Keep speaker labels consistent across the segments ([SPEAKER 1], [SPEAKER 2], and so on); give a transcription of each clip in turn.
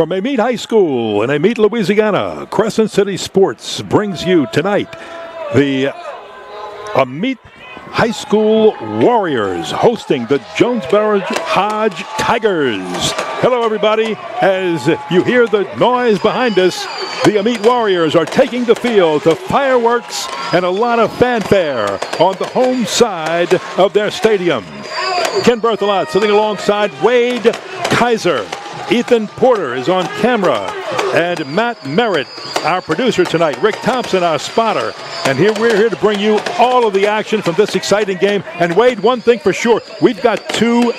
[SPEAKER 1] From Amite High School in Amite, Louisiana, Crescent City Sports brings you tonight the Amite High School Warriors hosting the Jonesboro-Hodge Tigers. Hello, everybody. As you hear the noise behind us, the Amite Warriors are taking the field to fireworks and a lot of fanfare on the home side of their stadium. Ken Berthelot sitting alongside Wade Kaiser. Ethan Porter is on camera, and Matt Merritt, our producer tonight. Rick Thompson, our spotter. And we're here to bring you all of the action from this exciting game. And Wade, one thing for sure, we've got two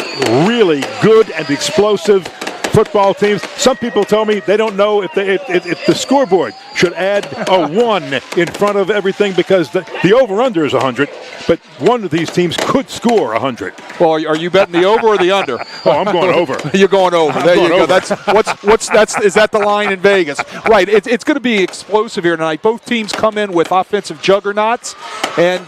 [SPEAKER 1] really good and explosive football teams. Some people tell me they don't know if the scoreboard should add a 1 in front of everything because the over-under is 100, but one of these teams could score 100.
[SPEAKER 2] Well, are you betting the over or the under?
[SPEAKER 1] Oh, I'm going over.
[SPEAKER 2] You're going over. There you go. That's is that the line in Vegas? Right. It's going to be explosive here tonight. Both teams come in with offensive juggernauts, and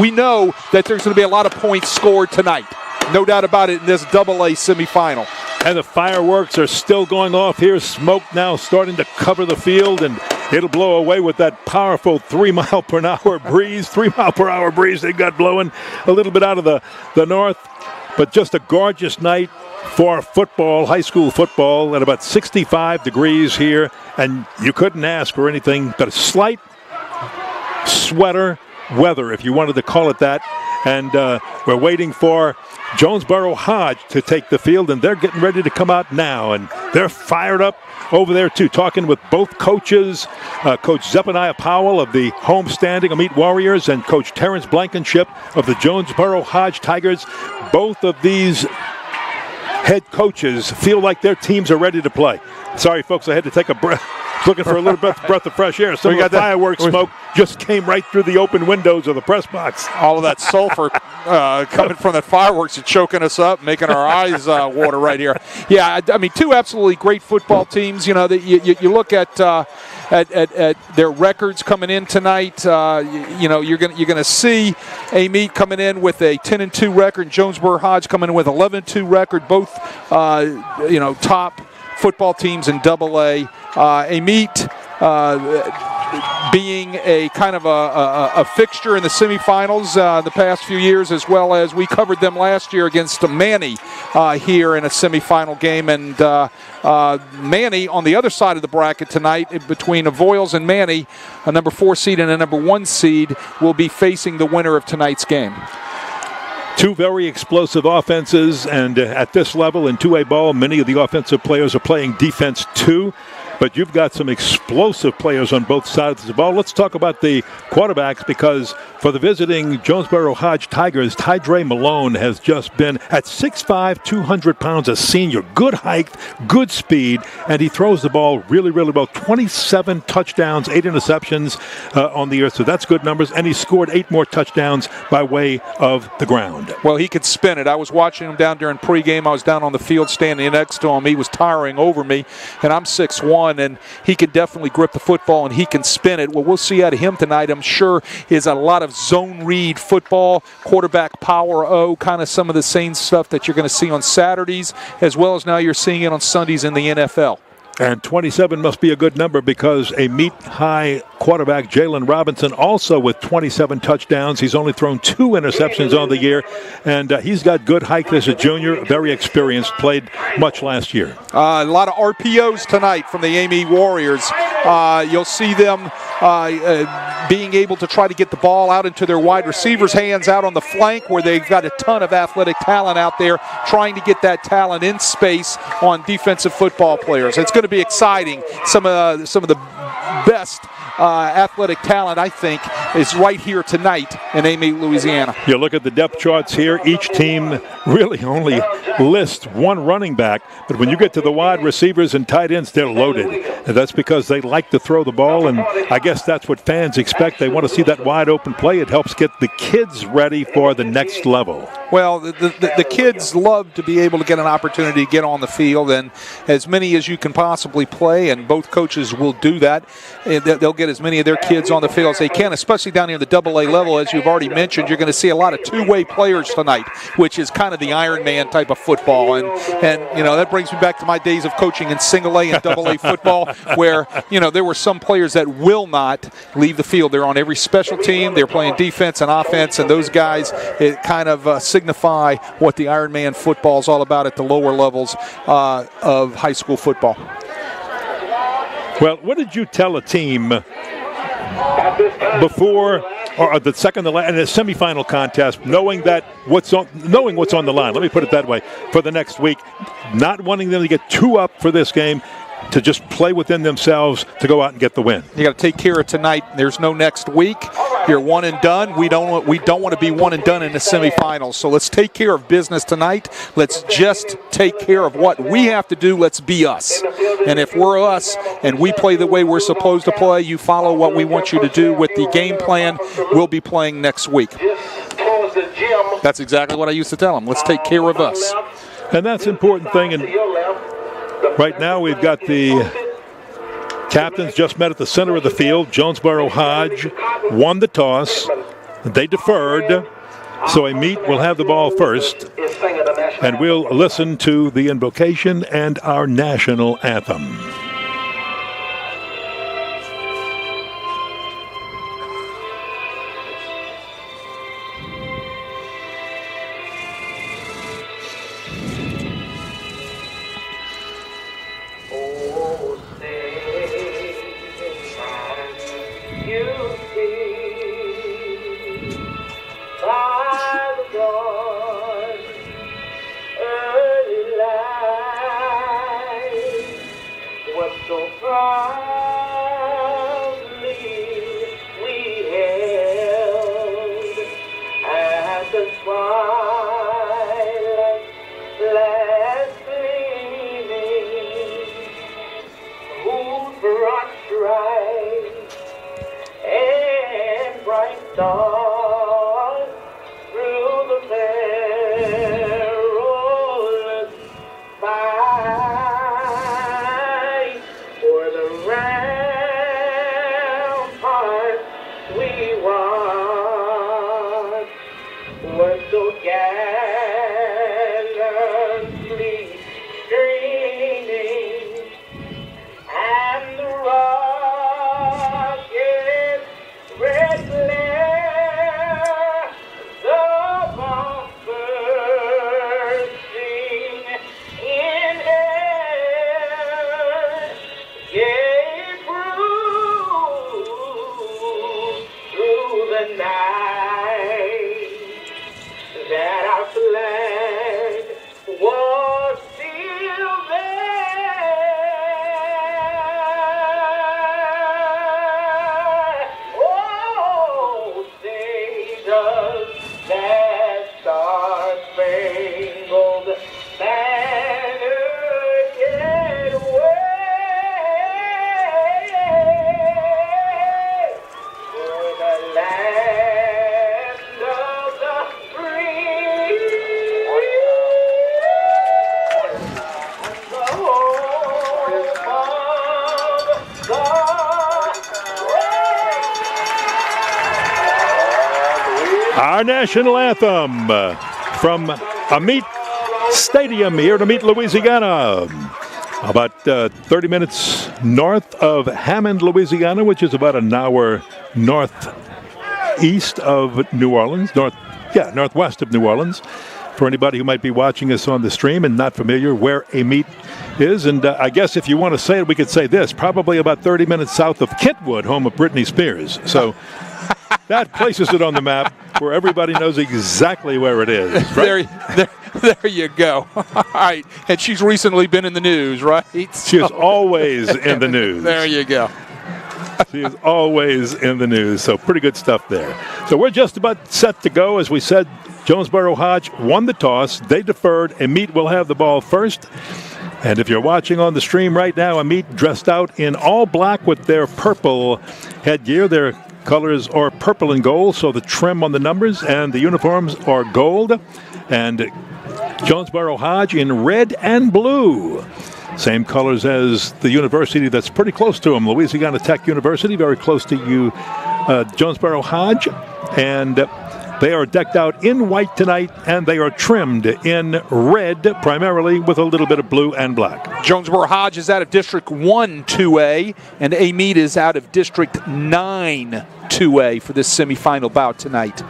[SPEAKER 2] we know that there's going to be a lot of points scored tonight. No doubt about it in this AA semifinal.
[SPEAKER 1] And the fireworks are still going off here. Smoke now starting to cover the field, and it'll blow away with that powerful 3-mile-per-hour breeze. 3-mile-per-hour breeze they've got blowing a little bit out of the north. But just a gorgeous night for football, high school football, at about 65 degrees here. And you couldn't ask for anything but a slight sweater weather, if you wanted to call it that. And we're waiting for Jonesboro-Hodge to take the field, and they're getting ready to come out now, and they're fired up over there too, talking with both coaches, Coach Zephaniah Powell of the homestanding Amite Warriors and Coach Terrence Blankenship of the Jonesboro-Hodge Tigers. Both of these head coaches feel like their teams are ready to play. Sorry, folks, I had to take a breath. Looking for a little breath of fresh air. Some of the fireworks smoke just came right through the open windows of the press box.
[SPEAKER 2] All of that sulfur coming from the fireworks is choking us up, making our eyes water right here. Yeah, I mean, two absolutely great football teams. You know, you look at their records coming in tonight. You're going to see Amite coming in with a 10-2 record, and Jonesboro-Hodge coming in with 11-2 record. Both top football teams in AA. Amite being a kind of a fixture in the semifinals the past few years, as well as we covered them last year against Manny here in a semifinal game. And Manny on the other side of the bracket tonight, between Avoyles and Manny, a number 4 seed and a number 1 seed, will be facing the winner of tonight's game.
[SPEAKER 1] Two very explosive offenses, and at this level in 2A ball, many of the offensive players are playing defense too. But you've got some explosive players on both sides of the ball. Let's talk about the quarterbacks, because for the visiting Jonesboro-Hodge Tigers, Tydre Malone has just been at 6'5", 200 pounds, a senior. Good height, good speed, and he throws the ball really, really well. 27 touchdowns, 8 interceptions on the year, so that's good numbers. And he scored 8 more touchdowns by way of the ground.
[SPEAKER 2] Well, he could spin it. I was watching him down during pregame. I was down on the field standing next to him. He was towering over me, and I'm 6'1", and he can definitely grip the football and he can spin it. What we'll see out of him tonight, I'm sure, is a lot of zone read football, quarterback power kind of some of the same stuff that you're going to see on Saturdays, as well as now you're seeing it on Sundays in the NFL.
[SPEAKER 1] And 27 must be a good number, because Amite High quarterback Jalen Robinson also with 27 touchdowns. He's only thrown 2 interceptions on the year, and he's got good height as a junior, very experienced, played much last year.
[SPEAKER 2] A lot of RPOs tonight from the Amite Warriors. You'll see them being able to try to get the ball out into their wide receivers' hands out on the flank, where they've got a ton of athletic talent out there trying to get that talent in space on defensive football players. It's going to be exciting. Some of the best athletic talent, I think, is right here tonight in Amite, Louisiana.
[SPEAKER 1] You look at the depth charts here. Each team really only lists 1 running back, but when you get to the wide receivers and tight ends, they're loaded. And that's because they like to throw the ball, and I guess that's what fans expect. They want to see that wide open play. It helps get the kids ready for the next level.
[SPEAKER 2] Well, the kids love to be able to get an opportunity to get on the field, and as many as you can possibly play, and both coaches will do that. They'll get get as many of their kids on the field as they can, especially down here at the AA level. As you've already mentioned, you're going to see a lot of two-way players tonight, which is kind of the Iron Man type of football. And that brings me back to my days of coaching in single A and AA football, where, there were some players that will not leave the field. They're on every special team. They're playing defense and offense, and those guys kind of signify what the Iron Man football is all about at the lower levels of high school football.
[SPEAKER 1] Well, what did you tell a team before or the second and the semifinal contest, knowing what's on the line? Let me put it that way. For the next week, not wanting them to get too up for this game, to just play within themselves to go out and get the win.
[SPEAKER 2] You got to take care of tonight. There's no next week. You're one and done. We don't want to be one and done in the semifinals. So let's take care of business tonight. Let's just take care of what we have to do. Let's be us. And if we're us and we play the way we're supposed to play, you follow what we want you to do with the game plan. We'll be playing next week. That's exactly what I used to tell them. Let's take care of us.
[SPEAKER 1] And that's an important thing. And right now we've got the captains just met at the center of the field. Jonesboro-Hodge won the toss. They deferred. So Amite will have the ball first. And we'll listen to the invocation and our national anthem. Our national anthem from Amite Stadium here in Amite, Louisiana. About 30 minutes north of Hammond, Louisiana, which is about an hour northeast of New Orleans, northwest of New Orleans. For anybody who might be watching us on the stream and not familiar where Amite is, and I guess if you want to say it, we could say this, probably about 30 minutes south of Kentwood, home of Britney Spears. So that places it on the map where everybody knows exactly where it is. Right?
[SPEAKER 2] There you go. All right. And she's recently been in the news, right?
[SPEAKER 1] She is always in the news.
[SPEAKER 2] There you go.
[SPEAKER 1] She is always in the news. So pretty good stuff there. So we're just about set to go. As we said, Jonesboro-Hodge won the toss. They deferred. Amite will have the ball first. And if you're watching on the stream right now, Amite dressed out in all black with their purple headgear. Their colors are purple and gold, so the trim on the numbers and the uniforms are gold. And Jonesboro-Hodge in red and blue. Same colors as the university that's pretty close to them, Louisiana Tech University, very close to you, Jonesboro-Hodge. And they are decked out in white tonight, and they are trimmed in red, primarily with a little bit of blue and black.
[SPEAKER 2] Jonesboro-Hodge is out of District 1 2A, and Amite is out of District 9 2A for this semifinal bout tonight.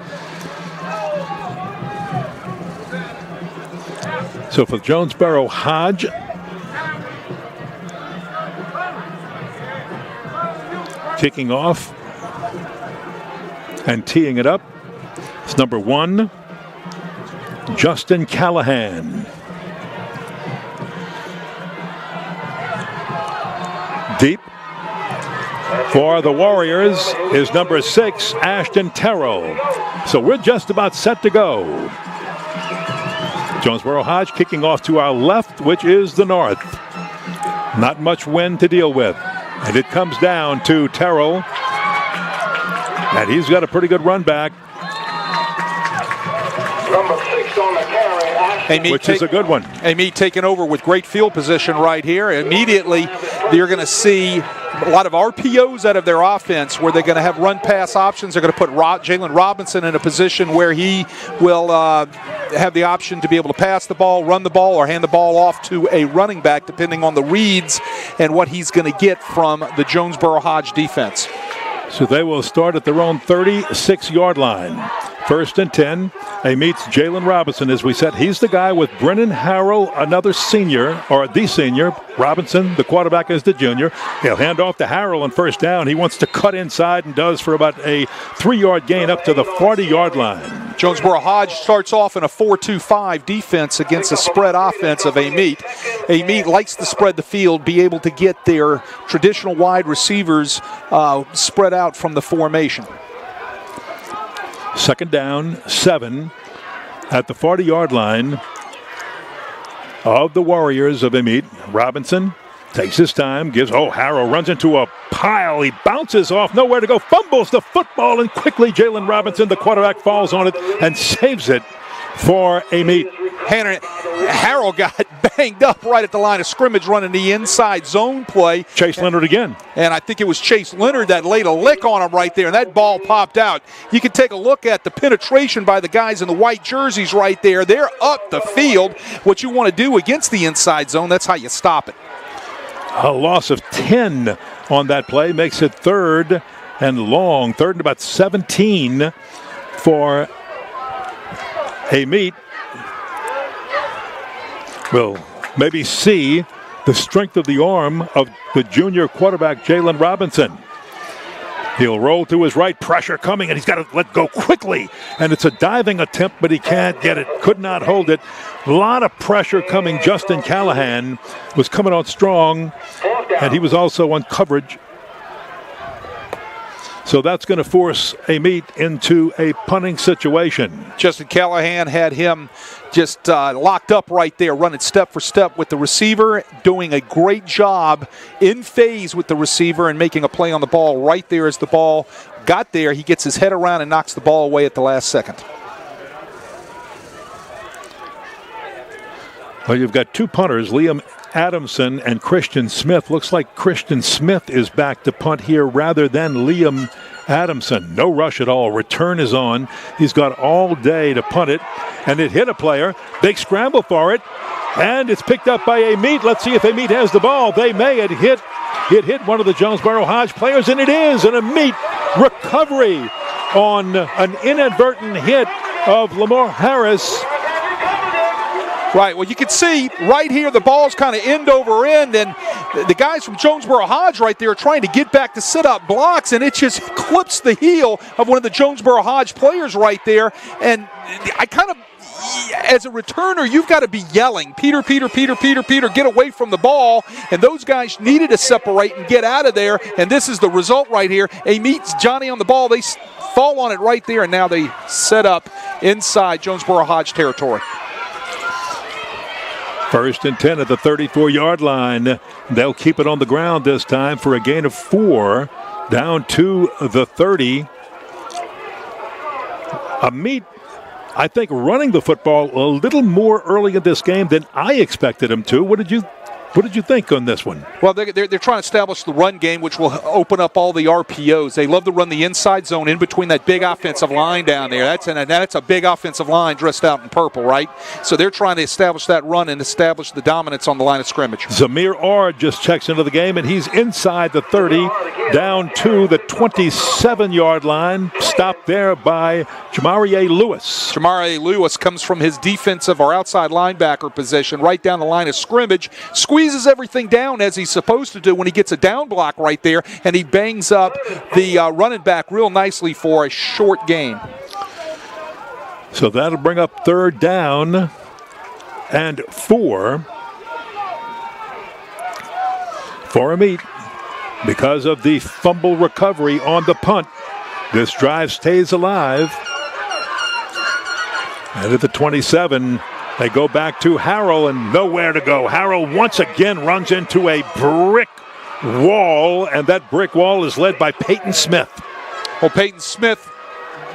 [SPEAKER 1] So for Jonesboro-Hodge, kicking off and teeing it up, it's number 1, Justin Callahan. Deep for the Warriors is number 6, Ashton Terrell. So we're just about set to go. Jonesboro-Hodge kicking off to our left, which is the north. Not much wind to deal with. And it comes down to Terrell. And he's got a pretty good run back.
[SPEAKER 3] Number 6 on the carry,
[SPEAKER 1] which is a good one.
[SPEAKER 2] Amite taking over with great field position right here. Immediately, you're going to see a lot of RPOs out of their offense where they're going to have run-pass options. They're going to put Jalen Robinson in a position where he will have the option to be able to pass the ball, run the ball, or hand the ball off to a running back, depending on the reads and what he's going to get from the Jonesboro-Hodge defense.
[SPEAKER 1] So they will start at their own 36-yard line. 1st and 10. Amite's Jalen Robinson, as we said. He's the guy with Brennan Harrell, another senior, or the senior. Robinson, the quarterback, is the junior. He'll hand off to Harrell on 1st down. He wants to cut inside and does for about a 3-yard gain up to the 40-yard line.
[SPEAKER 2] Jonesboro-Hodge starts off in a 4-2-5 defense against a spread offense of Amite. Amite likes to spread the field, be able to get their traditional wide receivers spread out from the formation.
[SPEAKER 1] 2nd down, 7 at the 40-yard line of the Warriors of Amite. Robinson takes his time, Harrell runs into a pile. He bounces off, nowhere to go, fumbles the football, and quickly Jalen Robinson, the quarterback, falls on it and saves it for Amite.
[SPEAKER 2] Harrell got banged up right at the line of scrimmage running the inside zone play.
[SPEAKER 1] Chase Leonard again.
[SPEAKER 2] And I think it was Chase Leonard that laid a lick on him right there, and that ball popped out. You can take a look at the penetration by the guys in the white jerseys right there. They're up the field. What you want to do against the inside zone, that's how you stop it.
[SPEAKER 1] A loss of 10 on that play makes it 3rd and long. 3rd and about 17 for Amite. We'll maybe see the strength of the arm of the junior quarterback, Jalen Robinson. He'll roll to his right, pressure coming, and he's got to let go quickly. And it's a diving attempt, but he can't get it, could not hold it. A lot of pressure coming. Justin Callahan was coming on strong, and he was also on coverage. So that's going to force Amite into a punting situation.
[SPEAKER 2] Justin Callahan had him just locked up right there, running step for step with the receiver, doing a great job in phase with the receiver and making a play on the ball right there as the ball got there. He gets his head around and knocks the ball away at the last second.
[SPEAKER 1] Well, you've got 2 punters, Liam Adamson and Christian Smith. Looks like Christian Smith is back to punt here rather than Liam Adamson. No rush at all. Return is on. He's got all day to punt it. And it hit a player. Big scramble for it. And it's picked up by Amite. Let's see if Amite has the ball. They may. It hit one of the Jonesboro-Hodge players, and it is an Amite recovery on an inadvertent hit of Lamar Harris.
[SPEAKER 2] Right, well, you can see right here the ball's kind of end over end, and the guys from Jonesboro-Hodge right there are trying to get back to set up blocks, and it just clips the heel of one of the Jonesboro-Hodge players right there. And I kind of, as a returner, you've got to be yelling, Peter, get away from the ball. And those guys needed to separate and get out of there, and this is the result right here. Amite's Johnny on the ball. They fall on it right there, and now they set up inside Jonesboro-Hodge territory.
[SPEAKER 1] 1st and 10 at the 34-yard line. They'll keep it on the ground this time for a gain of 4 down to the 30. Amite, I think, running the football a little more early in this game than I expected him to. What did you What did you think on this one?
[SPEAKER 2] Well, they're trying to establish the run game, which will open up all the RPOs. They love to run the inside zone in between that big offensive line down there. That's a big offensive line dressed out in purple, right? So they're trying to establish that run and establish the dominance on the line of scrimmage.
[SPEAKER 1] Zamir Ard just checks into the game, and he's inside the 30, down to the 27-yard line. Stopped there by Jamarie Lewis.
[SPEAKER 2] Jamarie Lewis comes from his defensive or outside linebacker position right down the line of scrimmage, squeezes everything down as he's supposed to do when he gets a down block right there, and he bangs up the running back real nicely for a short gain.
[SPEAKER 1] So that'll bring up 3rd down and 4 for Amite because of the fumble recovery on the punt. This drive stays alive. And at the 27, they go back to Harrell and nowhere to go. Harrell once again runs into a brick wall, and that brick wall is led by Peyton Smith.
[SPEAKER 2] Well, Peyton Smith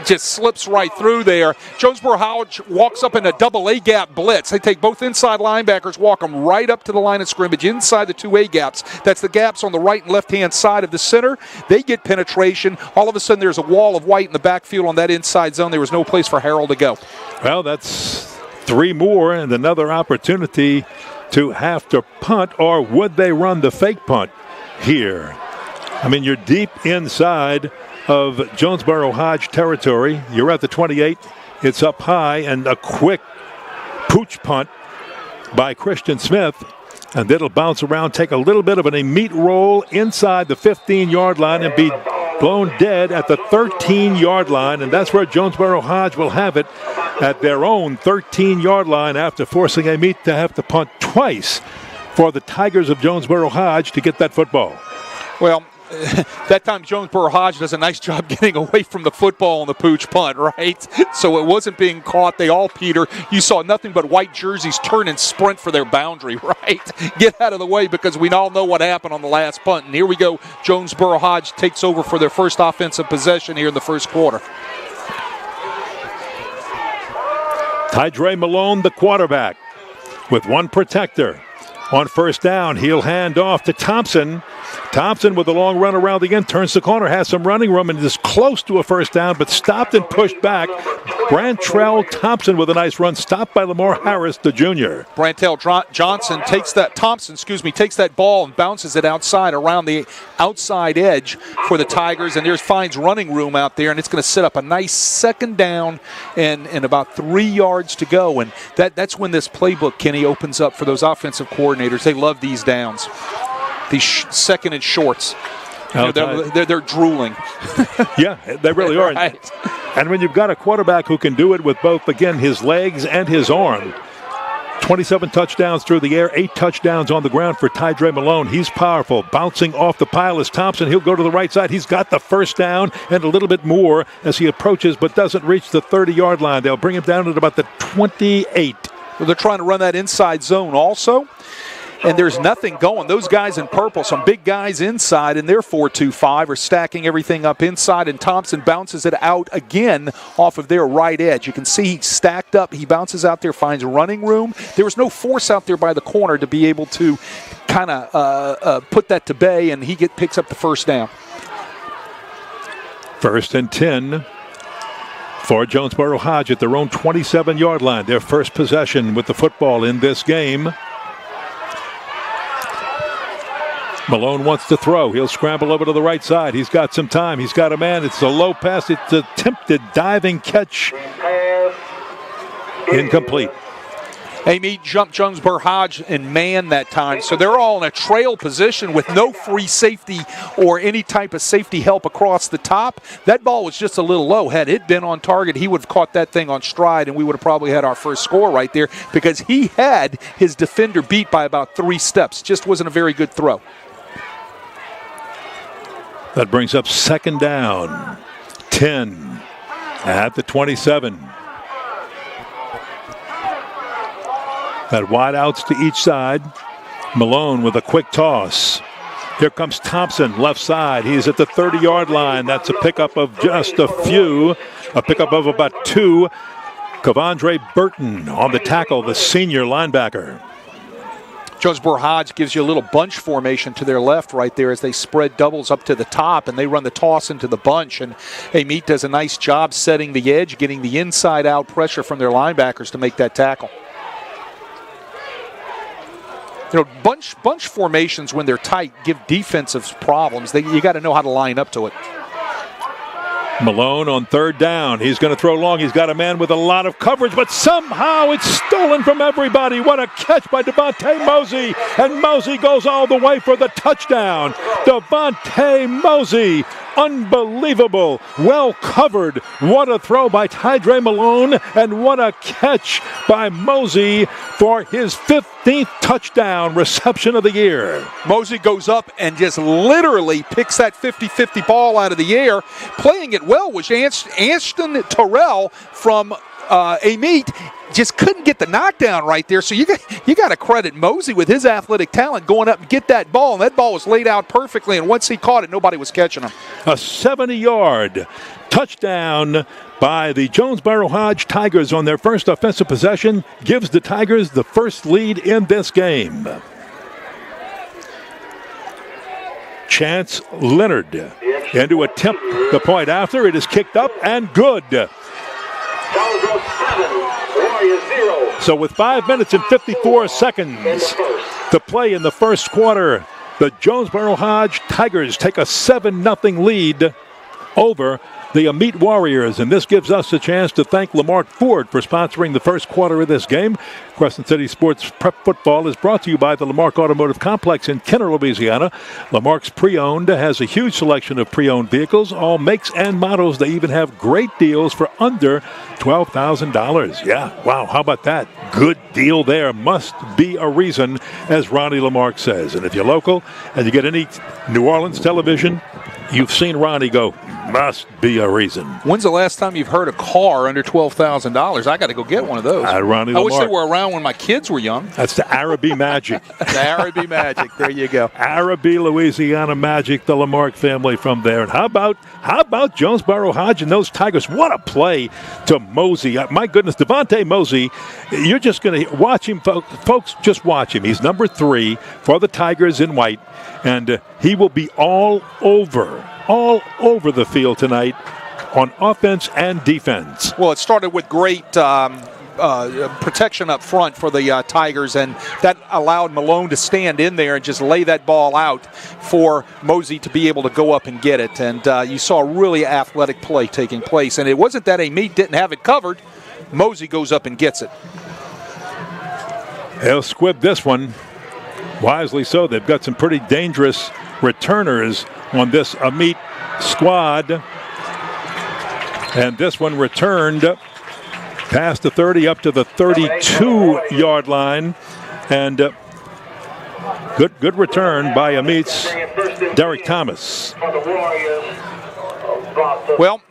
[SPEAKER 2] just slips right through there. Jonesboro-Hodge walks up in a double A-gap blitz. They take both inside linebackers, walk them right up to the line of scrimmage inside the 2 A-gaps. That's the gaps on the right and left-hand side of the center. They get penetration. All of a sudden, there's a wall of white in the backfield on that inside zone. There was no place for Harrell to go.
[SPEAKER 1] Well, that's 3 more and another opportunity to have to punt, or would they run the fake punt here? I mean, you're deep inside of Jonesboro-Hodge territory. You're at the 28. It's up high, and a quick pooch punt by Christian Smith, and it'll bounce around, take a little bit of an Amite roll inside the 15-yard line and be blown dead at the 13-yard line, and that's where Jonesboro-Hodge will have it at their own 13-yard line after forcing Amite to have to punt twice for the Tigers of Jonesboro-Hodge to get that football.
[SPEAKER 2] Well, that time Jonesboro-Hodge does a nice job getting away from the football on the pooch punt, right? So it wasn't being caught. They all peter. You saw nothing but white jerseys turn and sprint for their boundary, right? Get out of the way because we all know what happened on the last punt. And here we go. Jonesboro-Hodge takes over for their first offensive possession here in the first quarter.
[SPEAKER 1] Tydre Malone, the quarterback, with one protector. On first down, he'll hand off to Thompson. Thompson with a long run around the end, turns the corner, has some running room, and is close to a first down, but stopped and pushed back. Brantrell Thompson with a nice run, stopped by Lamar Harris, the junior.
[SPEAKER 2] Brantrell Thompson takes that ball and bounces it outside around the outside edge for the Tigers, and there's finds running room out there, and it's going to set up a nice second down and about 3 yards to go. And that's when this playbook, Kenny, opens up for those offensive coordinators. They love these downs. These second and shorts. They're drooling.
[SPEAKER 1] Yeah, they really are. Right. And when you've got a quarterback who can do it with both, again, his legs and his arm, 27 touchdowns through the air, 8 touchdowns on the ground for Tydre Malone. He's powerful. Bouncing off the pile is Thompson. He'll go to the right side. He's got the first down and a little bit more as he approaches, but doesn't reach the 30-yard line. They'll bring him down at about the 28.
[SPEAKER 2] Well, they're trying to run that inside zone also. And there's nothing going. Those guys in purple, some big guys inside, and their 4-2-5 are stacking everything up inside, and Thompson bounces it out again off of their right edge. You can see he's stacked up. He bounces out there, finds running room. There was no force out there by the corner to be able to kind of put that to bay, and he picks up the first down.
[SPEAKER 1] 1st and 10 for Jonesboro-Hodge at their own 27-yard line. Their first possession with the football in this game. Malone wants to throw. He'll scramble over to the right side. He's got some time. He's got a man. It's a low pass. It's a attempted diving catch. Incomplete.
[SPEAKER 2] Amite jumped Jonesboro-Hodge and man that time. So they're all in a trail position with no free safety or any type of safety help across the top. That ball was just a little low. Had it been on target, he would have caught that thing on stride, and we would have probably had our first score right there because he had his defender beat by about 3 steps. Just wasn't a very good throw.
[SPEAKER 1] That brings up second down. 10 at the 27. That wide outs to each side. Malone with a quick toss. Here comes Thompson, left side. He's at the 30-yard line. That's a pickup of just a few. A pickup of about 2. Kavondre Burton on the tackle, the senior linebacker.
[SPEAKER 2] Jonesboro-Hodge gives you a little bunch formation to their left right there as they spread doubles up to the top, and they run the toss into the bunch. And Amite does a nice job setting the edge, getting the inside-out pressure from their linebackers to make that tackle. You know, bunch formations, when they're tight, give defensive problems. You got to know how to line up to it.
[SPEAKER 1] Malone on third down. He's going to throw long. He's got a man with a lot of coverage, but somehow it's stolen from everybody. What a catch by Devontae Mosey. And Mosey goes all the way for the touchdown. Devontae Mosey. Unbelievable. Well covered. What a throw by Tydre Malone. And what a catch by Mosey for his 15th touchdown reception of the year.
[SPEAKER 2] Mosey goes up and just literally picks that 50-50 ball out of the air. Playing it well was Ashton Terrell from Amite. Just couldn't get the knockdown right there. So you got to credit Mosey with his athletic talent going up and get that ball. And that ball was laid out perfectly. And once he caught it, nobody was catching him.
[SPEAKER 1] A 70-yard touchdown by the Jonesboro-Hodge Tigers on their first offensive possession gives the Tigers the first lead in this game. Chance Leonard and to attempt the point after. It is kicked up and good. So with 5 minutes and 54 seconds to play in the first quarter, the Jonesboro-Hodge Tigers take a 7-0 lead over the Amite Warriors, and this gives us a chance to thank Lamarck Ford for sponsoring the first quarter of this game. Crescent City Sports Prep Football is brought to you by the Lamarck Automotive Complex in Kenner, Louisiana. Lamarck's Pre-Owned has a huge selection of pre-owned vehicles, all makes and models. They even have great deals for under $12,000. Yeah, wow, how about that? Good deal there. Must be a reason, as Ronnie Lamarck says. And if you're local and you get any New Orleans television, you've seen Ronnie go, must be a reason.
[SPEAKER 2] When's the last time you've heard a car under $12,000? I got to go get one of those.
[SPEAKER 1] I
[SPEAKER 2] wish they were around when my kids were young.
[SPEAKER 1] That's the Araby Magic.
[SPEAKER 2] The Araby Magic. There you go.
[SPEAKER 1] Araby, Louisiana Magic, the Lamarck family from there. And how about Jonesboro-Hodge and those Tigers? What a play to Mosey. My goodness, Devontae Mosey, you're just going to watch him, folks, just watch him. He's number 3 for the Tigers in white, and he will be all over the field tonight on offense and defense.
[SPEAKER 2] Well, it started with great protection up front for the Tigers, and that allowed Malone to stand in there and just lay that ball out for Mosey to be able to go up and get it. And you saw a really athletic play taking place. And it wasn't that Amite didn't have it covered. Mosey goes up and gets it.
[SPEAKER 1] They'll squib this one. Wisely so. They've got some pretty dangerous returners on this Amite squad. And this one returned past the 30 up to the 32-yard line. And good return by Amite's Derek Thomas.
[SPEAKER 2] Well,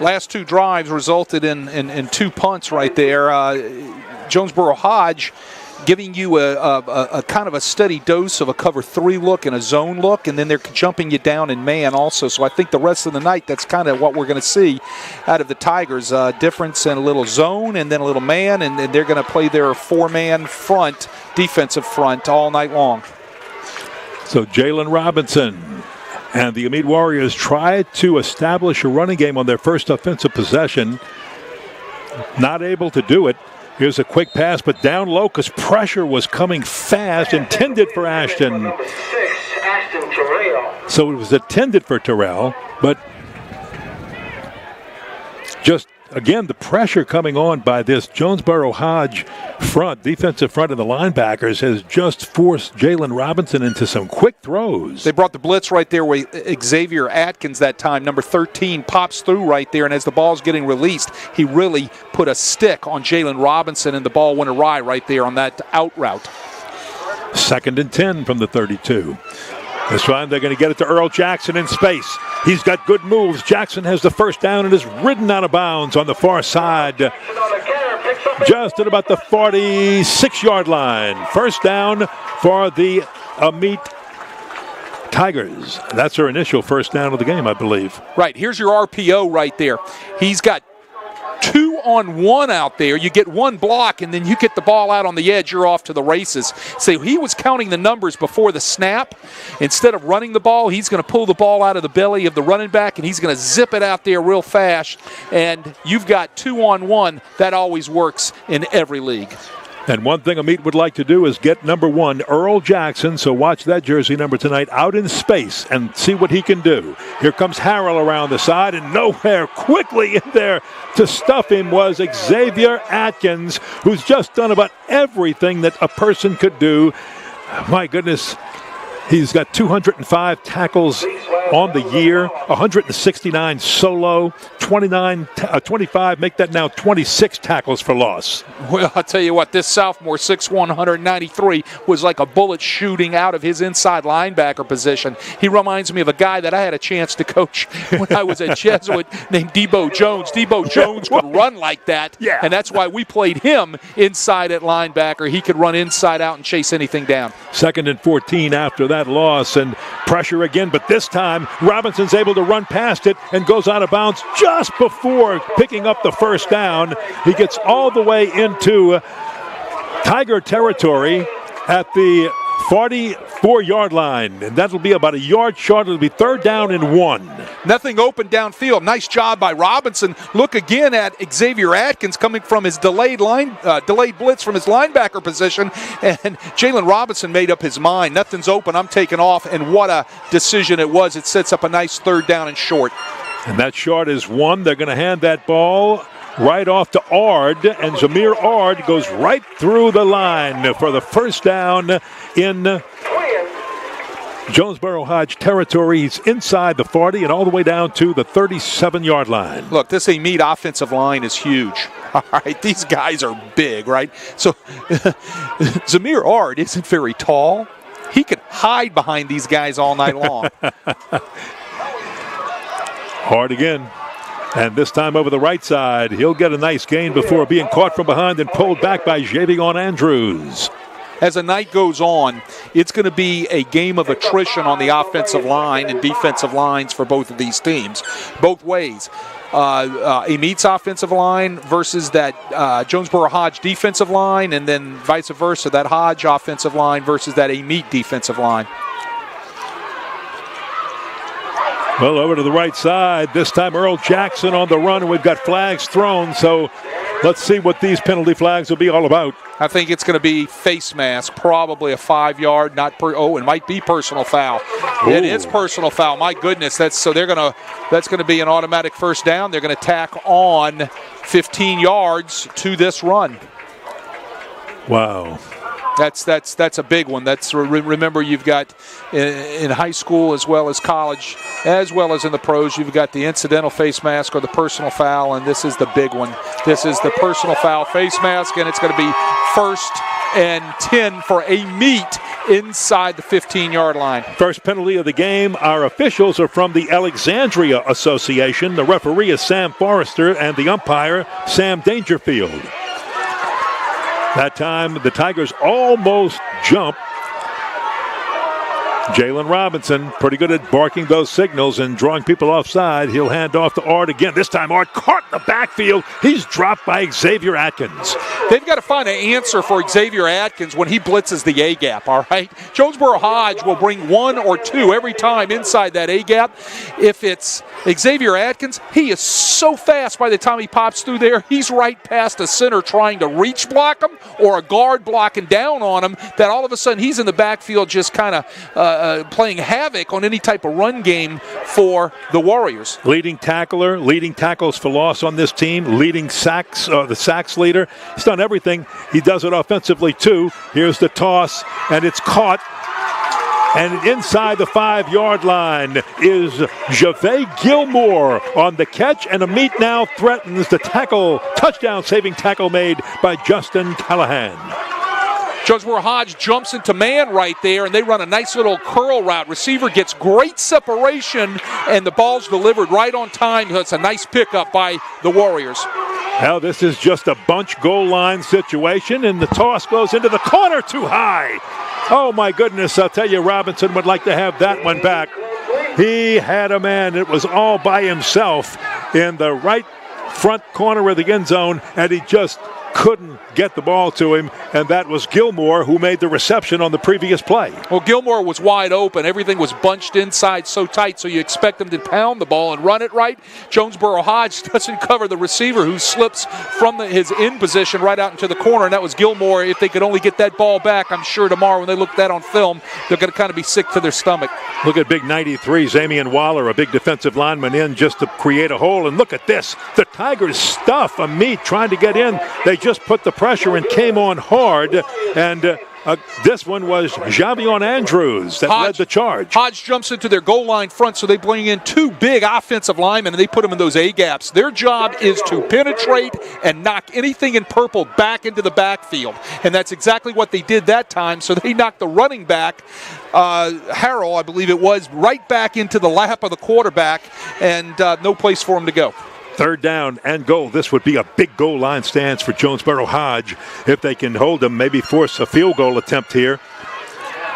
[SPEAKER 2] last 2 drives resulted in 2 punts right there. Jonesboro-Hodge giving you a kind of a steady dose of a cover 3 look and a zone look, and then they're jumping you down in man also. So I think the rest of the night, that's kind of what we're going to see out of the Tigers. Difference in a little zone and then a little man, and they're going to play their 4-man front, defensive front, all night long.
[SPEAKER 1] So Jalen Robinson and the Amite Warriors tried to establish a running game on their first offensive possession. Not able to do it. Here's a quick pass, but down low because pressure was coming fast, intended for Ashton. So it was intended for Terrell, but just, again, the pressure coming on by this Jonesboro-Hodge front, defensive front of the linebackers, has just forced Jalen Robinson into some quick throws.
[SPEAKER 2] They brought the blitz right there with Xavier Atkins that time. Number 13 pops through right there, and as the ball's getting released, he really put a stick on Jalen Robinson, and the ball went awry right there on that out route.
[SPEAKER 1] 2nd and 10 from the 32. This time they're going to get it to Earl Jackson in space. He's got good moves. Jackson has the first down and is ridden out of bounds on the far side, just at about the 46-yard line. First down for the Amite Tigers. That's their initial first down of the game, I believe.
[SPEAKER 2] Right. Here's your RPO right there. He's got 2-on-1 out there. You get one block, and then you get the ball out on the edge. You're off to the races. So he was counting the numbers before the snap. Instead of running the ball, he's going to pull the ball out of the belly of the running back, and he's going to zip it out there real fast. And you've got 2-on-1. That always works in every league.
[SPEAKER 1] And one thing Amite would like to do is get number 1, Earl Jackson. So watch that jersey number tonight out in space and see what he can do. Here comes Harrell around the side, and nowhere quickly in there to stuff him was Xavier Atkins, who's just done about everything that a person could do. My goodness. He's got 205 tackles on the year, 169 solo, 25, make that now 26 tackles for loss.
[SPEAKER 2] Well, I'll tell you what, this sophomore, 6'1", 193, was like a bullet shooting out of his inside linebacker position. He reminds me of a guy that I had a chance to coach when I was at Jesuit named Debo Jones. Debo Jones could run like that, and that's why we played him inside at linebacker. He could run inside out and chase anything down.
[SPEAKER 1] 2nd and 14 after that loss, and pressure again, but this time Robinson's able to run past it and goes out of bounds just before picking up the first down. He gets all the way into Tiger territory at the 44-yard line, and that'll be about a yard short. It'll be 3rd down and 1.
[SPEAKER 2] Nothing open downfield. Nice job by Robinson. Look again at Xavier Atkins coming from his delayed blitz from his linebacker position, and Jalen Robinson made up his mind. Nothing's open. I'm taking off, and what a decision it was. It sets up a nice 3rd down and short.
[SPEAKER 1] And that short is 1. They're going to hand that ball right off to Ard, and Zamir Ard goes right through the line for the first down in Jonesboro-Hodge territory. He's inside the 40 and all the way down to the 37-yard line.
[SPEAKER 2] Look, this Amite offensive line is huge. All right, these guys are big, right? So Zamir Ard isn't very tall. He could hide behind these guys all night long.
[SPEAKER 1] Ard again. And this time over the right side, he'll get a nice gain before being caught from behind and pulled back by Javion Andrews.
[SPEAKER 2] As the night goes on, it's going to be a game of attrition on the offensive line and defensive lines for both of these teams, both ways. Amite's offensive line versus that Jonesboro-Hodge defensive line, and then vice versa, that Hodge offensive line versus that Amite defensive line.
[SPEAKER 1] Well, over to the right side. This time Earl Jackson on the run, and we've got flags thrown. So let's see what these penalty flags will be all about.
[SPEAKER 2] I think it's going to be face mask, probably a 5-yard, it might be personal foul. Ooh. It is personal foul. My goodness, that's going to be an automatic first down. They're going to tack on 15 yards to this run.
[SPEAKER 1] Wow.
[SPEAKER 2] That's a big one. Remember, you've got in high school as well as college, as well as in the pros, you've got the incidental face mask or the personal foul, and this is the big one. This is the personal foul face mask, and it's going to be 1st and 10 for Amite inside the 15-yard line.
[SPEAKER 1] First penalty of the game. Our officials are from the Alexandria Association. The referee is Sam Forrester, and the umpire, Sam Dangerfield. That time, the Tigers almost jump. Jalen Robinson, pretty good at barking those signals and drawing people offside. He'll hand off to Ard again. This time, Ard caught in the backfield. He's dropped by Xavier Atkins.
[SPEAKER 2] They've got to find an answer for Xavier Atkins when he blitzes the A-gap, all right? Jonesboro-Hodge will bring 1 or 2 every time inside that A-gap. If it's Xavier Atkins, he is so fast by the time he pops through there, he's right past a center trying to reach block him or a guard blocking down on him, that all of a sudden he's in the backfield just kind of playing havoc on any type of run game for the Warriors.
[SPEAKER 1] Leading tackler, leading tackles for loss on this team, leading sacks, the sacks leader. He's done everything. He does it offensively too. Here's the toss, and it's caught. And inside the 5-yard line is Javay Gilmore on the catch, and Amite now threatens the tackle, touchdown-saving tackle made by Justin Callahan.
[SPEAKER 2] Jonesboro-Hodge jumps into man right there, and they run a nice little curl route. Receiver gets great separation, and the ball's delivered right on time. It's a nice pickup by the Warriors.
[SPEAKER 1] Now this is just a bunch goal line situation, and the toss goes into the corner too high. Oh, my goodness, I'll tell you, Robinson would like to have that one back. He had a man. It was all by himself in the right front corner of the end zone, and he just couldn't get the ball to him, and that was Gilmore who made the reception on the previous play.
[SPEAKER 2] Well, Gilmore was wide open. Everything was bunched inside so tight, so you expect him to pound the ball and run it right. Jonesboro-Hodge doesn't cover the receiver, who slips from his in position right out into the corner, and that was Gilmore. If they could only get that ball back, I'm sure tomorrow when they look at that on film, they're going to kind of be sick to their stomach.
[SPEAKER 1] Look at big 93, Zamian Waller, a big defensive lineman in just to create a hole, and look at this. The Tigers stuff Amite trying to get in. They just put the pressure and came on hard, and this one was Javion Andrews that led the charge.
[SPEAKER 2] Hodge jumps into their goal line front, so they bring in two big offensive linemen, and they put them in those A-gaps. Their job is to penetrate and knock anything in purple back into the backfield, and that's exactly what they did that time. So they knocked the running back, Harrell, I believe it was, right back into the lap of the quarterback, and no place for him to go.
[SPEAKER 1] Third down and goal. This would be a big goal line stance for Jonesboro-Hodge if they can hold them, maybe force a field goal attempt here.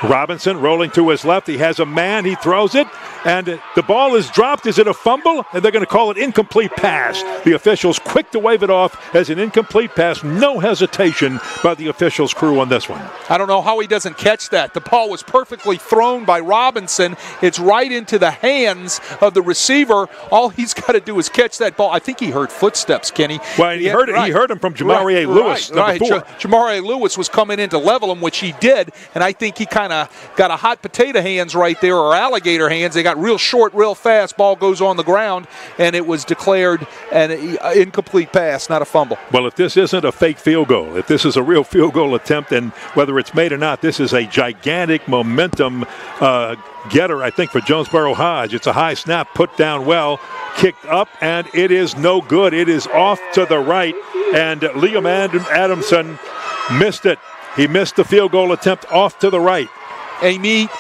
[SPEAKER 1] Robinson rolling to his left. He has a man. He throws it, and the ball is dropped. Is it a fumble? And they're going to call it incomplete pass. The officials quick to wave it off as an incomplete pass. No hesitation by the officials' crew on this one.
[SPEAKER 2] I don't know how he doesn't catch that. The ball was perfectly thrown by Robinson. It's right into the hands of the receiver. All he's got to do is catch that ball. I think he heard footsteps, Kenny.
[SPEAKER 1] Well, he heard him from Jamari A. Lewis.
[SPEAKER 2] Right. Jamari A. Lewis was coming in to level him, which he did, and I think he kind of got a hot potato hands right there, or alligator hands. They got real short, real fast. Ball goes on the ground, and it was declared an incomplete pass, not a fumble.
[SPEAKER 1] Well, if this isn't a fake field goal, if this is a real field goal attempt, and whether it's made or not, this is a gigantic momentum getter, I think, for Jonesboro-Hodge. It's a high snap, put down well, kicked up, and it is no good. It is off to the right, and Liam Adamson missed it. He missed the field goal attempt off to the right.
[SPEAKER 2] Amite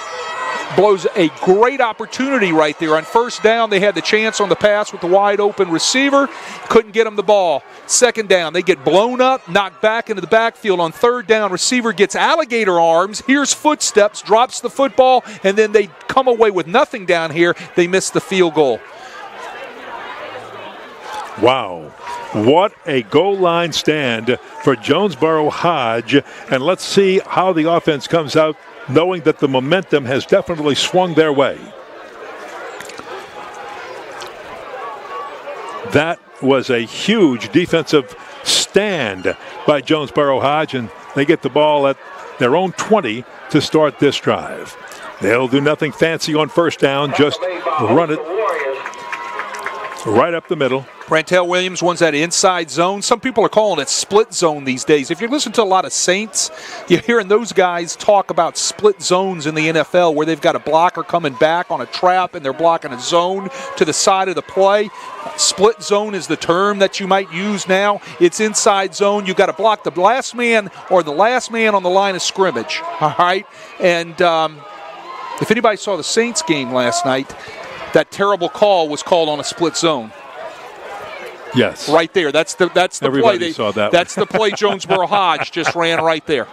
[SPEAKER 2] blows a great opportunity right there. On first down, they had the chance on the pass with the wide open receiver. Couldn't get him the ball. Second down, they get blown up, knocked back into the backfield. On third down, receiver gets alligator arms, hears footsteps, drops the football, and then they come away with nothing down here. They miss the field goal.
[SPEAKER 1] Wow. What a goal line stand for Jonesboro-Hodge. And let's see how the offense comes out, knowing that the momentum has definitely swung their way. That was a huge defensive stand by Jonesboro-Hodge, and they get the ball at their own 20 to start this drive. They'll do nothing fancy on first down, just run it right up the middle.
[SPEAKER 2] Brantel Williams wants that inside zone. Some people are calling it split zone these days. If you listen to a lot of Saints, you're hearing those guys talk about split zones in the NFL, where they've got a blocker coming back on a trap and they're blocking a zone to the side of the play. Split zone is the term that you might use now. It's inside zone. You've got to block the last man or the last man on the line of scrimmage. All right? And if anybody saw the Saints game last night, that terrible call was called on a split zone.
[SPEAKER 1] Yes.
[SPEAKER 2] Right there. That's the
[SPEAKER 1] Everybody
[SPEAKER 2] play.
[SPEAKER 1] Saw that
[SPEAKER 2] that's the play Jonesboro-Hodge just ran right there.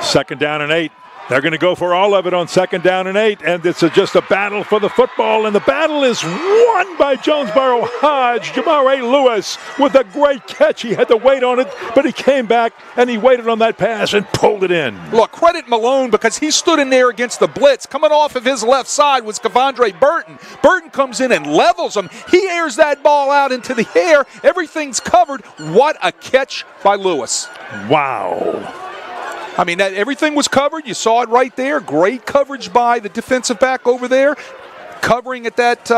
[SPEAKER 1] Second down and 8. They're going to go for all of it on second down and 8, and it's just a battle for the football, and the battle is won by Jonesboro-Hodge. Jamari Lewis with a great catch. He had to wait on it, but he came back, and he waited on that pass and pulled it in.
[SPEAKER 2] Look, credit Malone, because he stood in there against the blitz. Coming off of his left side was Kevondre Burton. Burton comes in and levels him. He airs that ball out into the air. Everything's covered. What a catch by Lewis.
[SPEAKER 1] Wow.
[SPEAKER 2] I mean, everything was covered. You saw it right there. Great coverage by the defensive back over there. Covering at that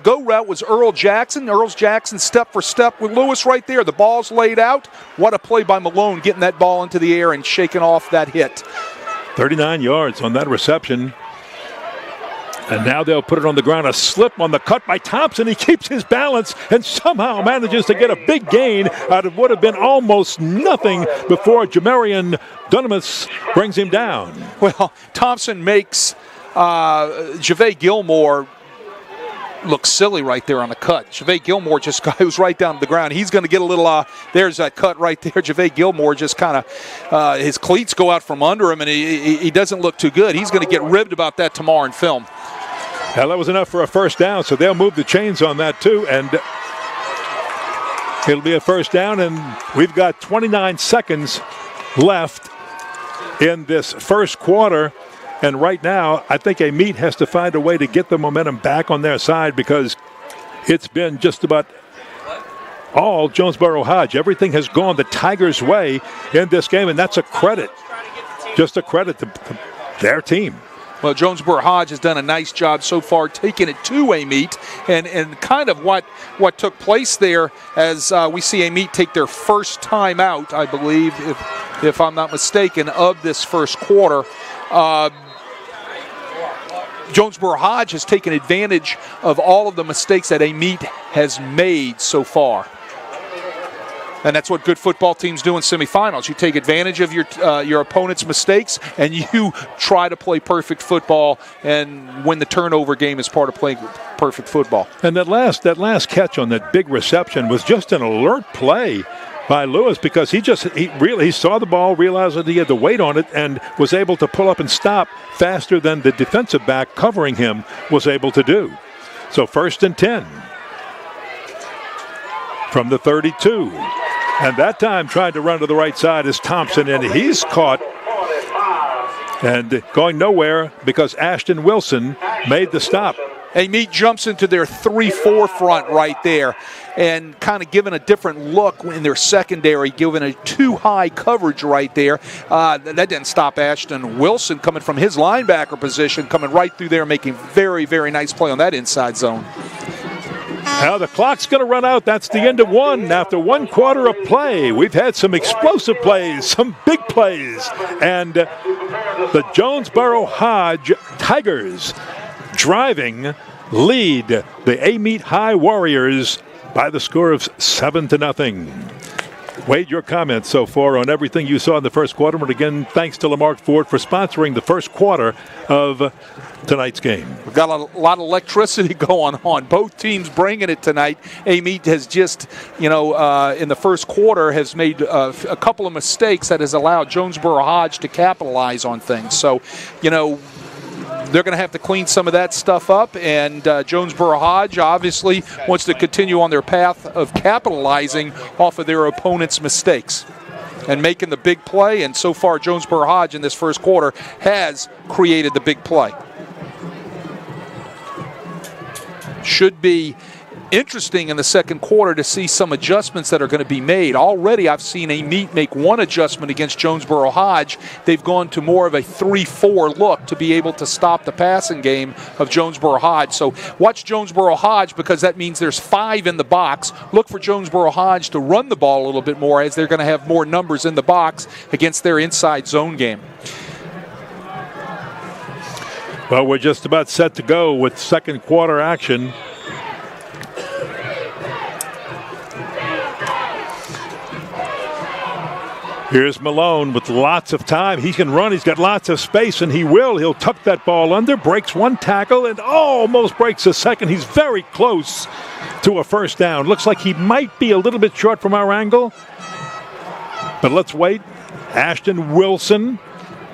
[SPEAKER 2] go route was Earl Jackson. Earl Jackson step for step with Lewis right there. The ball's laid out. What a play by Malone, getting that ball into the air and shaking off that hit.
[SPEAKER 1] 39 yards on that reception. And now they'll put it on the ground. A slip on the cut by Thompson. He keeps his balance and somehow manages to get a big gain out of what had been almost nothing before Jamarian Dunamis brings him down.
[SPEAKER 2] Well, Thompson makes Javay Gilmore look silly right there on the cut. Javay Gilmore just goes right down to the ground. He's going to get a little, there's that cut right there. Javay Gilmore just kind of, his cleats go out from under him, and he doesn't look too good. He's going to get ribbed about that tomorrow in film.
[SPEAKER 1] Well, that was enough for a first down, so they'll move the chains on that too, and it'll be a first down, and we've got 29 seconds left in this first quarter. And right now, I think Amite has to find a way to get the momentum back on their side, because it's been just about all Jonesboro-Hodge. Everything has gone the Tigers' way in this game, and that's a credit. Just a credit to their team.
[SPEAKER 2] Well, Jonesboro-Hodge has done a nice job so far taking it to Amite, and kind of what took place there as we see Amite take their first time out, I believe, if I'm not mistaken, of this first quarter. Jonesboro-Hodge has taken advantage of all of the mistakes that Amite has made so far. And that's what good football teams do in semifinals. You take advantage of your opponent's mistakes, and you try to play perfect football and win the turnover game as part of playing perfect football.
[SPEAKER 1] And that last catch on that big reception was just an alert play by Lewis, because he saw the ball, realized that he had the weight on it, and was able to pull up and stop faster than the defensive back covering him was able to do. So 1st and 10 from the 32. And that time trying to run to the right side is Thompson, and he's caught and going nowhere because Ashton Wilson made the stop.
[SPEAKER 2] Amite jumps into their 3-4 front right there and kind of giving a different look in their secondary, giving a too high coverage right there. That didn't stop Ashton Wilson coming from his linebacker position, coming right through there, making very, very nice play on that inside zone.
[SPEAKER 1] Now the clock's going to run out. That's the end of one. After one quarter of play, we've had some explosive plays, some big plays. And the Jonesboro-Hodge Tigers driving lead the Amite High Warriors by the score of 7-0. Wade, your comments so far on everything you saw in the first quarter. And again, thanks to Lamarck Ford for sponsoring the first quarter of tonight's game.
[SPEAKER 2] We've got a lot of electricity going on. Both teams bringing it tonight. Amite has just, in the first quarter has made a couple of mistakes that has allowed Jonesboro-Hodge to capitalize on things. So, they're going to have to clean some of that stuff up, and Jonesboro-Hodge obviously wants to continue on their path of capitalizing off of their opponent's mistakes and making the big play, and so far Jonesboro-Hodge in this first quarter has created the big play. Should be interesting in the second quarter to see some adjustments that are going to be made. Already I've seen Amite make one adjustment against Jonesboro-Hodge. They've gone to more of a 3-4 look to be able to stop the passing game of Jonesboro-Hodge. So watch Jonesboro-Hodge, because that means there's 5 in the box. Look for Jonesboro-Hodge to run the ball a little bit more, as they're going to have more numbers in the box against their inside zone game.
[SPEAKER 1] Well, we're just about set to go with second quarter action. Here's Malone with lots of time. He can run. He's got lots of space, and he will. He'll tuck that ball under, breaks one tackle, and almost breaks a second. He's very close to a first down. Looks like he might be a little bit short from our angle, but let's wait. Ashton Wilson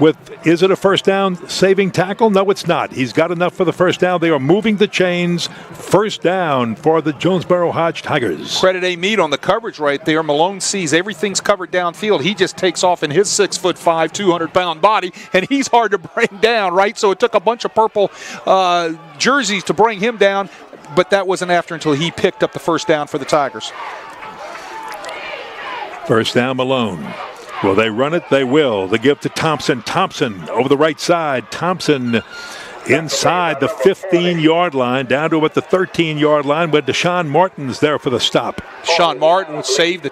[SPEAKER 1] with, is it a first down saving tackle? No, it's not. He's got enough for the first down. They are moving the chains. First down for the Jonesboro-Hodge Tigers.
[SPEAKER 2] Credit Amite on the coverage right there. Malone sees everything's covered downfield. He just takes off in his 6'5", 200-pound body, and he's hard to bring down, right? So it took a bunch of purple jerseys to bring him down, but that wasn't after until he picked up the first down for the Tigers.
[SPEAKER 1] First down, Malone. Will they run it? They will. They give to Thompson. Thompson over the right side. Thompson inside the 15-yard line, down to about the 13-yard line, but Deshaun Martin's there for the stop.
[SPEAKER 2] Deshaun Martin would save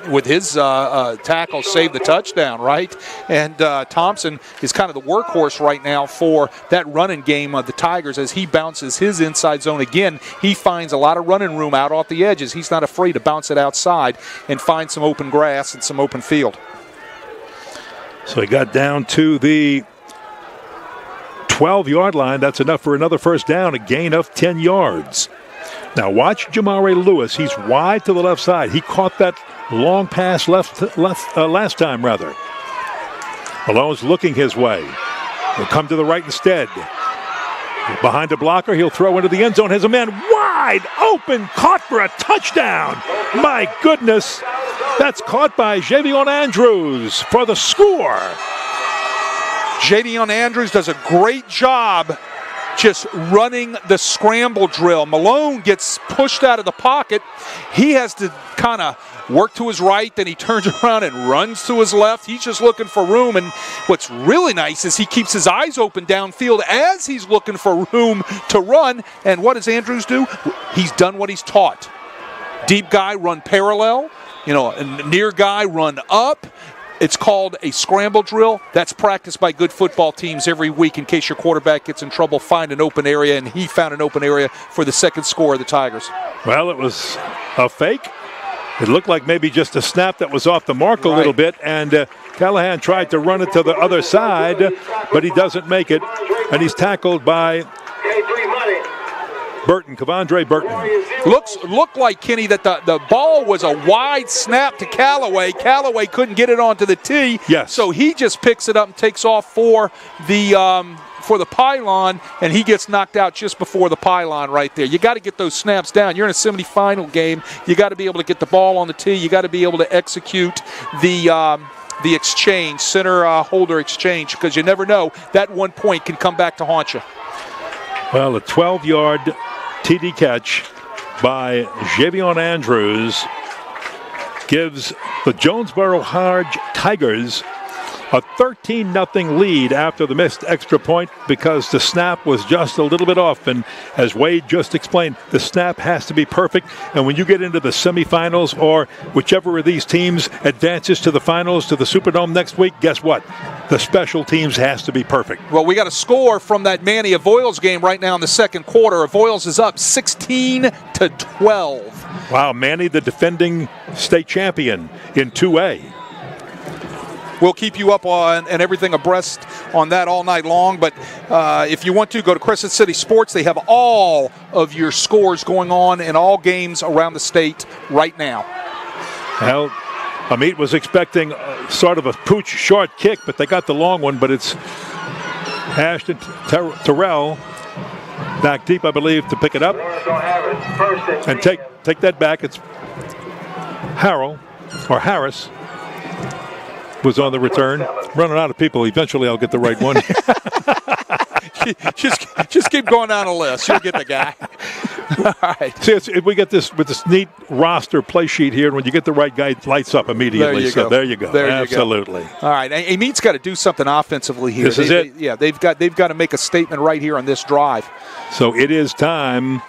[SPEAKER 2] with his tackle, save the touchdown, right? And Thompson is kind of the workhorse right now for that running game of the Tigers as he bounces his inside zone again. He finds a lot of running room out off the edges. He's not afraid to bounce it outside and find some open grass and some open field.
[SPEAKER 1] So he got down to the 12-yard line. That's enough for another first down, a gain of 10 yards. Now watch Jamare Lewis. He's wide to the left side. He caught that long pass last time, rather. Malone's looking his way. He'll come to the right instead. Behind the blocker, he'll throw into the end zone. Has a man wide open, caught for a touchdown. My goodness, that's caught by Javion Andrews for the score.
[SPEAKER 2] Javion Andrews does a great job just running the scramble drill. Malone gets pushed out of the pocket. He has to kind of work to his right, then he turns around and runs to his left. He's just looking for room, and what's really nice is he keeps his eyes open downfield as he's looking for room to run. And what does Andrews do? He's done what he's taught. Deep guy, run parallel. A near guy, run up. It's called a scramble drill. That's practiced by good football teams every week in case your quarterback gets in trouble, find an open area, and he found an open area for the second score of the Tigers.
[SPEAKER 1] Well, it was a fake. It looked like maybe just a snap that was off the mark a little bit, and Callahan tried to run it to the other side, but he doesn't make it, and he's tackled by Burton, Kevondre Burton.
[SPEAKER 2] Looked like, Kenny, that the ball was a wide snap to Callaway. Callaway couldn't get it onto the tee, so he just picks it up and takes off for the pylon, and he gets knocked out just before the pylon right there. You got to get those snaps down. You're in a semifinal game. You got to be able to get the ball on the tee. You got to be able to execute the exchange, center holder exchange, because you never know. That 1 point can come back to haunt you.
[SPEAKER 1] Well, a 12-yard TD catch by Javion Andrews gives the Jonesboro-Hodge Tigers a 13-0 lead after the missed extra point because the snap was just a little bit off. And as Wade just explained, the snap has to be perfect. And when you get into the semifinals or whichever of these teams advances to the finals, to the Superdome next week, guess what? The special teams has to be perfect.
[SPEAKER 2] Well, we got a score from that Manny Avoyles game right now in the second quarter. Avoyles is up 16-12.
[SPEAKER 1] Wow, Manny, the defending state champion in 2A.
[SPEAKER 2] We'll keep you up on and everything abreast on that all night long. But if you want to, go to Crescent City Sports. They have all of your scores going on in all games around the state right now.
[SPEAKER 1] Well, Amite was expecting sort of a pooch short kick, but they got the long one. But it's Ashton Terrell back deep, I believe, to pick it up. And take that back. It's Harris. Was on the return. Running out of people. Eventually, I'll get the right one.
[SPEAKER 2] just keep going down the list. You'll get the guy. All right.
[SPEAKER 1] See, we get this with this neat roster play sheet here, and when you get the right guy, it lights up immediately. There you go. Absolutely.
[SPEAKER 2] All right. Amite's got to do something offensively here.
[SPEAKER 1] This is it.
[SPEAKER 2] Yeah, they've got to make a statement right here on this drive.
[SPEAKER 1] So it is time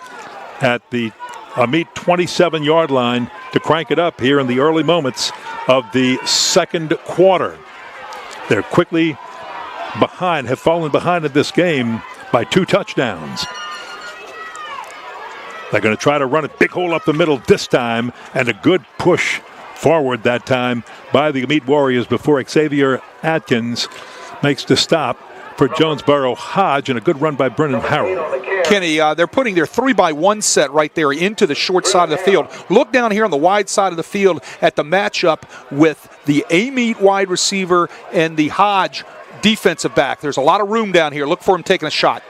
[SPEAKER 1] at the Amite 27-yard line to crank it up here in the early moments of the second quarter. They're quickly behind, have fallen behind in this game by 2 touchdowns. They're going to try to run a big hole up the middle this time, and a good push forward that time by the Amite Warriors before Xavier Atkins makes the stop for Jonesboro-Hodge, and a good run by Brennan Harrell.
[SPEAKER 2] Kenny, they're putting their 3-by-1 set right there into the short side of the field. Look down here on the wide side of the field at the matchup with the Amite wide receiver and the Hodge defensive back. There's a lot of room down here. Look for him taking a shot.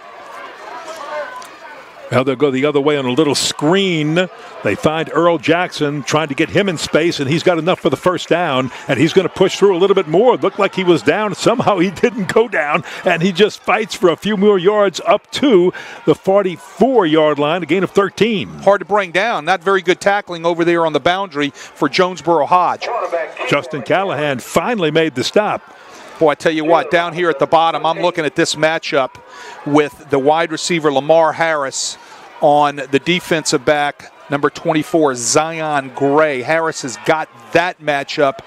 [SPEAKER 1] Now they'll go the other way on a little screen. They find Earl Jackson trying to get him in space, and he's got enough for the first down, and he's going to push through a little bit more. It looked like he was down. Somehow he didn't go down, and he just fights for a few more yards up to the 44-yard line, a gain of 13.
[SPEAKER 2] Hard to bring down. Not very good tackling over there on the boundary for Jonesboro-Hodge.
[SPEAKER 1] Justin Callahan finally made the stop.
[SPEAKER 2] Boy, I tell you what, down here at the bottom, I'm looking at this matchup with the wide receiver Lamar Harris on the defensive back, number 24, Zion Gray. Harris has got that matchup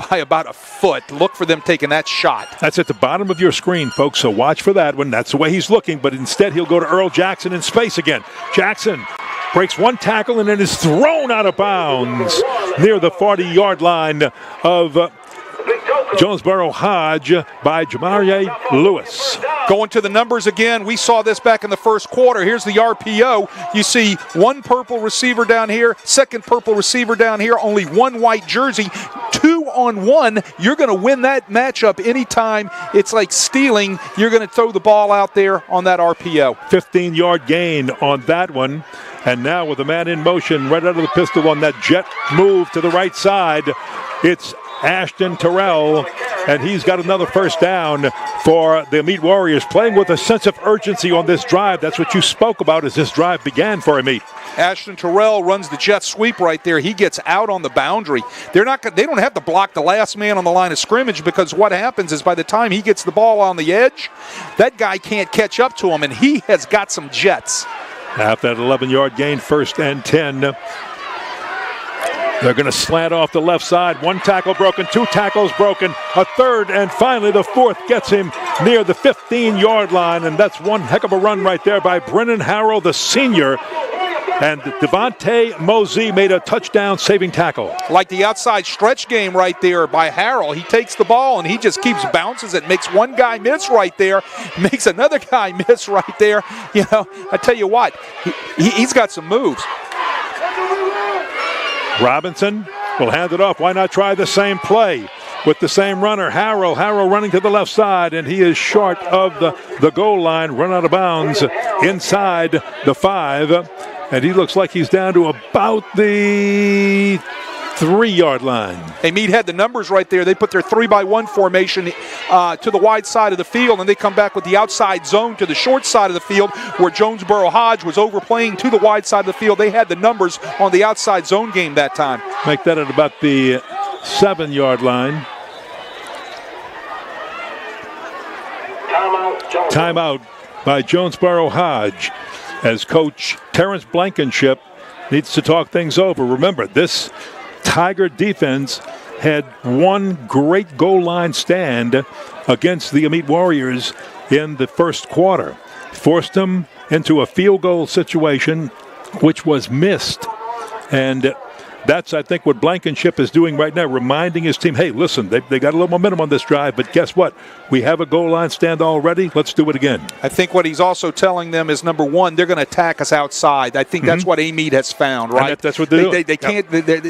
[SPEAKER 2] by about a foot. Look for them taking that shot.
[SPEAKER 1] That's at the bottom of your screen, folks, so watch for that one. That's the way he's looking, but instead he'll go to Earl Jackson in space again. Jackson breaks one tackle and then is thrown out of bounds near the 40-yard line of Jonesboro-Hodge by Jamarie Lewis.
[SPEAKER 2] Going to the numbers again, we saw this back in the first quarter. Here's the RPO. You see one purple receiver down here, second purple receiver down here, only one white jersey, 2 4-on-1, you're going to win that matchup anytime. It's like stealing. You're going to throw the ball out there on that RPO.
[SPEAKER 1] 15-yard gain on that one. And now with a man in motion right out of the pistol on that jet move to the right side, it's Ashton Terrell, and he's got another first down for the Amite Warriors, playing with a sense of urgency on this drive. That's what you spoke about as this drive began for Amite.
[SPEAKER 2] Ashton Terrell runs the jet sweep right there. He gets out on the boundary. They don't have to block the last man on the line of scrimmage, because what happens is by the time he gets the ball on the edge, that guy can't catch up to him, and he has got some jets.
[SPEAKER 1] After that 11-yard gain, 1st and 10. They're going to slant off the left side. 1 tackle broken, 2 tackles broken, a 3rd, and finally the 4th gets him near the 15-yard line, and that's one heck of a run right there by Brennan Harrell, the senior. And Devontae Mosey made a touchdown-saving tackle.
[SPEAKER 2] Like the outside stretch game right there by Harrell. He takes the ball and he just keeps bounces it, makes one guy miss right there, makes another guy miss right there. You know, I tell you what, he's got some moves.
[SPEAKER 1] Robinson will hand it off. Why not try the same play with the same runner? Harrell running to the left side, and he is short of the goal line, run out of bounds inside the 5. And he looks like he's down to about the 3-yard line.
[SPEAKER 2] Amite had the numbers right there. They put their 3-by-1 formation to the wide side of the field, and they come back with the outside zone to the short side of the field where Jonesboro-Hodge was overplaying to the wide side of the field. They had the numbers on the outside zone game that time.
[SPEAKER 1] Make that at about the 7-yard line. Timeout by Jonesboro-Hodge, as Coach Terrence Blankenship needs to talk things over. Remember, this Tiger defense had one great goal line stand against the Amite Warriors in the first quarter. Forced them into a field goal situation, which was missed. And that's, I think, what Blankenship is doing right now, reminding his team, hey, listen, they got a little momentum on this drive, but guess what? We have a goal line stand already. Let's do it again.
[SPEAKER 2] I think what he's also telling them is, number one, they're going to attack us outside. I think that's what Amite has found, right?
[SPEAKER 1] That's what they do.
[SPEAKER 2] They can't,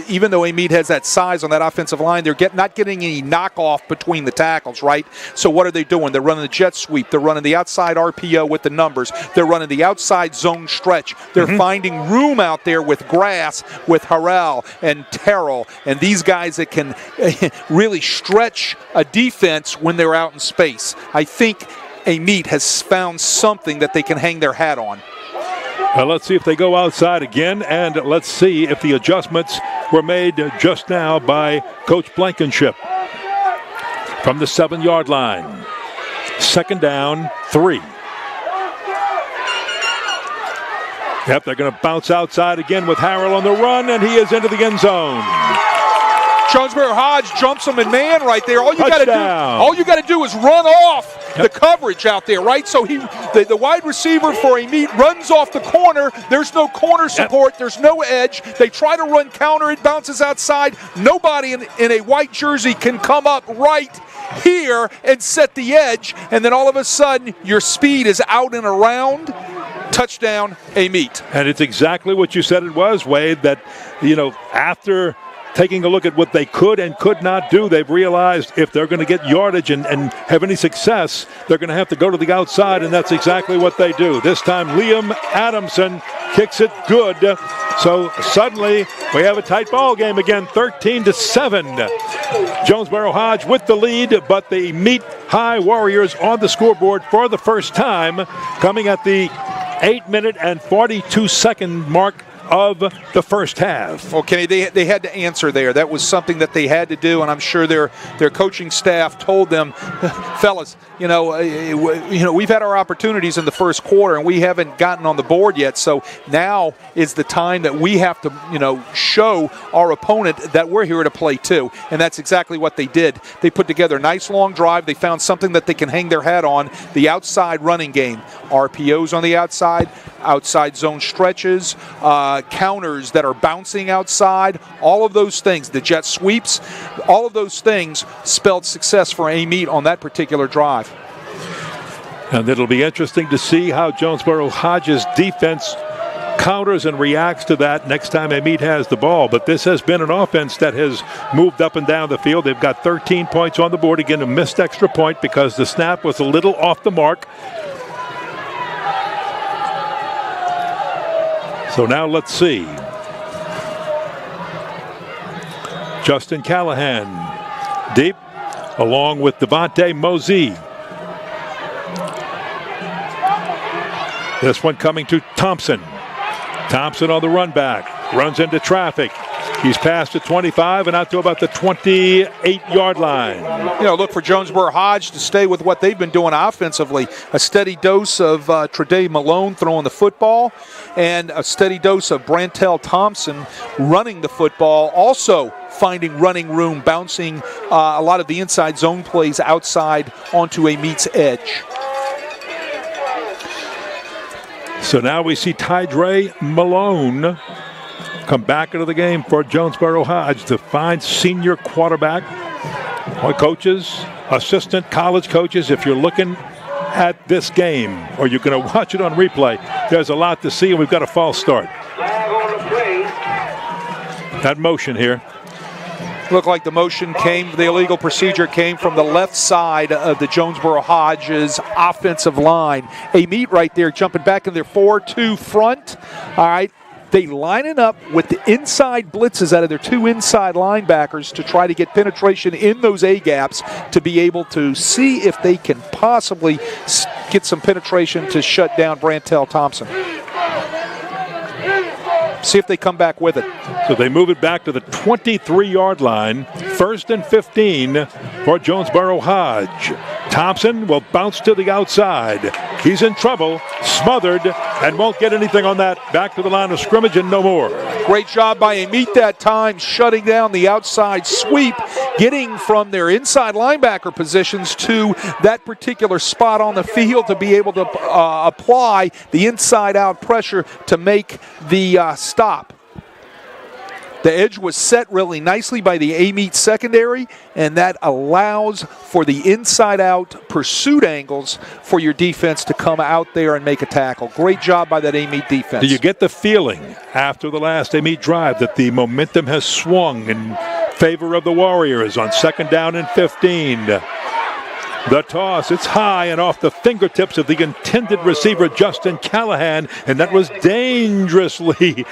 [SPEAKER 2] even though Amite has that size on that offensive line, they're not getting any knockoff between the tackles, right? So what are they doing? They're running the jet sweep. They're running the outside RPO with the numbers. They're running the outside zone stretch. They're finding room out there with grass, with Harrell and Terrell, and these guys that can really stretch a defense when they're out in space. I think Amite has found something that they can hang their hat on.
[SPEAKER 1] Let's see if they go outside again, and let's see if the adjustments were made just now by Coach Blankenship. From the 7-yard line, 2nd down, 3. Yep, they're going to bounce outside again with Harrell on the run, and he is into the end zone.
[SPEAKER 2] Jonesboro-Hodge jumps him in man right there. All you got to do is run off the coverage out there, right? So the wide receiver for Amite runs off the corner. There's no corner support. There's no edge. They try to run counter. It bounces outside. Nobody in a white jersey can come up right here and set the edge. And then all of a sudden, your speed is out and around. Touchdown, Amite.
[SPEAKER 1] And it's exactly what you said it was, Wade, that, after taking a look at what they could and could not do, they've realized if they're going to get yardage and have any success, they're going to have to go to the outside, and that's exactly what they do. This time, Liam Adamson kicks it good. So suddenly, we have a tight ball game again, 13-7. Jonesboro-Hodge with the lead, but the Amite High Warriors on the scoreboard for the first time, coming at the 8-minute and 42-second mark of the first half.
[SPEAKER 2] Okay, they had to answer there. That was something that they had to do, and I'm sure their coaching staff told them, fellas, we've had our opportunities in the first quarter, and we haven't gotten on the board yet. So now is the time that we have to, show our opponent that we're here to play too. And that's exactly what they did. They put together a nice long drive. They found something that they can hang their hat on, the outside running game. RPOs on the outside zone stretches, counters that are bouncing outside, all of those things, the jet sweeps, all of those things spelled success for Amite on that particular drive.
[SPEAKER 1] And it'll be interesting to see how Jonesboro-Hodge's defense counters and reacts to that next time Amite has the ball. But this has been an offense that has moved up and down the field. They've got 13 points on the board. Again, a missed extra point because the snap was a little off the mark. So now let's see. Justin Callahan deep along with Devontae Mosey. This one coming to Thompson. Thompson on the run back. Runs into traffic. He's past the 25 and out to about the 28-yard line.
[SPEAKER 2] Look for Jonesboro-Hodge to stay with what they've been doing offensively. A steady dose of Trade Malone throwing the football and a steady dose of Brantel Thompson running the football. Also finding running room, bouncing a lot of the inside zone plays outside onto Amite's edge.
[SPEAKER 1] So now we see Tydre Malone come back into the game for Jonesboro-Hodge to find senior quarterback. Coaches, assistant college coaches, if you're looking at this game or you're going to watch it on replay, there's a lot to see, and we've got a false start. That motion here.
[SPEAKER 2] Looked like the motion the illegal procedure came from the left side of the Jonesboro-Hodge's offensive line. Amite right there jumping back in their 4-2 front. All right. They lining up with the inside blitzes out of their two inside linebackers to try to get penetration in those A-gaps to be able to see if they can possibly get some penetration to shut down Brantel Thompson. See if they come back with it.
[SPEAKER 1] So they move it back to the 23-yard line. 1st and 15 for Jonesboro-Hodge. Thompson will bounce to the outside. He's in trouble, smothered, and won't get anything on that. Back to the line of scrimmage and no more.
[SPEAKER 2] Great job by Amite that time, shutting down the outside sweep, getting from their inside linebacker positions to that particular spot on the field to be able to apply the inside-out pressure to make the stop. The edge was set really nicely by the Amite secondary, and that allows for the inside-out pursuit angles for your defense to come out there and make a tackle. Great job by that Amite defense.
[SPEAKER 1] Do you get the feeling after the last Amite drive that the momentum has swung in favor of the Warriors on 2nd down and 15? The toss, it's high and off the fingertips of the intended receiver, Justin Callahan, and that was dangerously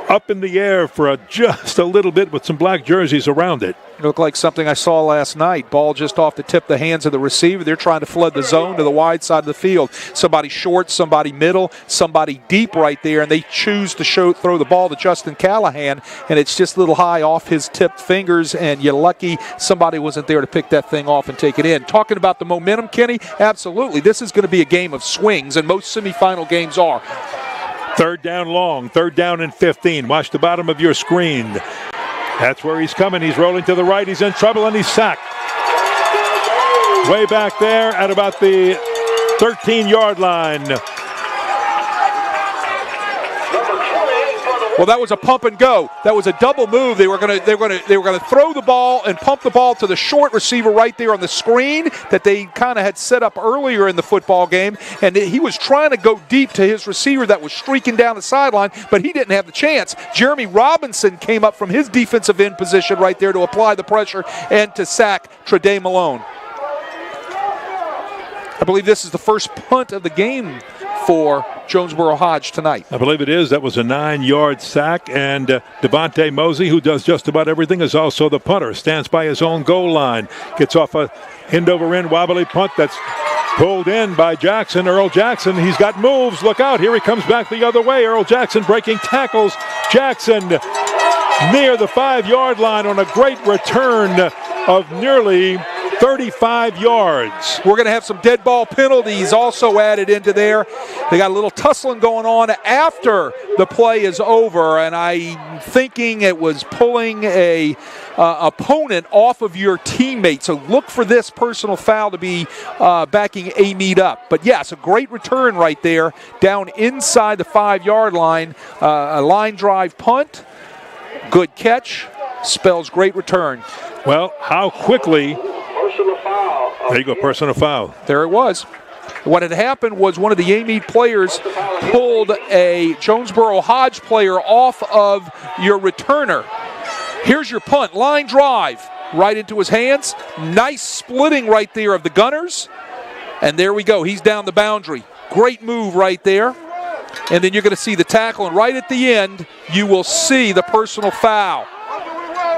[SPEAKER 1] up in the air for just a little bit with some black jerseys around it.
[SPEAKER 2] It looked like something I saw last night. Ball just off the tip of the hands of the receiver. They're trying to flood the zone to the wide side of the field. Somebody short, somebody middle, somebody deep right there, and they choose to throw the ball to Justin Callahan, and it's just a little high off his tipped fingers, and you're lucky somebody wasn't there to pick that thing off and take it in. Talking about the momentum, Kenny, absolutely. This is going to be a game of swings, and most semifinal games are.
[SPEAKER 1] 3rd down long, 3rd down and 15. Watch the bottom of your screen. That's where he's coming. He's rolling to the right. He's in trouble, and he's sacked. Way back there at about the 13-yard line.
[SPEAKER 2] Well, that was a pump and go. That was a double move. They were going to throw the ball and pump the ball to the short receiver right there on the screen that they kind of had set up earlier in the football game, and he was trying to go deep to his receiver that was streaking down the sideline, but he didn't have the chance. Jeremy Robinson came up from his defensive end position right there to apply the pressure and to sack Trade Malone. I believe this is the first punt of the game for Jonesboro-Hodge tonight.
[SPEAKER 1] I believe it is. That was a 9-yard sack, and Devontae Mosey, who does just about everything, is also the punter. Stands by his own goal line. Gets off a end-over-end wobbly punt that's pulled in by Jackson. Earl Jackson, he's got moves. Look out. Here he comes back the other way. Earl Jackson breaking tackles. Jackson near the 5-yard line on a great return of nearly 35 yards.
[SPEAKER 2] We're going to have some dead ball penalties also added into there. They got a little tussling going on after the play is over, and I'm thinking it was pulling a opponent off of your teammate. So look for this personal foul to be backing Amite up. But yes, a great return right there down inside the 5-yard line. A line drive punt. Good catch. Spells great return.
[SPEAKER 1] Well, how quickly... There you go, personal foul.
[SPEAKER 2] There it was. What had happened was one of the Amite players pulled a Jonesboro-Hodge player off of your returner. Here's your punt, line drive, right into his hands. Nice splitting right there of the Gunners. And there we go, he's down the boundary. Great move right there. And then you're going to see the tackle, and right at the end, you will see the personal foul.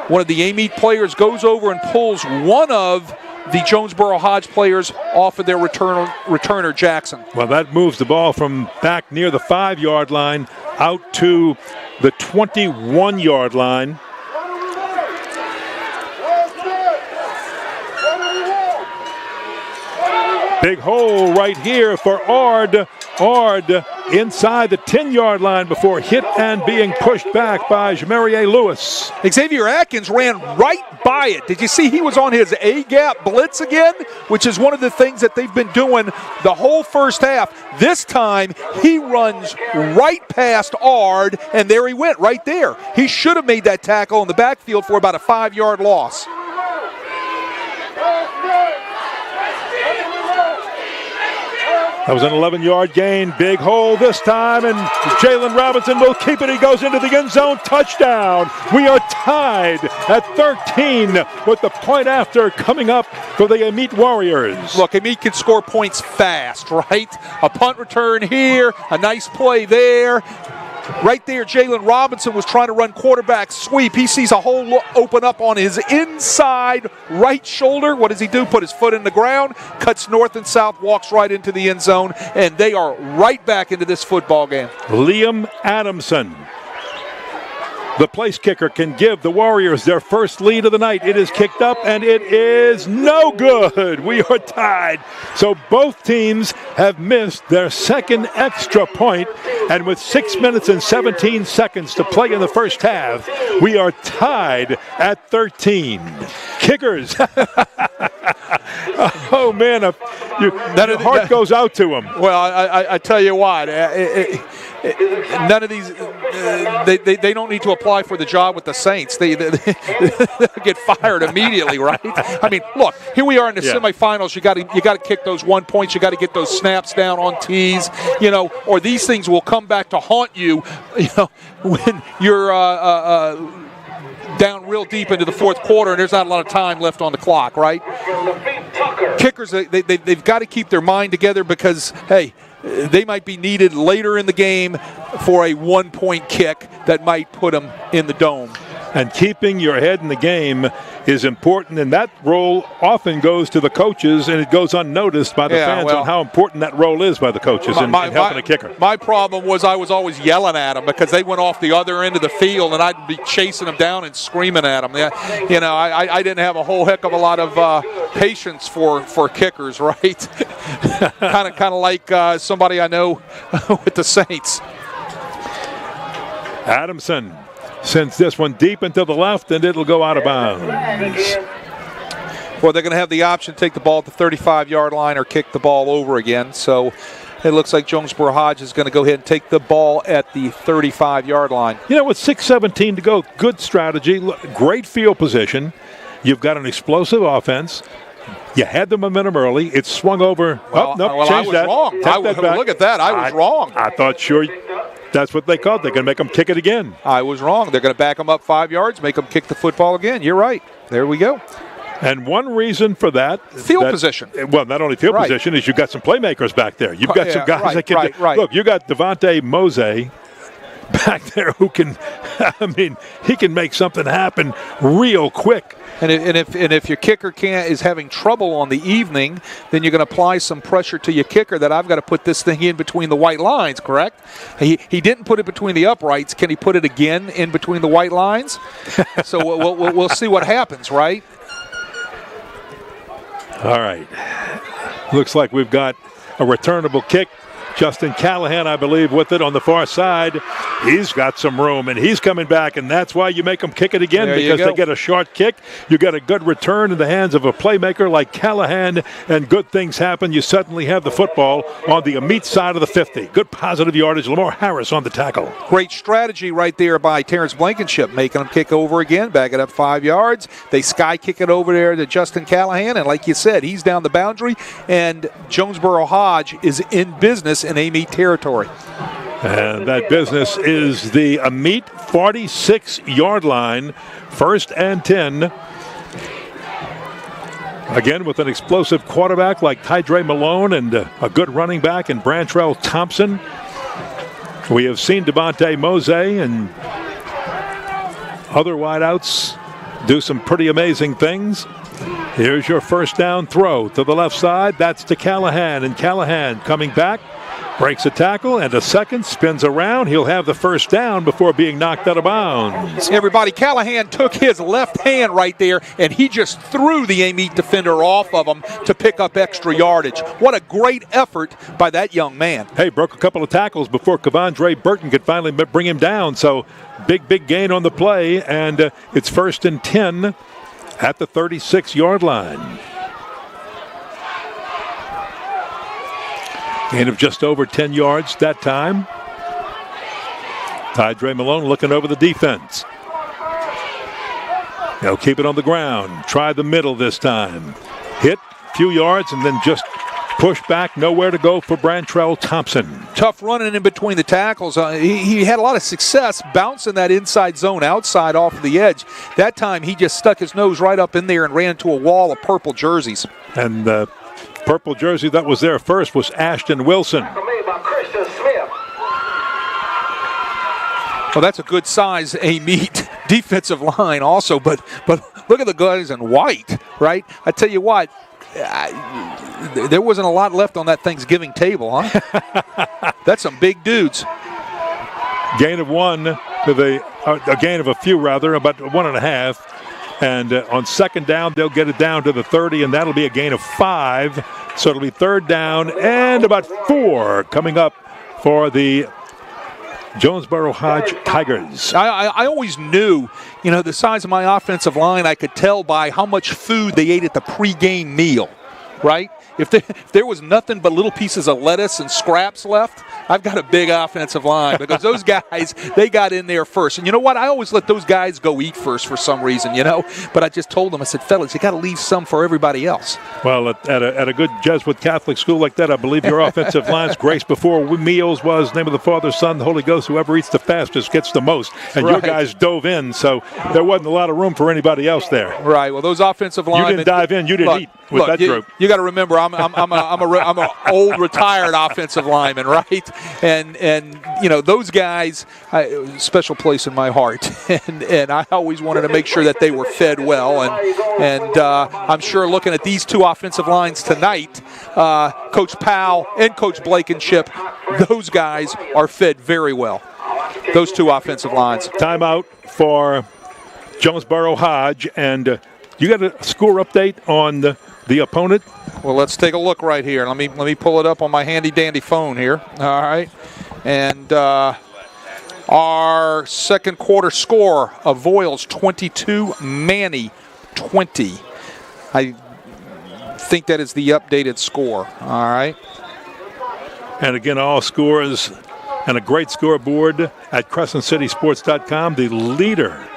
[SPEAKER 2] One of the Amite players goes over and pulls one of the Jonesboro-Hodge players off of their returner, Jackson.
[SPEAKER 1] Well, that moves the ball from back near the 5-yard line out to the 21-yard line. Big hole right here for Ard. Ard inside the 10-yard line before hit and being pushed back by Jamarie Lewis.
[SPEAKER 2] Xavier Atkins ran right by it. Did you see he was on his A-gap blitz again? Which is one of the things that they've been doing the whole first half. This time, he runs right past Ard, and there he went, right there. He should have made that tackle in the backfield for about a 5-yard loss.
[SPEAKER 1] That was an 11-yard gain. Big hole this time, and Jalen Robinson will keep it. He goes into the end zone. Touchdown. We are tied at 13 with the point after coming up for the Amite Warriors.
[SPEAKER 2] Look, Amite can score points fast, right? A punt return here, a nice play there. Right there, Jalen Robinson was trying to run quarterback sweep. He sees a hole open up on his inside right shoulder. What does he do? Put his foot in the ground, cuts north and south, walks right into the end zone, and they are right back into this football game.
[SPEAKER 1] Liam Adamson, the place kicker, can give the Warriors their first lead of the night. It is kicked up, and it is no good. We are tied. So both teams have missed their second extra point, and with 6 minutes and 17 seconds to play in the first half, we are tied at 13. Kickers. Oh, man, your heart goes out to them.
[SPEAKER 2] Well, I tell you what, none of these, they don't need to apply for the job with the Saints. They get fired immediately, right? I mean, look, here we are in the semifinals. You got to kick those 1 points. You got to get those snaps down on tees, or these things will come back to haunt you, when you're down real deep into the fourth quarter and there's not a lot of time left on the clock, right? Kickers, they've got to keep their mind together because, hey, they might be needed later in the game for a 1-point kick that might put them in the dome.
[SPEAKER 1] And keeping your head in the game is important, and that role often goes to the coaches, and it goes unnoticed by the fans on how important that role is by the coaches in helping a kicker.
[SPEAKER 2] My problem was I was always yelling at them because they went off the other end of the field, and I'd be chasing them down and screaming at them. I didn't have a whole heck of a lot of patience for kickers, right? kind of like somebody I know with the Saints.
[SPEAKER 1] Adamson sends this one deep into the left, and it'll go out of bounds.
[SPEAKER 2] Well, they're going to have the option to take the ball at the 35-yard line or kick the ball over again. So it looks like Jonesboro-Hodge is going to go ahead and take the ball at the 35-yard line.
[SPEAKER 1] With 6:17 to go, good strategy, great field position. You've got an explosive offense. You had the momentum early. It swung over.
[SPEAKER 2] Well, I was wrong. Look at that. I was wrong.
[SPEAKER 1] I thought sure that's what they called. They're going to make them kick it again.
[SPEAKER 2] I was wrong. They're going to back them up 5 yards, make them kick the football again. You're right. There we go.
[SPEAKER 1] And one reason for that
[SPEAKER 2] field position.
[SPEAKER 1] Well, not only field position is you've got some playmakers back there. You've got some guys that can look. You got Devontae Mose back there who can. He can make something happen real quick.
[SPEAKER 2] And if your kicker is having trouble on the evening, then you're going to apply some pressure to your kicker that I've got to put this thing in between the white lines, correct? He didn't put it between the uprights. Can he put it again in between the white lines? So we'll see what happens, right?
[SPEAKER 1] All right. Looks like we've got a returnable kick Justin Callahan, I believe, with it on the far side. He's got some room, and he's coming back, and that's why you make them kick it again, because they get a short kick. You get a good return in the hands of a playmaker like Callahan, and good things happen. You suddenly have the football on the Amite side of the 50. Good positive yardage. Lamar Harris on the tackle.
[SPEAKER 2] Great strategy right there by Terrence Blankenship, making them kick over again, back it up 5 yards. They sky kick it over there to Justin Callahan, and like you said, he's down the boundary, and Jonesboro-Hodge is in business in Amite territory.
[SPEAKER 1] And that business is the Amite 46-yard line, 1st and 10. Again, with an explosive quarterback like Tydre Malone and a good running back in Brantrell Thompson. We have seen Devontae Mose and other wideouts do some pretty amazing things. Here's your first down throw to the left side. That's to Callahan, and Callahan coming back, breaks a tackle, and a second, spins around. He'll have the first down before being knocked out of bounds.
[SPEAKER 2] Everybody, Callahan took his left hand right there, and he just threw the Amite defender off of him to pick up extra yardage. What a great effort by that young man.
[SPEAKER 1] Hey, broke a couple of tackles before Kevondre Burton could finally bring him down, so big gain on the play, and it's 1st and 10 at the 36-yard line. Gain of just over 10 yards that time. Tydre Malone looking over the defense. They'll keep it on the ground. Try the middle this time. Hit a few yards and then just push back. Nowhere to go for Brantrell Thompson.
[SPEAKER 2] Tough running in between the tackles. He had a lot of success bouncing that inside zone outside off of the edge. That time he just stuck his nose right up in there and ran into a wall of purple jerseys.
[SPEAKER 1] And purple jersey that was there first was Ashton Wilson.
[SPEAKER 2] Well, that's a good size Amite defensive line also, but look at the guys in white, right? I tell you what, there wasn't a lot left on that Thanksgiving table, huh? That's some big dudes.
[SPEAKER 1] Gain of one to a gain of a few rather, about 1.5. And on second down, they'll get it down to the 30, and that'll be a gain of 5. So it'll be 3rd down and about 4 coming up for the Jonesboro-Hodge Tigers.
[SPEAKER 2] I always knew, the size of my offensive line, I could tell by how much food they ate at the pregame meal, right? If there was nothing but little pieces of lettuce and scraps left, I've got a big offensive line because those guys, they got in there first. And you know what? I always let those guys go eat first for some reason, But I just told them, I said, fellas, you got to leave some for everybody else.
[SPEAKER 1] Well, at a good Jesuit Catholic school like that, I believe your offensive line's grace before meals was name of the Father, Son, the Holy Ghost. Whoever eats the fastest gets the most. And
[SPEAKER 2] right.
[SPEAKER 1] Your guys dove in, so there wasn't a lot of room for anybody else there.
[SPEAKER 2] Right. Well, those offensive linemen.
[SPEAKER 1] You didn't dive in. You didn't eat with that group.
[SPEAKER 2] You got to remember, I'm an old retired offensive lineman, right? And those guys, special place in my heart, and I always wanted to make sure that they were fed well, and I'm sure looking at these two offensive lines tonight, Coach Powell and Coach Blankenship, those guys are fed very well. Those two offensive lines.
[SPEAKER 1] Timeout for Jonesboro-Hodge, and you got a score update on the opponent?
[SPEAKER 2] Well, let's take a look right here. Let me pull it up on my handy-dandy phone here. All right. And our second quarter score of Voiles 22, Manny 20. I think that is the updated score. All right.
[SPEAKER 1] And again, all scores and a great scoreboard at CrescentCitySports.com, the leader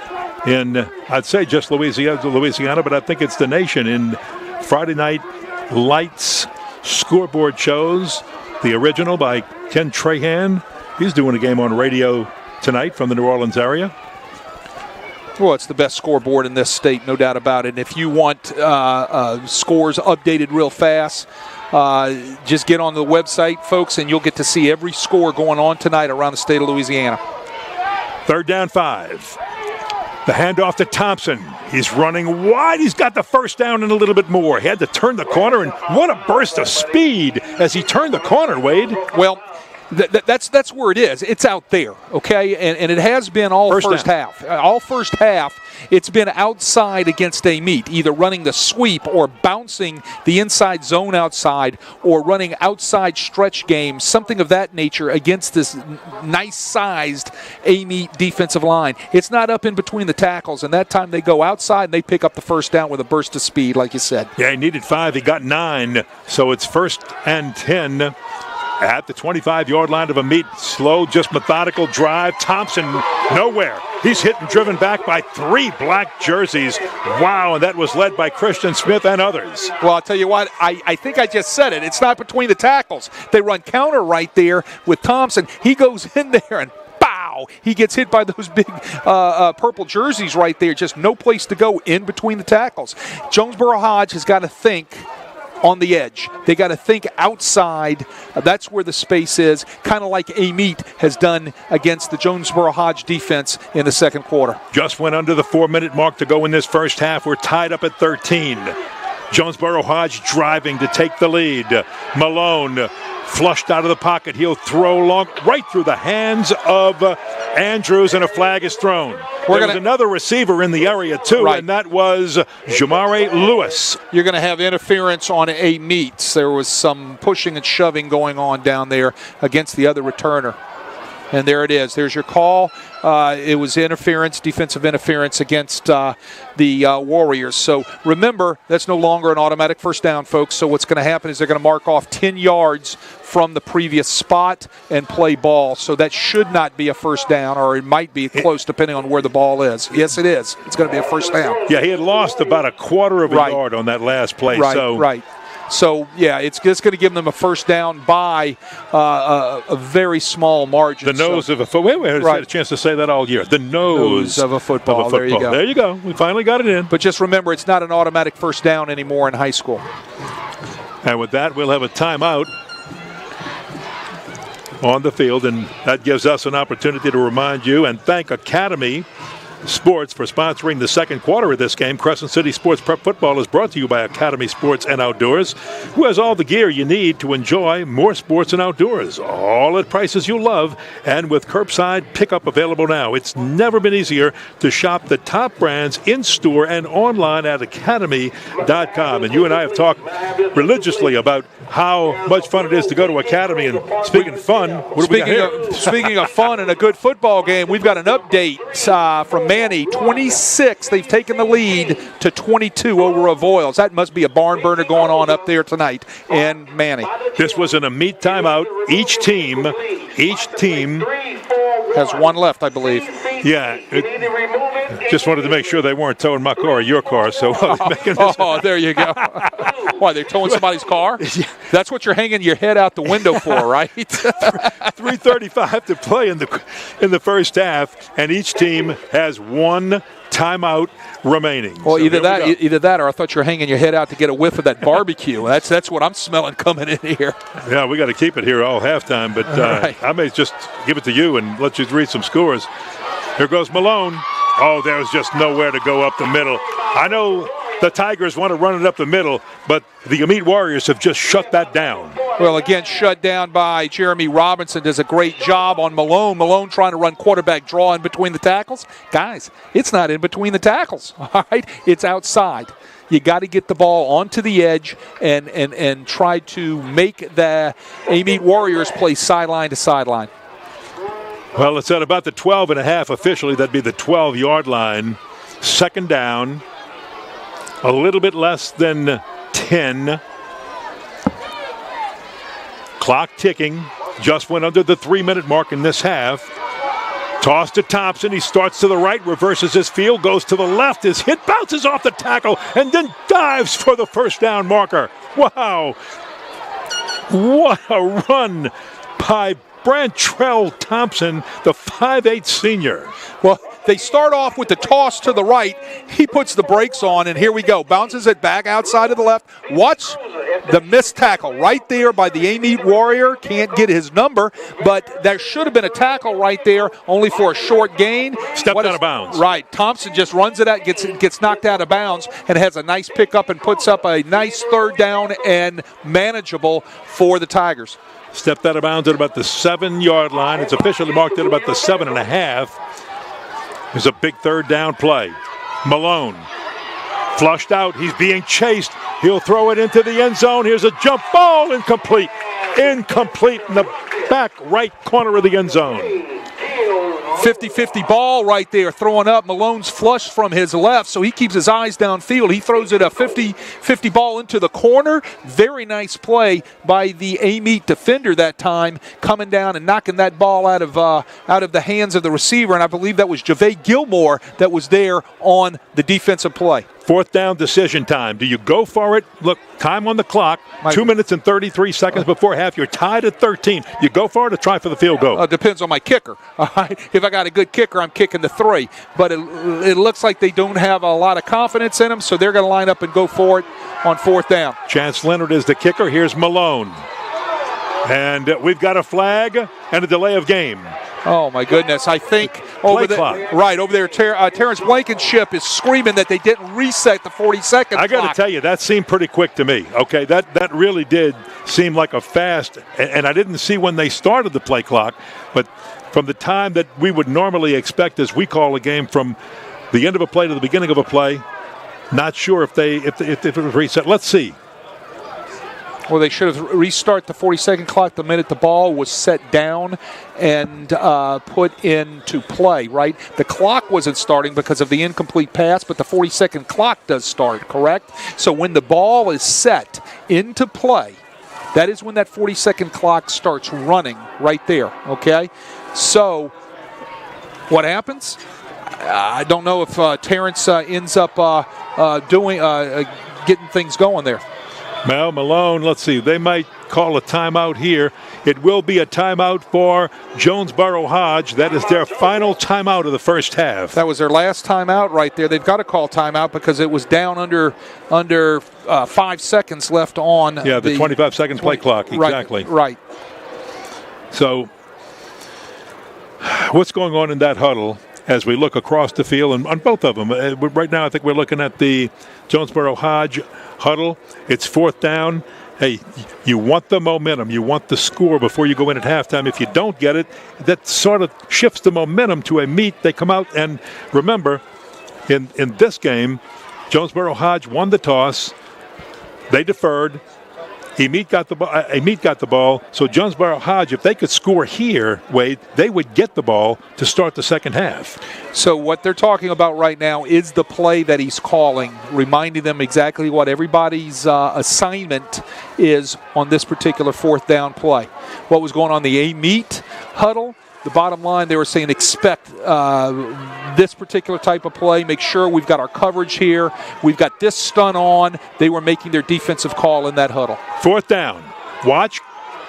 [SPEAKER 1] in, I'd say just Louisiana, but I think it's the nation in Friday Night Lights scoreboard shows. The original by Ken Trahan. He's doing a game on radio tonight from the New Orleans area.
[SPEAKER 2] Well, it's the best scoreboard in this state, no doubt about it. And if you want scores updated real fast, just get on the website, folks, and you'll get to see every score going on tonight around the state of Louisiana.
[SPEAKER 1] 3rd down 5. The handoff to Thompson. He's running wide. He's got the first down and a little bit more. He had to turn the corner, and what a burst of speed as he turned the corner, Wade.
[SPEAKER 2] Well, That's where it is. It's out there, okay? And it has been all first half. All first half, it's been outside against Amite, either running the sweep or bouncing the inside zone outside or running outside stretch games, something of that nature against this nice-sized Amite defensive line. It's not up in between the tackles, and that time they go outside and they pick up the first down with a burst of speed, like you said.
[SPEAKER 1] Yeah, he needed 5. He got 9, so it's 1st and 10. At the 25-yard line of Amite. Slow, just methodical drive. Thompson, nowhere. He's hit and driven back by 3 black jerseys. Wow, and that was led by Christian Smith and others.
[SPEAKER 2] Well, I'll tell you what, I think I just said it. It's not between the tackles. They run counter right there with Thompson. He goes in there and pow! He gets hit by those big purple jerseys right there. Just no place to go in between the tackles. Jonesboro-Hodge has got to think on the edge. They got to think outside. That's where the space is, kind of like Amite has done against the Jonesboro-Hodge defense in the second quarter.
[SPEAKER 1] Just went under the 4-minute mark to go in this first half. We're tied up at 13. Jonesboro-Hodge driving to take the lead. Malone flushed out of the pocket. He'll throw long right through the hands of Andrews, and a flag is thrown. There's another receiver in the area, too, and that was Jamare Lewis.
[SPEAKER 2] You're going to have interference on Amite. There was some pushing and shoving going on down there against the other returner. And there it is. There's your call. It was interference, defensive interference against the Warriors. So remember, that's no longer an automatic first down, folks. So what's going to happen is they're going to mark off 10 yards from the previous spot and play ball. So that should not be a first down, or it might be close depending on where the ball is. Yes, it is. It's going to be a first down.
[SPEAKER 1] Yeah, he had lost about a quarter of a yard on that last play.
[SPEAKER 2] So, yeah, it's just going to give them a first down by a very small margin.
[SPEAKER 1] The nose of a football. Wait, I had a chance to say that all year. The nose
[SPEAKER 2] of a football.
[SPEAKER 1] There you go. There you go. We finally got it in.
[SPEAKER 2] But just remember, it's not an automatic first down anymore in high school.
[SPEAKER 1] And with that, we'll have a timeout on the field, and that gives us an opportunity to remind you and thank Academy Sports for sponsoring the second quarter of this game. Crescent City Sports Prep Football is brought to you by Academy Sports and Outdoors, who has all the gear you need to enjoy more sports and outdoors, all at prices you love, and with curbside pickup available now. It's never been easier to shop the top brands in-store and online at academy.com. And you and I have talked religiously about how much fun it is to go to Academy. And speaking of fun, what do we got here?
[SPEAKER 2] Speaking of fun and a good football game, we've got an update from Manny. 26, they've taken the lead to 22 over Avoyles. That must be a barn burner going on up there tonight in Manny.
[SPEAKER 1] This was an Amite timeout. Each team
[SPEAKER 2] has one left, I believe.
[SPEAKER 1] Yeah. Just wanted to make sure they weren't towing my car or your car. So
[SPEAKER 2] there you go. Why, they're towing somebody's car? That's what you're hanging your head out the window for, right?
[SPEAKER 1] 3:35 to play in the first half, and each team has one timeout remaining.
[SPEAKER 2] Well, either that, or I thought you were hanging your head out to get a whiff of that barbecue. That's what I'm smelling coming in here.
[SPEAKER 1] Yeah, we got to keep it here all halftime, but I may just give it to you and let you read some scores. Here goes Malone. Oh, there's just nowhere to go up the middle. I know the Tigers want to run it up the middle, but the Amite Warriors have just shut that down.
[SPEAKER 2] Well, again, shut down by Jeremy Robinson. Does a great job on Malone. Malone trying to run quarterback draw in between the tackles. Guys, it's not in between the tackles, all right? It's outside. You got to get the ball onto the edge and try to make the Amite Warriors play sideline to sideline.
[SPEAKER 1] Well, it's at about the 12.5 officially. That'd be the 12-yard line. Second down. A little bit less than 10. Clock ticking. Just went under the 3-minute mark in this half. Toss to Thompson. He starts to the right, reverses his field, goes to the left. His hit bounces off the tackle and then dives for the first down marker. Wow. What a run by Brantrell Thompson, the 5'8 senior.
[SPEAKER 2] Well, they start off with the toss to the right. He puts the brakes on, and here we go. Bounces it back outside of the left. Watch The missed tackle right there by the Amite Warrior. Can't get his number, but there should have been a tackle right there, only for a short gain.
[SPEAKER 1] Stepped out of bounds.
[SPEAKER 2] Right. Thompson just runs it out, gets knocked out of bounds, and has a nice pickup and puts up a nice third down and manageable for the Tigers.
[SPEAKER 1] Stepped out of bounds at about the 7-yard line. It's officially marked at about the 7.5. There's a big third down play. Malone flushed out. He's being chased. He'll throw it into the end zone. Here's a jump ball. Incomplete. Incomplete in the back right corner of the end zone.
[SPEAKER 2] 50-50 ball right there, throwing up. Malone's flush from his left, so he keeps his eyes downfield. He throws it a 50-50 ball into the corner. Very nice play by the Amite defender that time, coming down and knocking that ball out of the hands of the receiver. And I believe that was Javay Gilmore that was there on the defensive play.
[SPEAKER 1] Fourth down decision time. Do you go for it? Look, time on the clock. 2 minutes and 33 seconds before half. You're tied at 13. You go for it or try for the field goal?
[SPEAKER 2] Depends on my kicker. All right? If I got a good kicker, I'm kicking the 3. But it looks like they don't have a lot of confidence in him, so they're going to line up and go for it on fourth down.
[SPEAKER 1] Chance Leonard is the kicker. Here's Malone. And we've got a flag and a delay of game.
[SPEAKER 2] Oh, my goodness. I think over there, Terrence Blankenship is screaming that they didn't reset the 40-second
[SPEAKER 1] I got to tell you, that seemed pretty quick to me. Okay, that really did seem like a fast, and I didn't see when they started the play clock, but from the time that we would normally expect as we call a game from the end of a play to the beginning of a play, not sure if it was reset. Let's see.
[SPEAKER 2] Well, they should have restart the 40-second clock the minute the ball was set down and put into play, right? The clock wasn't starting because of the incomplete pass, but the 40-second clock does start, correct? So when the ball is set into play, that is when that 40-second clock starts running right there, okay? So what happens? I don't know if Terrence ends up getting things going there.
[SPEAKER 1] Well, Malone, let's see. They might call a timeout here. It will be a timeout for Jonesboro-Hodge. That is their final timeout of the first half.
[SPEAKER 2] That was their last timeout right there. They've got to call timeout because it was down under 5 seconds left on
[SPEAKER 1] the 25-second play clock. Exactly.
[SPEAKER 2] Right.
[SPEAKER 1] So what's going on in that huddle as we look across the field and on both of them? Right now I think we're looking at the Jonesboro-Hodge huddle. It's fourth down. Hey, you want the momentum. You want the score before you go in at halftime. If you don't get it, that sort of shifts the momentum to Amite. They come out and remember, in this game, Jonesboro-Hodge won the toss. They deferred. Amite got the ball. So Jonesboro-Hodge, if they could score here, Wade, they would get the ball to start the second half.
[SPEAKER 2] So what they're talking about right now is the play that he's calling, reminding them exactly what everybody's assignment is on this particular fourth down play. What was going on in the Amite huddle? The bottom line, they were saying expect this particular type of play. Make sure we've got our coverage here. We've got this stun on. They were making their defensive call in that huddle.
[SPEAKER 1] Fourth down. Watch.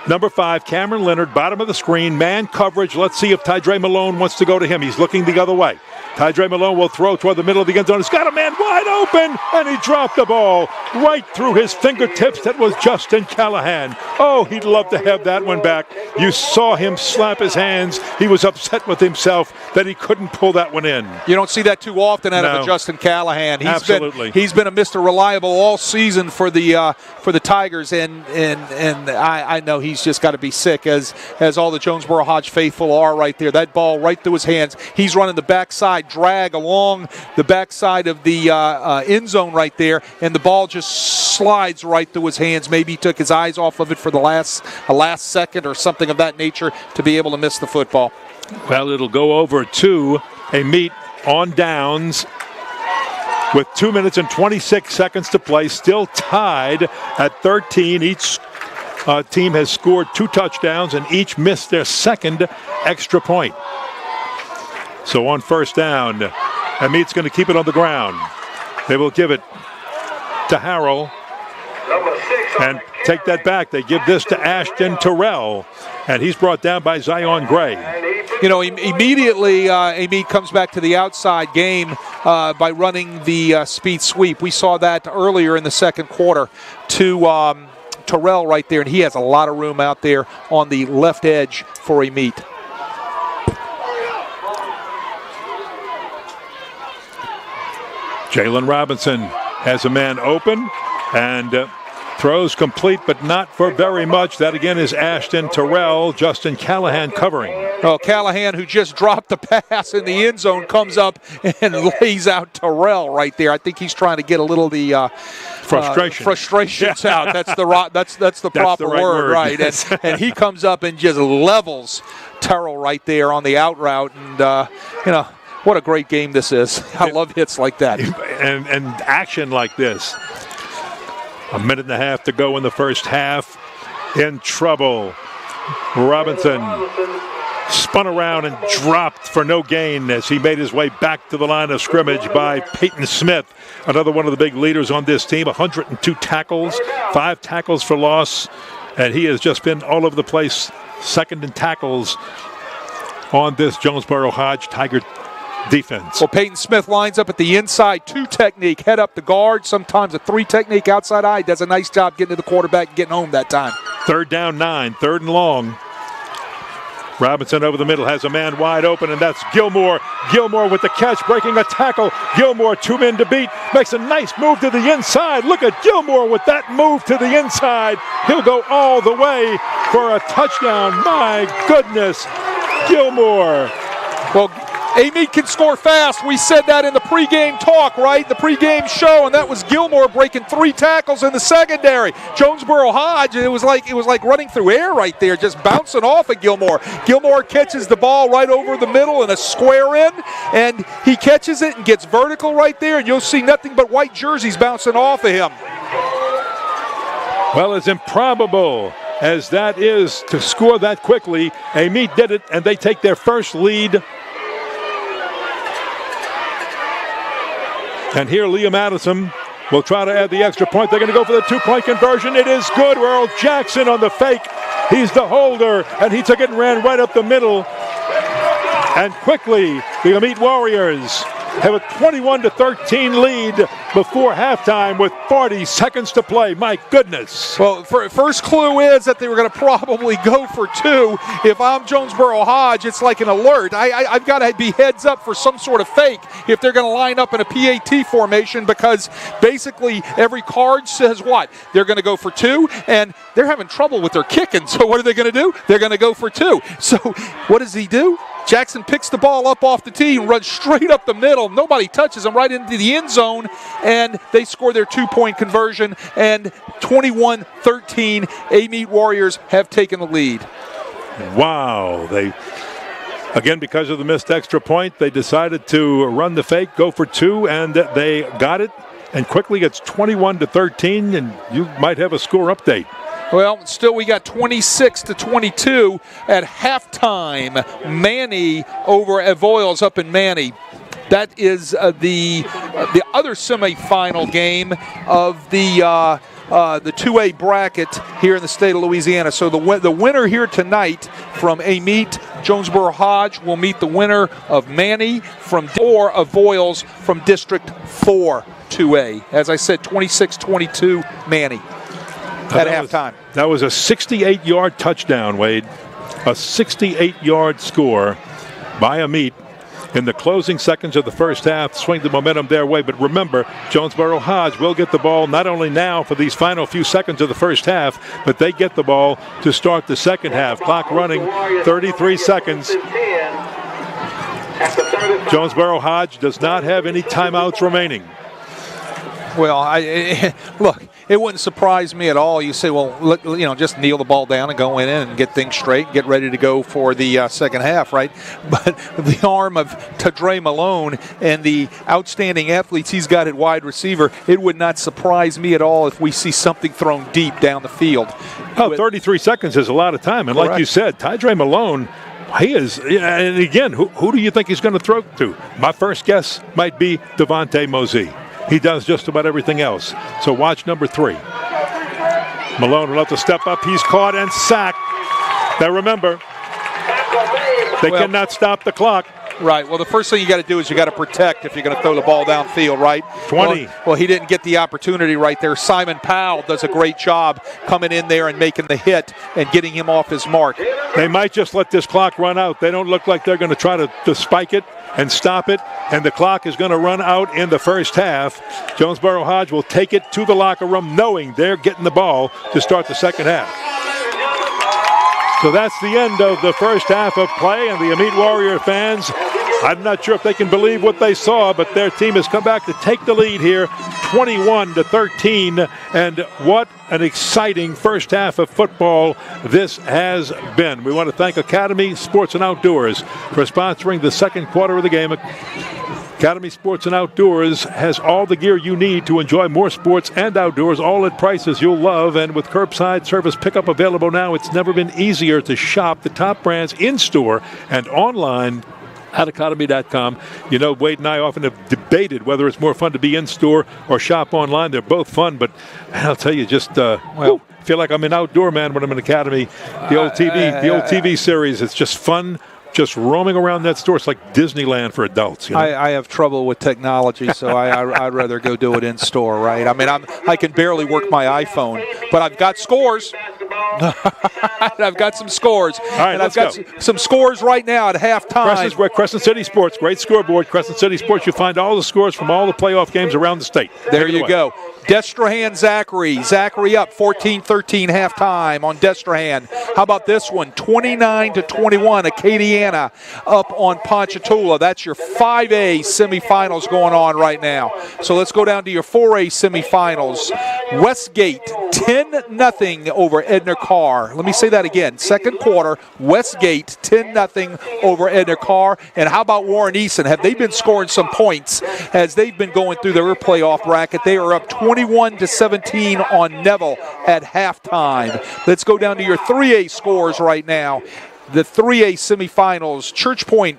[SPEAKER 1] Number 5, Cameron Leonard, bottom of the screen, man coverage. Let's see if Tydre Malone wants to go to him. He's looking the other way. Tydre Malone will throw toward the middle of the end zone. He's got a man wide open, and he dropped the ball right through his fingertips. That was Justin Callahan. Oh, he'd love to have that one back. You saw him slap his hands. He was upset with himself that he couldn't pull that one in.
[SPEAKER 2] You don't see that too often out of a Justin Callahan.
[SPEAKER 1] Absolutely.
[SPEAKER 2] He's been a Mr. Reliable all season for the Tigers, and I know he's just got to be sick, as all the Jonesboro-Hodge faithful are right there. That ball right through his hands. He's running the backside drag along the backside of the end zone right there, and the ball just slides right through his hands. Maybe he took his eyes off of it for the last second or something of that nature to be able to miss the football.
[SPEAKER 1] Well, it'll go over to Amite on downs with 2 minutes and 26 seconds to play, still tied at 13. Each team has scored 2 touchdowns and each missed their second extra point. So on first down, Amite's going to keep it on the ground. They will give it to Harrell and take that back. They give this to Ashton Terrell, and he's brought down by Zion Gray.
[SPEAKER 2] You know, immediately Amite comes back to the outside game by running the speed sweep. We saw that earlier in the second quarter to Terrell right there, and he has a lot of room out there on the left edge for Amite.
[SPEAKER 1] Jalen Robinson has a man open and throws complete, but not for very much. That again is Ashton Terrell. Justin Callahan covering.
[SPEAKER 2] Oh, Callahan, who just dropped the pass in the end zone, comes up and lays out Terrell right there. I think he's trying to get a little of the frustrations out. That's the proper
[SPEAKER 1] right
[SPEAKER 2] word, right?
[SPEAKER 1] Yes.
[SPEAKER 2] And he comes up and just levels Terrell right there on the out route, and what a great game this is. I love hits like that
[SPEAKER 1] and action like this. A minute and a half to go in the first half. In trouble. Robinson spun around and dropped for no gain as he made his way back to the line of scrimmage by Peyton Smith, another one of the big leaders on this team. 102 tackles, 5 tackles for loss, and he has just been all over the place, second in tackles on this Jonesboro-Hodge Tiger defense.
[SPEAKER 2] Well, Peyton Smith lines up at the inside 2 technique, head up the guard, sometimes a 3 technique outside eye. Does a nice job getting to the quarterback and getting home that time.
[SPEAKER 1] 3rd down 9, 3rd and long. Robinson over the middle has a man wide open, and that's Gilmore. Gilmore with the catch, breaking a tackle. Gilmore, 2 men to beat, makes a nice move to the inside. Look at Gilmore with that move to the inside. He'll go all the way for a touchdown. My goodness, Gilmore.
[SPEAKER 2] Well, Amite can score fast. We said that in the pregame talk, right? The pregame show, and that was Gilmore breaking 3 tackles in the secondary. Jonesboro-Hodge, it was like running through air right there, just bouncing off of Gilmore. Gilmore catches the ball right over the middle in a square in, and he catches it and gets vertical right there, and you'll see nothing but white jerseys bouncing off of him.
[SPEAKER 1] Well, as improbable as that is to score that quickly, Amite did it, and they take their first lead. And here Liam Addison will try to add the extra point. They're going to go for the 2-point conversion. It is good. Earl Jackson on the fake. He's the holder, and he took it and ran right up the middle. And quickly, the Amite Warriors have a 21-13 lead before halftime with 40 seconds to play. My goodness.
[SPEAKER 2] Well, first clue is that they were going to probably go for 2. If I'm Jonesboro-Hodge, it's like an alert. I've got to be heads up for some sort of fake if they're going to line up in a PAT formation, because basically every card says what? They're going to go for 2, and they're having trouble with their kicking. So what are they going to do? They're going to go for 2. So what does he do? Jackson picks the ball up off the tee and runs straight up the middle. Nobody touches him, right into the end zone, and they score their 2-point conversion, and 21-13, Amite Warriors have taken the lead.
[SPEAKER 1] Wow. Again, because of the missed extra point, they decided to run the fake, go for 2, and they got it. And quickly it's 21-13, and you might have a score update.
[SPEAKER 2] Well, still we got 26-22 at halftime. Manny over Avoyles up in Manny. That is the other semifinal game of the 2A bracket here in the state of Louisiana. So the winner here tonight from Amite, Jonesboro-Hodge, will meet the winner of Manny or Avoyles from District 4 2A. As I said, 26-22 Manny. At halftime.
[SPEAKER 1] That was a 68-yard touchdown, Wade. A 68-yard score by Amite in the closing seconds of the first half. Swing the momentum their way. But remember, Jonesboro-Hodge will get the ball not only now for these final few seconds of the first half, but they get the ball to start the second half. Clock running, 33 seconds. Jonesboro-Hodge does not have any timeouts remaining.
[SPEAKER 2] Well, look, it wouldn't surprise me at all. You say, well, look, just kneel the ball down and go in and get things straight, get ready to go for the second half, right? But the arm of Tadre Malone and the outstanding athletes he's got at wide receiver, it would not surprise me at all if we see something thrown deep down the field.
[SPEAKER 1] 33 seconds is a lot of time. And
[SPEAKER 2] correct.
[SPEAKER 1] Like you said, Tadre Malone, he is, and again, who do you think he's going to throw to? My first guess might be Devontae Mosey. He does just about everything else. So watch number 3. Malone will have to step up. He's caught and sacked. Now remember, they cannot stop the clock.
[SPEAKER 2] Right. Well, the first thing you got to do is you got to protect if you're going to throw the ball downfield, right?
[SPEAKER 1] 20.
[SPEAKER 2] Well, he didn't get the opportunity right there. Simon Powell does a great job coming in there and making the hit and getting him off his mark.
[SPEAKER 1] They might just let this clock run out. They don't look like they're going to try to spike it and stop it, and the clock is going to run out in the first half. Jonesboro-Hodge will take it to the locker room knowing they're getting the ball to start the second half. So that's the end of the first half of play, and the Amite Warrior fans, I'm not sure if they can believe what they saw, but their team has come back to take the lead here, 21-13, and what an exciting first half of football this has been. We want to thank Academy Sports and Outdoors for sponsoring the second quarter of the game. Academy Sports and Outdoors has all the gear you need to enjoy more sports and outdoors, all at prices you'll love. And with curbside service pickup available now, it's never been easier to shop the top brands in-store and online at academy.com. You know, Wade and I often have debated whether it's more fun to be in-store or shop online. They're both fun, but I'll tell you, just feel like I'm an outdoor man when I'm in Academy. The old TV series, it's just fun. Just roaming around that store. It's like Disneyland for adults. You know?
[SPEAKER 2] I have trouble with technology, so I'd rather go do it in store, right? I mean, I can barely work my iPhone, but I've got scores. I've got some scores.
[SPEAKER 1] All right,
[SPEAKER 2] and
[SPEAKER 1] let's
[SPEAKER 2] I've got some scores right now at halftime.
[SPEAKER 1] Crescent City Sports, great scoreboard. Crescent City Sports, you find all the scores from all the playoff games around the state.
[SPEAKER 2] There you go. Destrehan Zachary. Zachary up 14-13 halftime on Destrehan. How about this one? 29-21. Acadiana up on Ponchatoula. That's your 5A semifinals going on right now. So let's go down to your 4A semifinals. Westgate 10-0 over Edna Carr. Let me say that again. Second quarter, Westgate 10-0 over Edna Carr. And how about Warren Eason? Have they been scoring some points as they've been going through their playoff bracket? They are up 21-17 on Neville at halftime. Let's go down to your 3A scores right now. The 3A semifinals, Church Point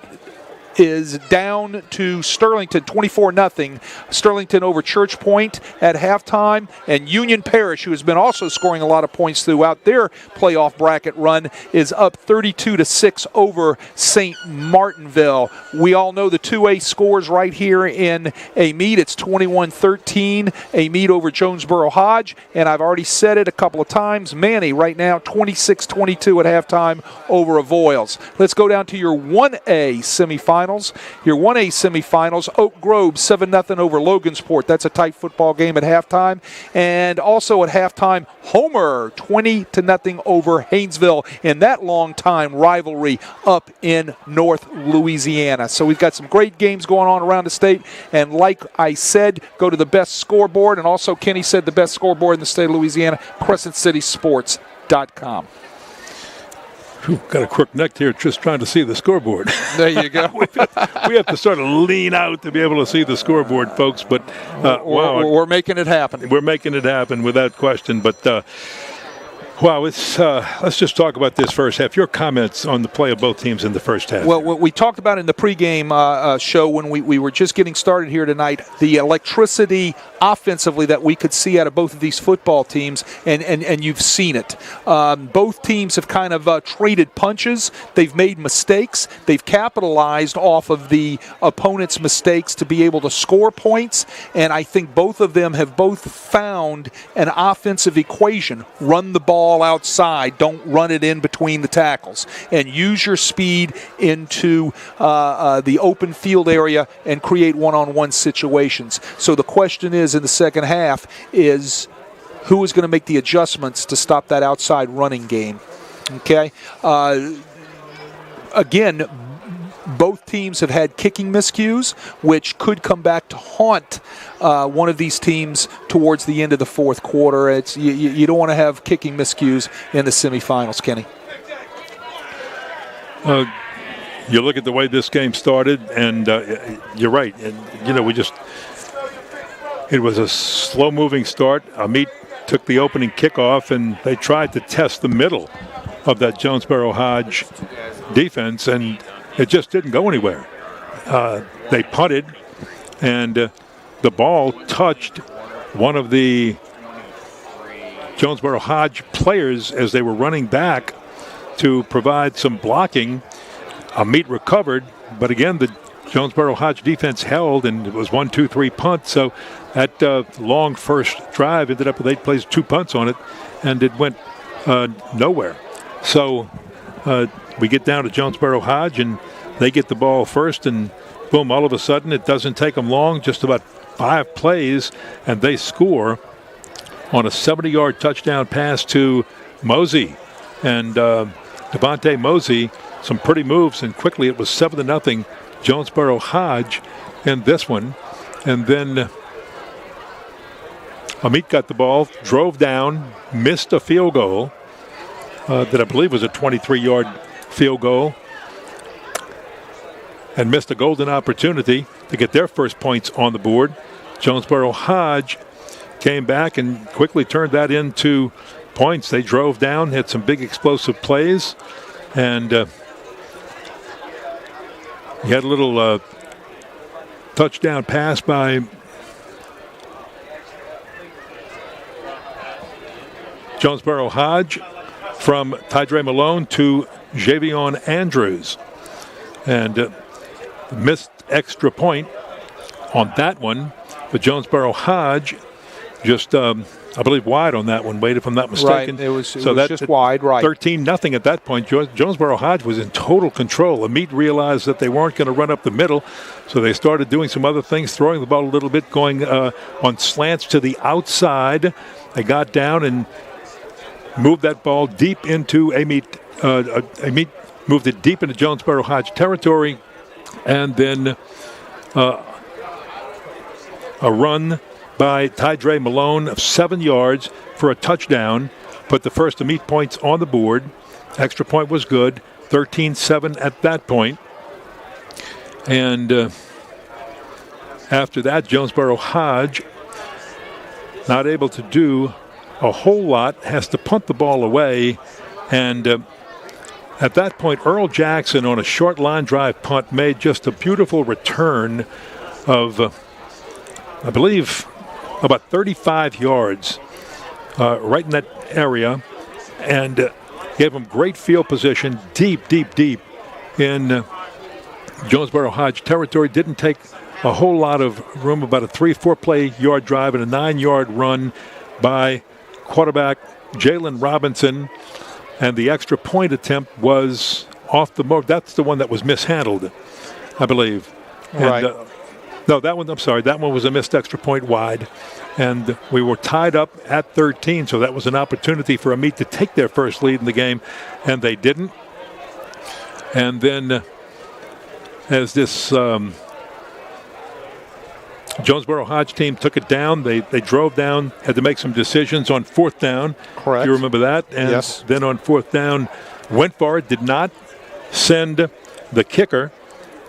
[SPEAKER 2] is down to Sterlington 24-0. Sterlington over Church Point at halftime. And Union Parish, who has been also scoring a lot of points throughout their playoff bracket run, is up 32-6 over St. Martinville. We all know the 2A scores right here in Amite. It's 21-13, Amite over Jonesboro-Hodge. And I've already said it a couple of times. Manny right now 26-22 at halftime over Avoyles. Let's go down to your 1A semifinals. Your 1A semifinals, Oak Grove 7-0 over Logansport. That's a tight football game at halftime. And also at halftime, Homer 20-0 over Haynesville in that long-time rivalry up in North Louisiana. So we've got some great games going on around the state. And like I said, go to the best scoreboard. And also Kenny said the best scoreboard in the state of Louisiana, CrescentCitySports.com.
[SPEAKER 1] Got a crook neck here just trying to see the scoreboard.
[SPEAKER 2] There you go.
[SPEAKER 1] we have to sort of lean out to be able to see the scoreboard, folks. But wow.
[SPEAKER 2] We're making it happen.
[SPEAKER 1] We're making it happen without question. But wow, let's just talk about this first half. Your comments on the play of both teams in the first half.
[SPEAKER 2] Well, what we talked about in the pregame show when we were just getting started here tonight, the electricity offensively that we could see out of both of these football teams, and you've seen it. Both teams have kind of traded punches. They've made mistakes. They've capitalized off of the opponent's mistakes to be able to score points, and I think both of them have both found an offensive equation. Run the ball outside, don't run it in between the tackles, and use your speed into the open field area and create one-on-one situations. So the question is in the second half is who is going to make the adjustments to stop that outside running game. Okay? Again, both teams have had kicking miscues, which could come back to haunt one of these teams towards the end of the fourth quarter. You don't want to have kicking miscues in the semifinals, Kenny.
[SPEAKER 1] You look at the way this game started, and you're right. And it was a slow-moving start. Amite took the opening kickoff, and they tried to test the middle of that Jonesboro-Hodge defense, and it just didn't go anywhere. They punted, and the ball touched one of the Jonesboro-Hodge players as they were running back to provide some blocking. Amite recovered, But again, the Jonesboro-Hodge defense held, and it was 1-2-3 punt. So that long first drive ended up with 8 plays, 2 punts on it, and it went nowhere. So we get down to Jonesboro-Hodge, and they get the ball first, and boom, all of a sudden it doesn't take them long, just about 5 plays, and they score on a 70-yard touchdown pass to Mosey. And Devontae Mosey, some pretty moves, and quickly it was 7-0 Jonesboro-Hodge in this one. And then Amite got the ball, drove down, missed a field goal that I believe was a 23-yard field goal, and missed a golden opportunity to get their first points on the board. Jonesboro-Hodge came back and quickly turned that into points. They drove down, had some big explosive plays, and he had a little touchdown pass by Jonesboro-Hodge from Tydre Malone to Javion Andrews. And missed extra point on that one, but Jonesboro-Hodge just, I believe, wide on that one, Wade, if I'm not mistaken.
[SPEAKER 2] Right, it was just wide, right.
[SPEAKER 1] 13-0 at that point. Jonesboro-Hodge was in total control. Amite realized that they weren't going to run up the middle, so they started doing some other things, throwing the ball a little bit, going on slants to the outside. They got down and moved that ball deep into Amite. Amite moved it deep into Jonesboro-Hodge territory, and then a run by Tydre Malone of 7 yards for a touchdown, put the first Amite points on the board. Extra point was good, 13-7 at that point. And after that, Jonesboro-Hodge, not able to do a whole lot, has to punt the ball away. And at that point, Earl Jackson on a short line drive punt made just a beautiful return of, I believe, about 35 yards right in that area, and gave them great field position deep in Jonesboro-Hodge territory. Didn't take a whole lot of room, about a 3-4 play yard drive and a 9-yard run by quarterback Jalen Robinson. And the extra point attempt was off the mark. That's the one that was mishandled, I believe.
[SPEAKER 2] Right.
[SPEAKER 1] And, no, that one, I'm sorry, that one was a missed extra point wide. And we were tied up at 13, so that was an opportunity for Amite to take their first lead in the game, and they didn't. And then as this Jonesboro-Hodge team took it down, they drove down, had to make some decisions on 4th down.
[SPEAKER 2] Correct.
[SPEAKER 1] You remember that? And
[SPEAKER 2] yes.
[SPEAKER 1] Then on 4th down, went for it, did not send the kicker,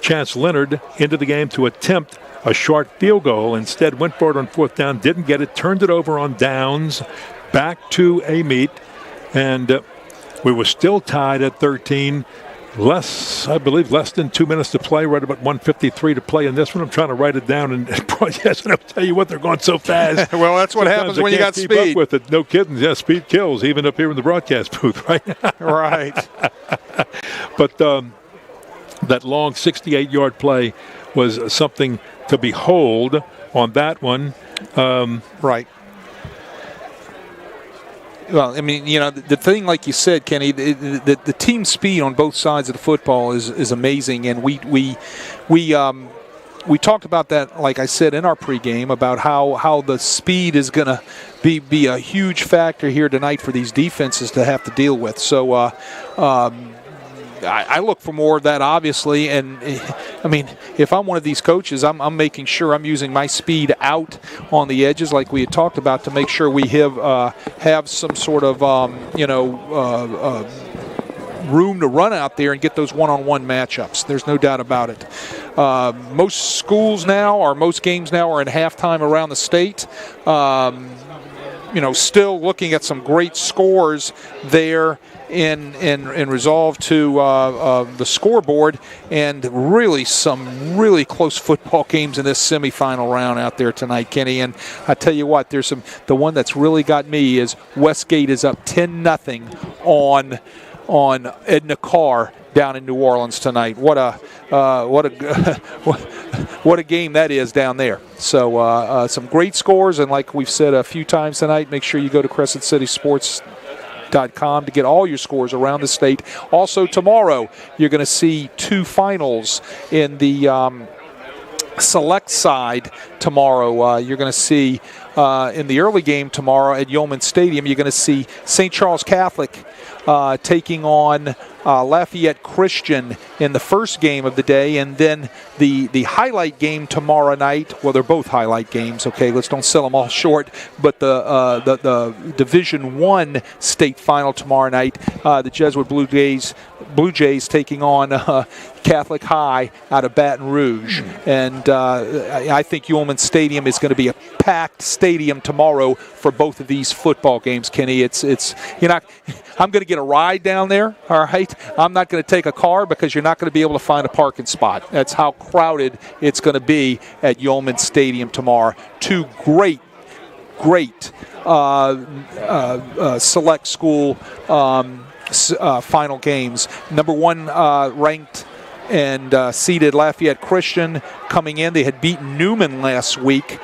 [SPEAKER 1] Chance Leonard, into the game to attempt a short field goal. Instead, went for it on 4th down, didn't get it, turned it over on downs, back to Amite, and we were still tied at 13. I believe less than 2 minutes to play, right about 1:53 to play in this one. I'm trying to write it down and broadcast, and I'll tell you what, they're going so fast.
[SPEAKER 2] Well, that's what happens when you got
[SPEAKER 1] keep
[SPEAKER 2] speed.
[SPEAKER 1] Up with it. No kidding. Yeah, speed kills, even up here in the broadcast booth, right?
[SPEAKER 2] Right.
[SPEAKER 1] But that long 68-yard play was something to behold on that one.
[SPEAKER 2] Right. Well, I mean, you know, the thing, like you said, Kenny, the team speed on both sides of the football is amazing, and we talked about that, like I said, in our pregame, about how the speed is going to be a huge factor here tonight for these defenses to have to deal with. So I look for more of that, obviously, and I mean, if I'm one of these coaches, I'm making sure I'm using my speed out on the edges, like we had talked about, to make sure we have some sort of room to run out there and get those one-on-one matchups. There's no doubt about it. Most schools now, or most games now, are in halftime around the state. Still looking at some great scores there in resolve to the scoreboard, and really some really close football games in this semifinal round out there tonight, Kenny. And I tell you what, the one that's really got me is Westgate is up 10-0 on on Edna Carr down in New Orleans tonight. What a what a game that is down there. So some great scores, and like we've said a few times tonight, make sure you go to CrescentCitySports.com to get all your scores around the state. Also tomorrow, you're going to see 2 finals in the select side tomorrow. You're going to see in the early game tomorrow at Yeoman Stadium, you're going to see St. Charles Catholic taking on Lafayette Christian in the first game of the day, and then the highlight game tomorrow night. Well, they're both highlight games. Okay, let's don't sell them all short. But the Division I state final tomorrow night, the Jesuit Blue Jays taking on Catholic High out of Baton Rouge, and I think Yeoman Stadium is going to be a packed stadium tomorrow for both of these football games. Kenny, it's you're not. I'm going to get a ride down there. All right, I'm not going to take a car because you're not going to be able to find a parking spot. That's how crowded it's going to be at Yeoman Stadium tomorrow. 2 great select school final games. Number 1 ranked and seeded Lafayette Christian coming in. They had beaten Newman last week,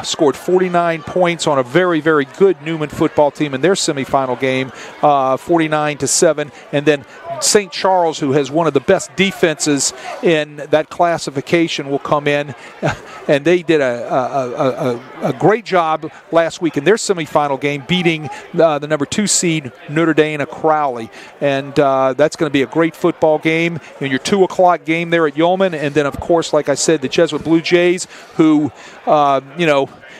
[SPEAKER 2] scored 49 points on a very, very good Newman football team in their semifinal game, 49-7. And then St. Charles, who has one of the best defenses in that classification, will come in, and they did a great job last week in their semifinal game, beating the number 2 seed Notre Dame Crowley. And that's going to be a great football game in your 2 o'clock game there at Yeoman. And then, of course, like I said, the Jesuit Blue Jays, who,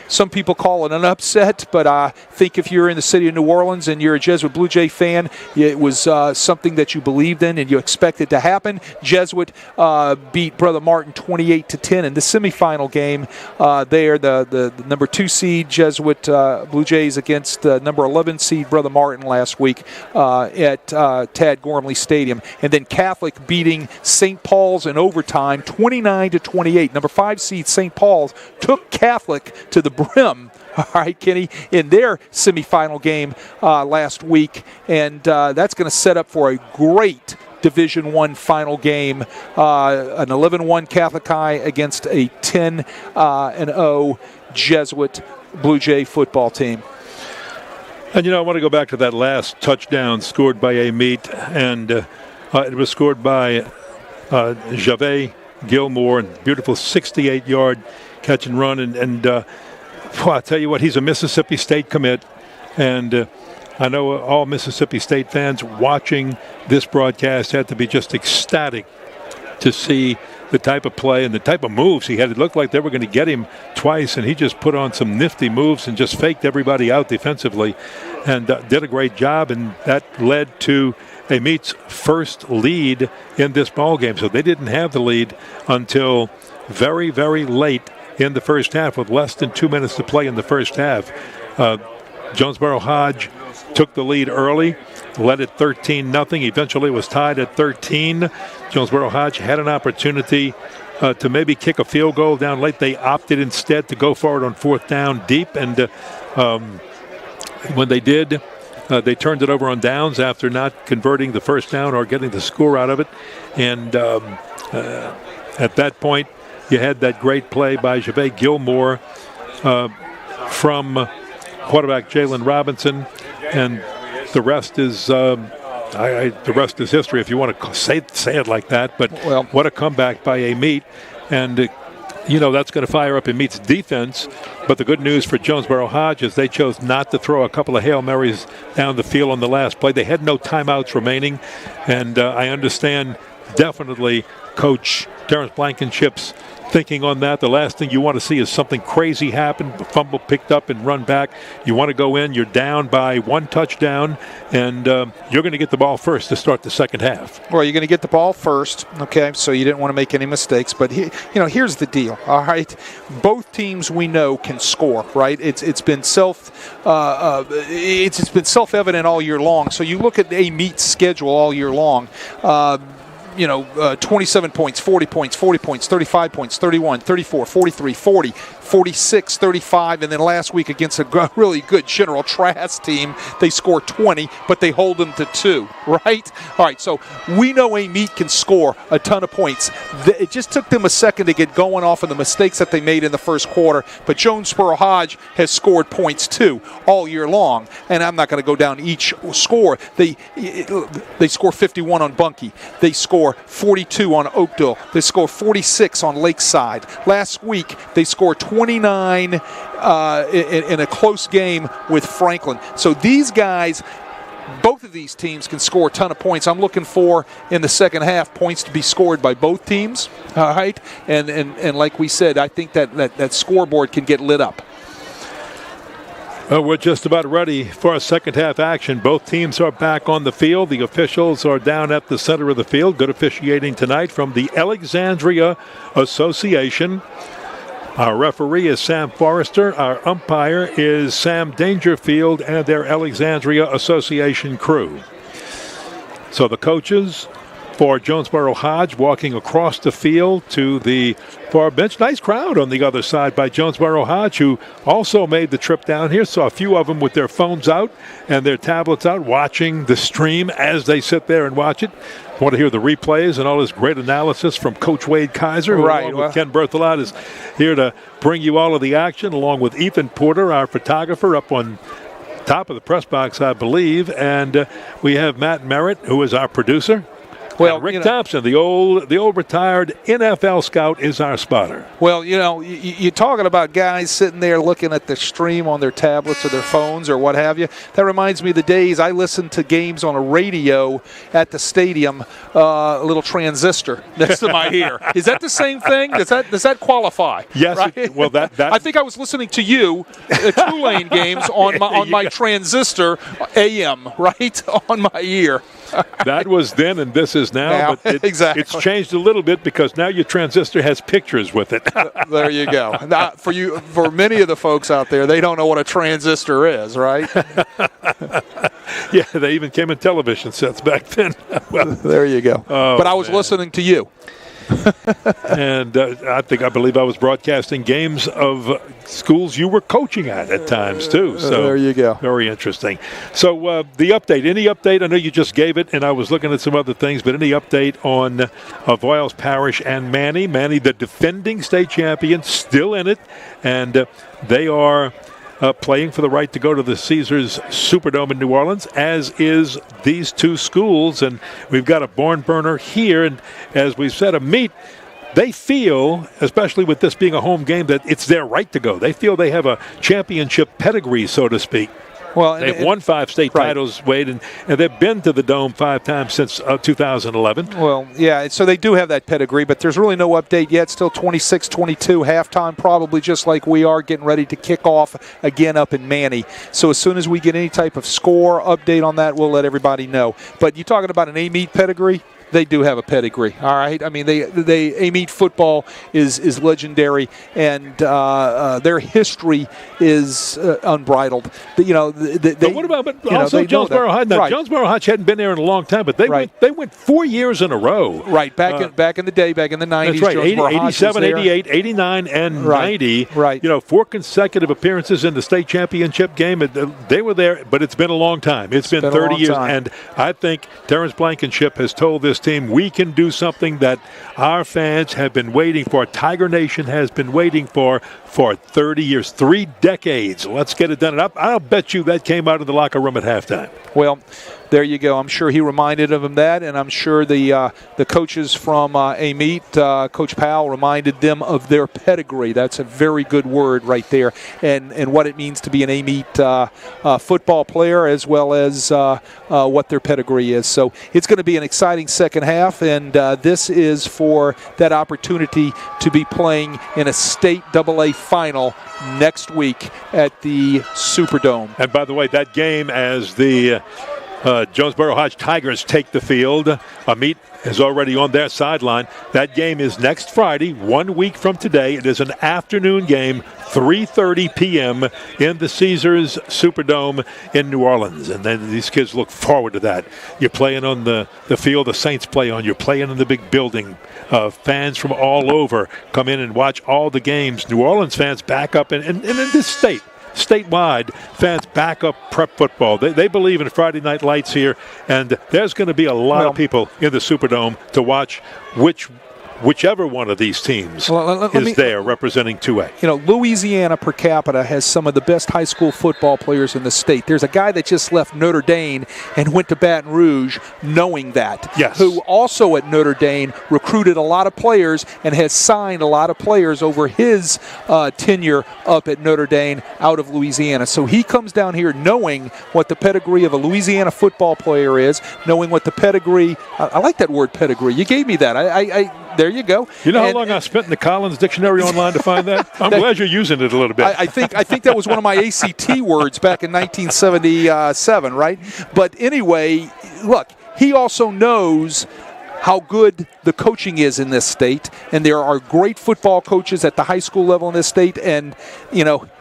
[SPEAKER 2] some people call it an upset, but I think if you're in the city of New Orleans and you're a Jesuit Blue Jay fan, it was something that you believed in and you expected to happen. Jesuit beat Brother Martin 28-10 in the semifinal game there. The number 2 seed Jesuit Blue Jays against number 11 seed Brother Martin last week at Tad Gormley Stadium. And then Catholic beating St. Paul's in overtime 29-28. Number 5 seed St. Paul's took Catholic to the brim, all right, Kenny, in their semifinal game last week, and that's going to set up for a great Division I final game, an 11-1 Catholic High against a 10-0 Jesuit Blue Jay football team.
[SPEAKER 1] And, I want to go back to that last touchdown scored by Amite, and it was scored by Javet Gilmore, and beautiful 68-yard catch and run, and I tell you what, he's a Mississippi State commit, and I know all Mississippi State fans watching this broadcast had to be just ecstatic to see the type of play and the type of moves he had. It looked like they were going to get him twice, and he just put on some nifty moves and just faked everybody out defensively and did a great job, and that led to Amite's first lead in this ball game. So they didn't have the lead until very, very late in the first half, with less than 2 minutes to play in the first half. Jonesboro-Hodge took the lead early, led it 13-0. Eventually was tied at 13. Jonesboro-Hodge had an opportunity to maybe kick a field goal down late. They opted instead to go forward on 4th down deep, and when they did, they turned it over on downs after not converting the first down or getting the score out of it. And at that point, you had that great play by Javet Gilmore from quarterback Jalen Robinson, and the rest is the rest is history, if you want to say it like that. But what a comeback by Amite, and that's going to fire up Amite's defense. But the good news for Jonesboro-Hodge is they chose not to throw a couple of Hail Marys down the field on the last play. They had no timeouts remaining, and I understand definitely Coach Terrence Blankenship's thinking on that. The last thing you want to see is something crazy happen, fumble picked up and run back. You want to go in, you're down by 1 touchdown, and you're going to get the ball first to start the second half.
[SPEAKER 2] Well, you're going to get the ball first, okay, so you didn't want to make any mistakes. But, here's the deal, all right? Both teams we know can score, right? It's been self-evident all year long. So you look at Amite's schedule all year long, 27 points, 40 points, 40 points, 35 points, 31, 34, 43, 40, 46-35, and then last week against a really good General Trask team, they score 20, but they hold them to 2, right? All right, so we know Amite can score a ton of points. It just took them a second to get going off of the mistakes that they made in the first quarter, but Jonesboro-Hodge has scored points too all year long, and I'm not going to go down each score. They score 51 on Bunkie. They score 42 on Oakdale. They score 46 on Lakeside. Last week, they scored 29 in a close game with Franklin. So these guys, both of these teams can score a ton of points. I'm looking for, in the second half, points to be scored by both teams, all right? And like we said, I think that scoreboard can get lit up.
[SPEAKER 1] Well, we're just about ready for a second half action. Both teams are back on the field. The officials are down at the center of the field. Good officiating tonight from the Alexandria Association. Our referee is Sam Forrester. Our umpire is Sam Dangerfield and their Alexandria Association crew. So the coaches for Jonesboro-Hodge walking across the field to the far bench. Nice crowd on the other side by Jonesboro-Hodge, who also made the trip down here. Saw a few of them with their phones out and their tablets out watching the stream as they sit there and watch it. Want to hear the replays and all this great analysis from Coach Wade Kaiser, who along with Ken Berthelot is here to bring you all of the action, along with Ethan Porter, our photographer, up on top of the press box, I believe. And we have Matt Merritt, who is our producer. Well, and Rick Thompson, the old retired NFL scout, is our spotter.
[SPEAKER 2] Well, you're talking about guys sitting there looking at the stream on their tablets or their phones or what have you. That reminds me of the days I listened to games on a radio at the stadium, a little transistor next to my ear. Is that the same thing? Does that qualify?
[SPEAKER 1] Yes.
[SPEAKER 2] Right?
[SPEAKER 1] That
[SPEAKER 2] I think I was listening to you at Tulane games on my transistor AM, right on my ear.
[SPEAKER 1] That was then, and this is now. But
[SPEAKER 2] exactly.
[SPEAKER 1] It's changed a little bit because now your transistor has pictures with it.
[SPEAKER 2] There you go. Now, for many of the folks out there, they don't know what a transistor is, right?
[SPEAKER 1] Yeah, they even came in television sets back then.
[SPEAKER 2] Well, there you go. But I was listening to you.
[SPEAKER 1] And I believe I was broadcasting games of schools you were coaching at times too. So
[SPEAKER 2] there you go.
[SPEAKER 1] Very interesting. So the update, any update? I know you just gave it, and I was looking at some other things, but any update on Voiles Parish and Manny? Manny, the defending state champion, still in it, and they are playing for the right to go to the Caesars Superdome in New Orleans, as is these two schools. And we've got a barn burner here. And as we've said, Amite, they feel, especially with this being a home game, that it's their right to go. They feel they have a championship pedigree, so to speak. Well, they've won 5 state titles, Wade, and they've been to the Dome 5 times since 2011.
[SPEAKER 2] Well, yeah, so they do have that pedigree, but there's really no update yet. Still 26-22, halftime, probably just like we are, getting ready to kick off again up in Manny. So as soon as we get any type of score update on that, we'll let everybody know. But you're talking about an Amite pedigree? They do have a pedigree, all right? I mean, Amite football is legendary, and their history is unbridled.
[SPEAKER 1] But what about also Jonesboro-Hodge? Now, Jonesboro-Hodge hadn't been there in a long time, but they went 4 years in a row.
[SPEAKER 2] Right, back in the day, back in the 90s.
[SPEAKER 1] That's right, 87, 88, 89, and 90.
[SPEAKER 2] Right.
[SPEAKER 1] 4 consecutive appearances in the state championship game. They were there, but it's been a long time. It's been 30 years, and I think Terrence Blankenship has told this team, we can do something that our fans have been waiting for. Tiger Nation has been waiting for 30 years, 3 decades. Let's get it done. And I'll bet you that came out of the locker room at halftime.
[SPEAKER 2] Well, there you go. I'm sure he reminded him that, and I'm sure the coaches from Amite, Coach Powell, reminded them of their pedigree. That's a very good word right there, and what it means to be an Amite football player, as well as what their pedigree is. So it's going to be an exciting second half, and this is for that opportunity to be playing in a state AA final next week at the Superdome.
[SPEAKER 1] And by the way, that game, as the Jonesboro-Hodge Tigers take the field. Amite is already on their sideline. That game is next Friday, 1 week from today. It is an afternoon game, 3:30 p.m. in the Caesars Superdome in New Orleans. And then these kids look forward to that. You're playing on the field the Saints play on. You're playing in the big building. Fans from all over come in and watch all the games. New Orleans fans back up, and in this state, statewide, fans back up prep football. They believe in Friday Night Lights here, and there's going to be a lot of people in the Superdome to watch whichever one of these teams is there representing 2A.
[SPEAKER 2] Louisiana per capita has some of the best high school football players in the state. There's a guy that just left Notre Dame and went to Baton Rouge knowing that.
[SPEAKER 1] Yes.
[SPEAKER 2] Who also at Notre Dame recruited a lot of players and has signed a lot of players over his tenure up at Notre Dame out of Louisiana. So he comes down here knowing what the pedigree of a Louisiana football player is, knowing what the pedigree, I like that word pedigree. You gave me that. There you go.
[SPEAKER 1] You know how long I spent in the Collins Dictionary online to find that? I'm glad you're using it a little bit.
[SPEAKER 2] I think that was one of my ACT words back in 1977, right? But anyway, look, he also knows how good the coaching is in this state, and there are great football coaches at the high school level in this state, and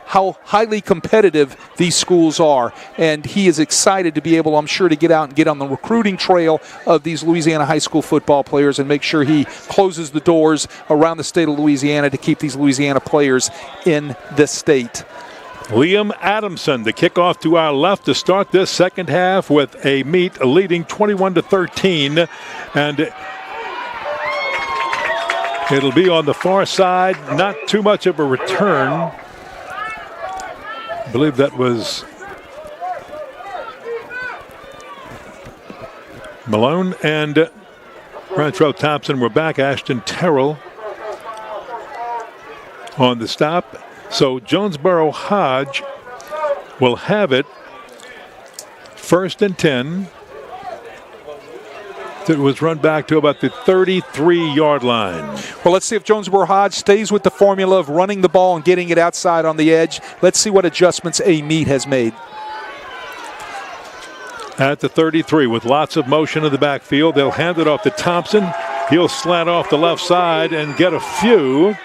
[SPEAKER 2] how highly competitive these schools are. And he is excited to be able, I'm sure, to get out and get on the recruiting trail of these Louisiana high school football players and make sure he closes the doors around the state of Louisiana to keep these Louisiana players in the state.
[SPEAKER 1] Liam Adamson, the kickoff to our left to start this second half with Amite leading 21-13. And it'll be on the far side, not too much of a return. I believe that was Malone and Rantrell Thompson were back. Ashton Terrell on the stop. So Jonesboro-Hodge will have it 1st and 10. It was run back to about the 33-yard line.
[SPEAKER 2] Well, let's see if Jonesboro-Hodge stays with the formula of running the ball and getting it outside on the edge. Let's see what adjustments Amite has made.
[SPEAKER 1] At the 33 with lots of motion in the backfield. They'll hand it off to Thompson. He'll slant off the left side and get a few.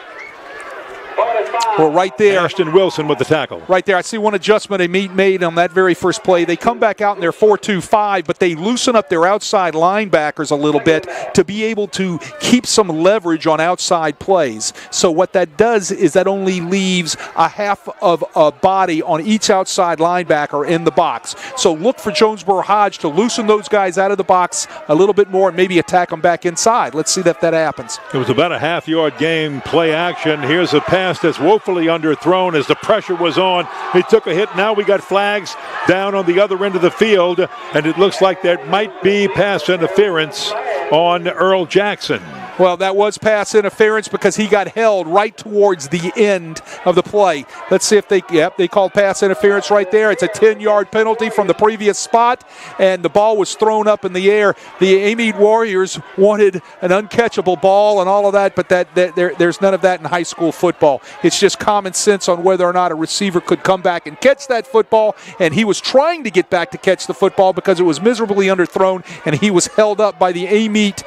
[SPEAKER 2] Well, right there.
[SPEAKER 1] Ashton Wilson with the tackle.
[SPEAKER 2] Right there. I see one adjustment Amite made on that very first play. They come back out in their 4-2-5, but they loosen up their outside linebackers a little bit to be able to keep some leverage on outside plays. So what that does is that only leaves a half of a body on each outside linebacker in the box. So look for Jonesboro-Hodge to loosen those guys out of the box a little bit more and maybe attack them back inside. Let's see if that happens.
[SPEAKER 1] It was about a half-yard gain, play action. Here's a pass that's woefully underthrown as the pressure was on. He took a hit. Now we got flags down on the other end of the field, and it looks like there might be pass interference on Earl Jackson.
[SPEAKER 2] Well, that was pass interference because he got held right towards the end of the play. Let's see if they called pass interference right there. It's a 10-yard penalty from the previous spot, and the ball was thrown up in the air. The Amite Warriors wanted an uncatchable ball and all of that, but there's none of that in high school football. It's just common sense on whether or not a receiver could come back and catch that football, and he was trying to get back to catch the football because it was miserably underthrown, and he was held up by the Amite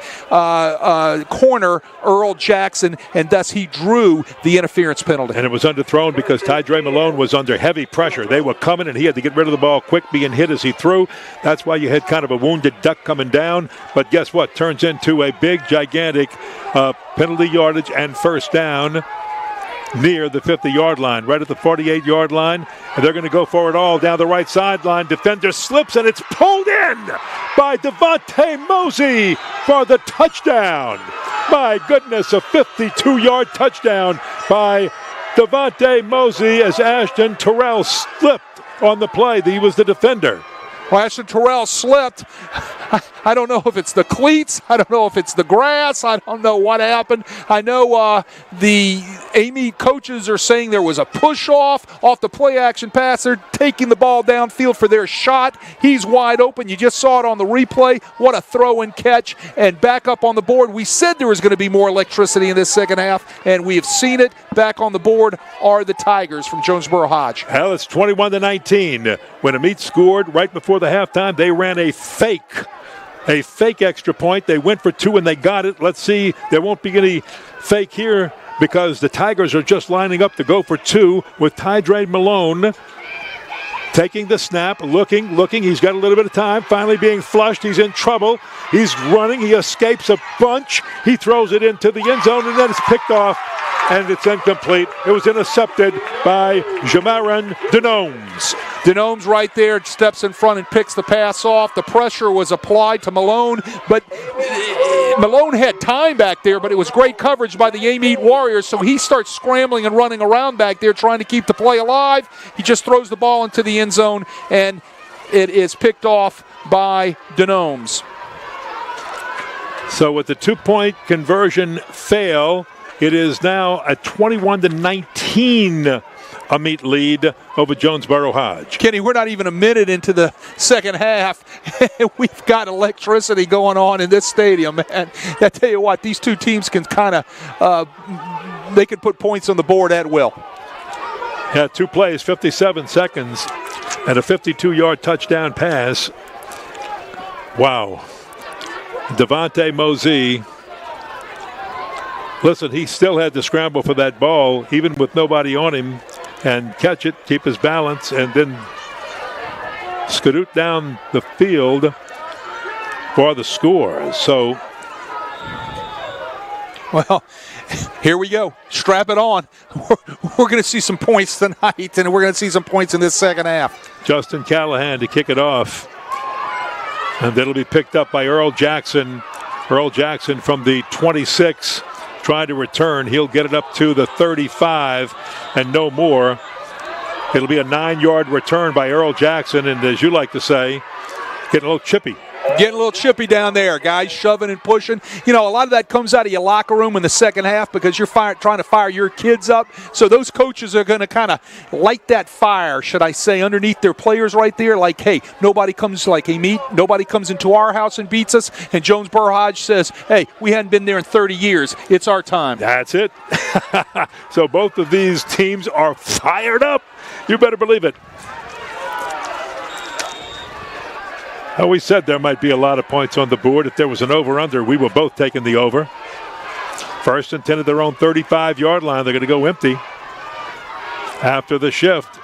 [SPEAKER 2] corner, Earl Jackson, and thus he drew the interference penalty.
[SPEAKER 1] And it was underthrown because Tydre Malone was under heavy pressure. They were coming, and he had to get rid of the ball quick, being hit as he threw. That's why you had kind of a wounded duck coming down. But guess what? Turns into a big, gigantic penalty yardage and first down near the 50-yard line, right at the 48-yard line. And they're going to go for it all down the right sideline. Defender slips, and it's pulled in by Devontae Mosey for the touchdown. My goodness, a 52-yard touchdown by Devontae Mosey as Ashton Terrell slipped on the play. He was the defender.
[SPEAKER 2] Well, Ashton Terrell slipped. I don't know if it's the cleats. I don't know if it's the grass. I don't know what happened. I know the Amite coaches are saying there was a push-off off the play-action pass. They're taking the ball downfield for their shot. He's wide open. You just saw it on the replay. What a throw and catch, and back up on the board. We said there was going to be more electricity in this second half, and we have seen it. Back on the board are the Tigers from Jonesboro-Hodge.
[SPEAKER 1] Well, it's 21-19. When Amite scored right before the halftime, they ran a fake extra point. They went for two and they got it. Let's see. There won't be any fake here because the Tigers are just lining up to go for two with Tydre Malone taking the snap, looking. He's got a little bit of time. Finally being flushed. He's in trouble. He's running. He escapes a bunch. He throws it into the end zone, and then it's picked off, and it's incomplete. It was intercepted by Jamaron Denomes.
[SPEAKER 2] Denomes right there steps in front and picks the pass off. The pressure was applied to Malone, but Malone had time back there, but it was great coverage by the Amite Warriors, so he starts scrambling and running around back there trying to keep the play alive. He just throws the ball into the end zone, and it is picked off by Denomes.
[SPEAKER 1] So with the two-point conversion fail, it is now a 21-19 Amite lead over Jonesboro-Hodge.
[SPEAKER 2] Kenny, we're not even a minute into the second half, and we've got electricity going on in this stadium, man. I tell you what, these two teams can kind of, they could put points on the board at will.
[SPEAKER 1] Yeah, 2 plays, 57 seconds, and a 52-yard touchdown pass. Wow. Devontae Mosey. Listen, he still had to scramble for that ball, even with nobody on him, and catch it, keep his balance, and then skedoot down the field for the score. So,
[SPEAKER 2] well, here we go. Strap it on. We're going to see some points tonight, and we're going to see some points in this second half.
[SPEAKER 1] Justin Callahan to kick it off. And that'll be picked up by Earl Jackson. Earl Jackson from the 26, trying to return. He'll get it up to the 35 and no more. It'll be a 9-yard return by Earl Jackson, and as you like to say, getting a little chippy.
[SPEAKER 2] Getting a little chippy down there, guys, shoving and pushing. You know, a lot of that comes out of your locker room in the second half because you're trying to fire your kids up. So those coaches are going to kind of light that fire, should I say, underneath their players right there. Like, hey, nobody comes like Amite. Nobody comes into our house and beats us. And Jonesboro-Hodge says, hey, we hadn't been there in 30 years. It's our time.
[SPEAKER 1] That's it. So both of these teams are fired up. You better believe it. We said there might be a lot of points on the board. If there was an over-under, we were both taking the over. First and 10 at their own 35-yard line. They're going to go empty after the shift.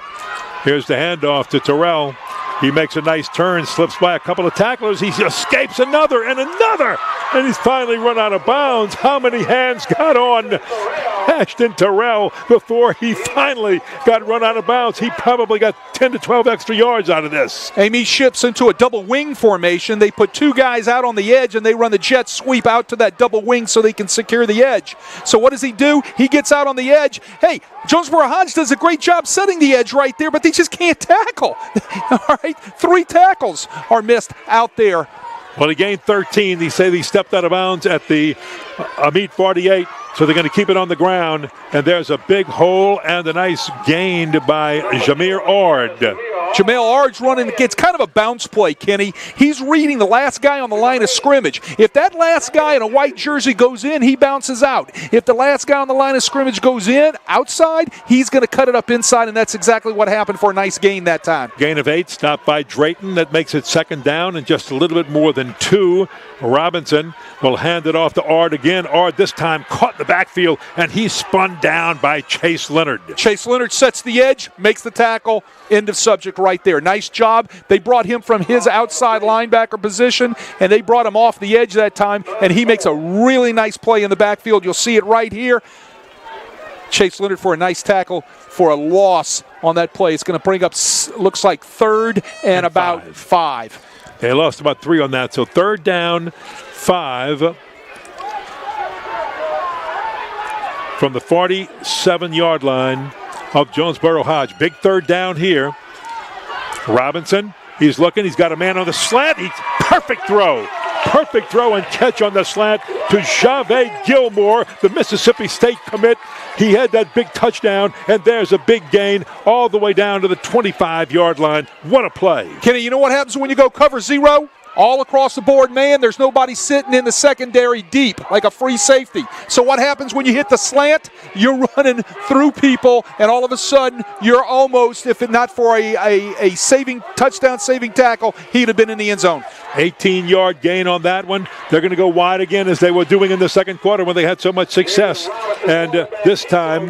[SPEAKER 1] Here's the handoff to Terrell. He makes a nice turn, slips by a couple of tacklers. He escapes another and another, and he's finally run out of bounds. How many hands got on Ashton Terrell before he finally got run out of bounds? He probably got 10 to 12 extra yards out of this.
[SPEAKER 2] Amite shifts into a double wing formation. They put two guys out on the edge, and they run the jet sweep out to that double wing so they can secure the edge. So what does he do? He gets out on the edge. Hey, Jonesboro-Hodge does a great job setting the edge right there, but they just can't tackle. All right, 3 tackles are missed out there.
[SPEAKER 1] Well, he gained 13. They say he stepped out of bounds at the Amite 48, so they're going to keep it on the ground. And there's a big hole and a nice gain by Jamir Ard.
[SPEAKER 2] Jamel Ard's running. It's kind of a bounce play, Kenny. He's reading the last guy on the line of scrimmage. If that last guy in a white jersey goes in, he bounces out. If the last guy on the line of scrimmage goes in, outside, he's going to cut it up inside, and that's exactly what happened for a nice gain that time.
[SPEAKER 1] Gain of 8, stopped by Drayton. That makes it second down and just a little bit more than 2. Robinson will hand it off to Ard again. Ard this time caught in the backfield, and he's spun down by Chase Leonard.
[SPEAKER 2] Chase Leonard sets the edge, makes the tackle. End of subject right there. Nice job. They brought him from his outside linebacker position, and they brought him off the edge that time, and he makes a really nice play in the backfield. You'll see it right here. Chase Leonard for a nice tackle for a loss on that play. It's going to bring up, looks like, third and about 5.
[SPEAKER 1] They lost about 3 on that, so third down, 5. From the 47-yard line of Jonesboro-Hodge. Big third down here. Robinson, he's looking. He's got a man on the slant. Perfect throw. Perfect throw and catch on the slant to Javed Gilmore, the Mississippi State commit. He had that big touchdown, and there's a big gain all the way down to the 25-yard line. What a play.
[SPEAKER 2] Kenny, you know what happens when you go cover zero? All across the board, man, there's nobody sitting in the secondary deep like a free safety. So what happens when you hit the slant? You're running through people, and all of a sudden, you're almost, if not for a touchdown-saving tackle, he'd have been in the end zone.
[SPEAKER 1] 18-yard gain on that one. They're going to go wide again as they were doing in the second quarter when they had so much success. And this time,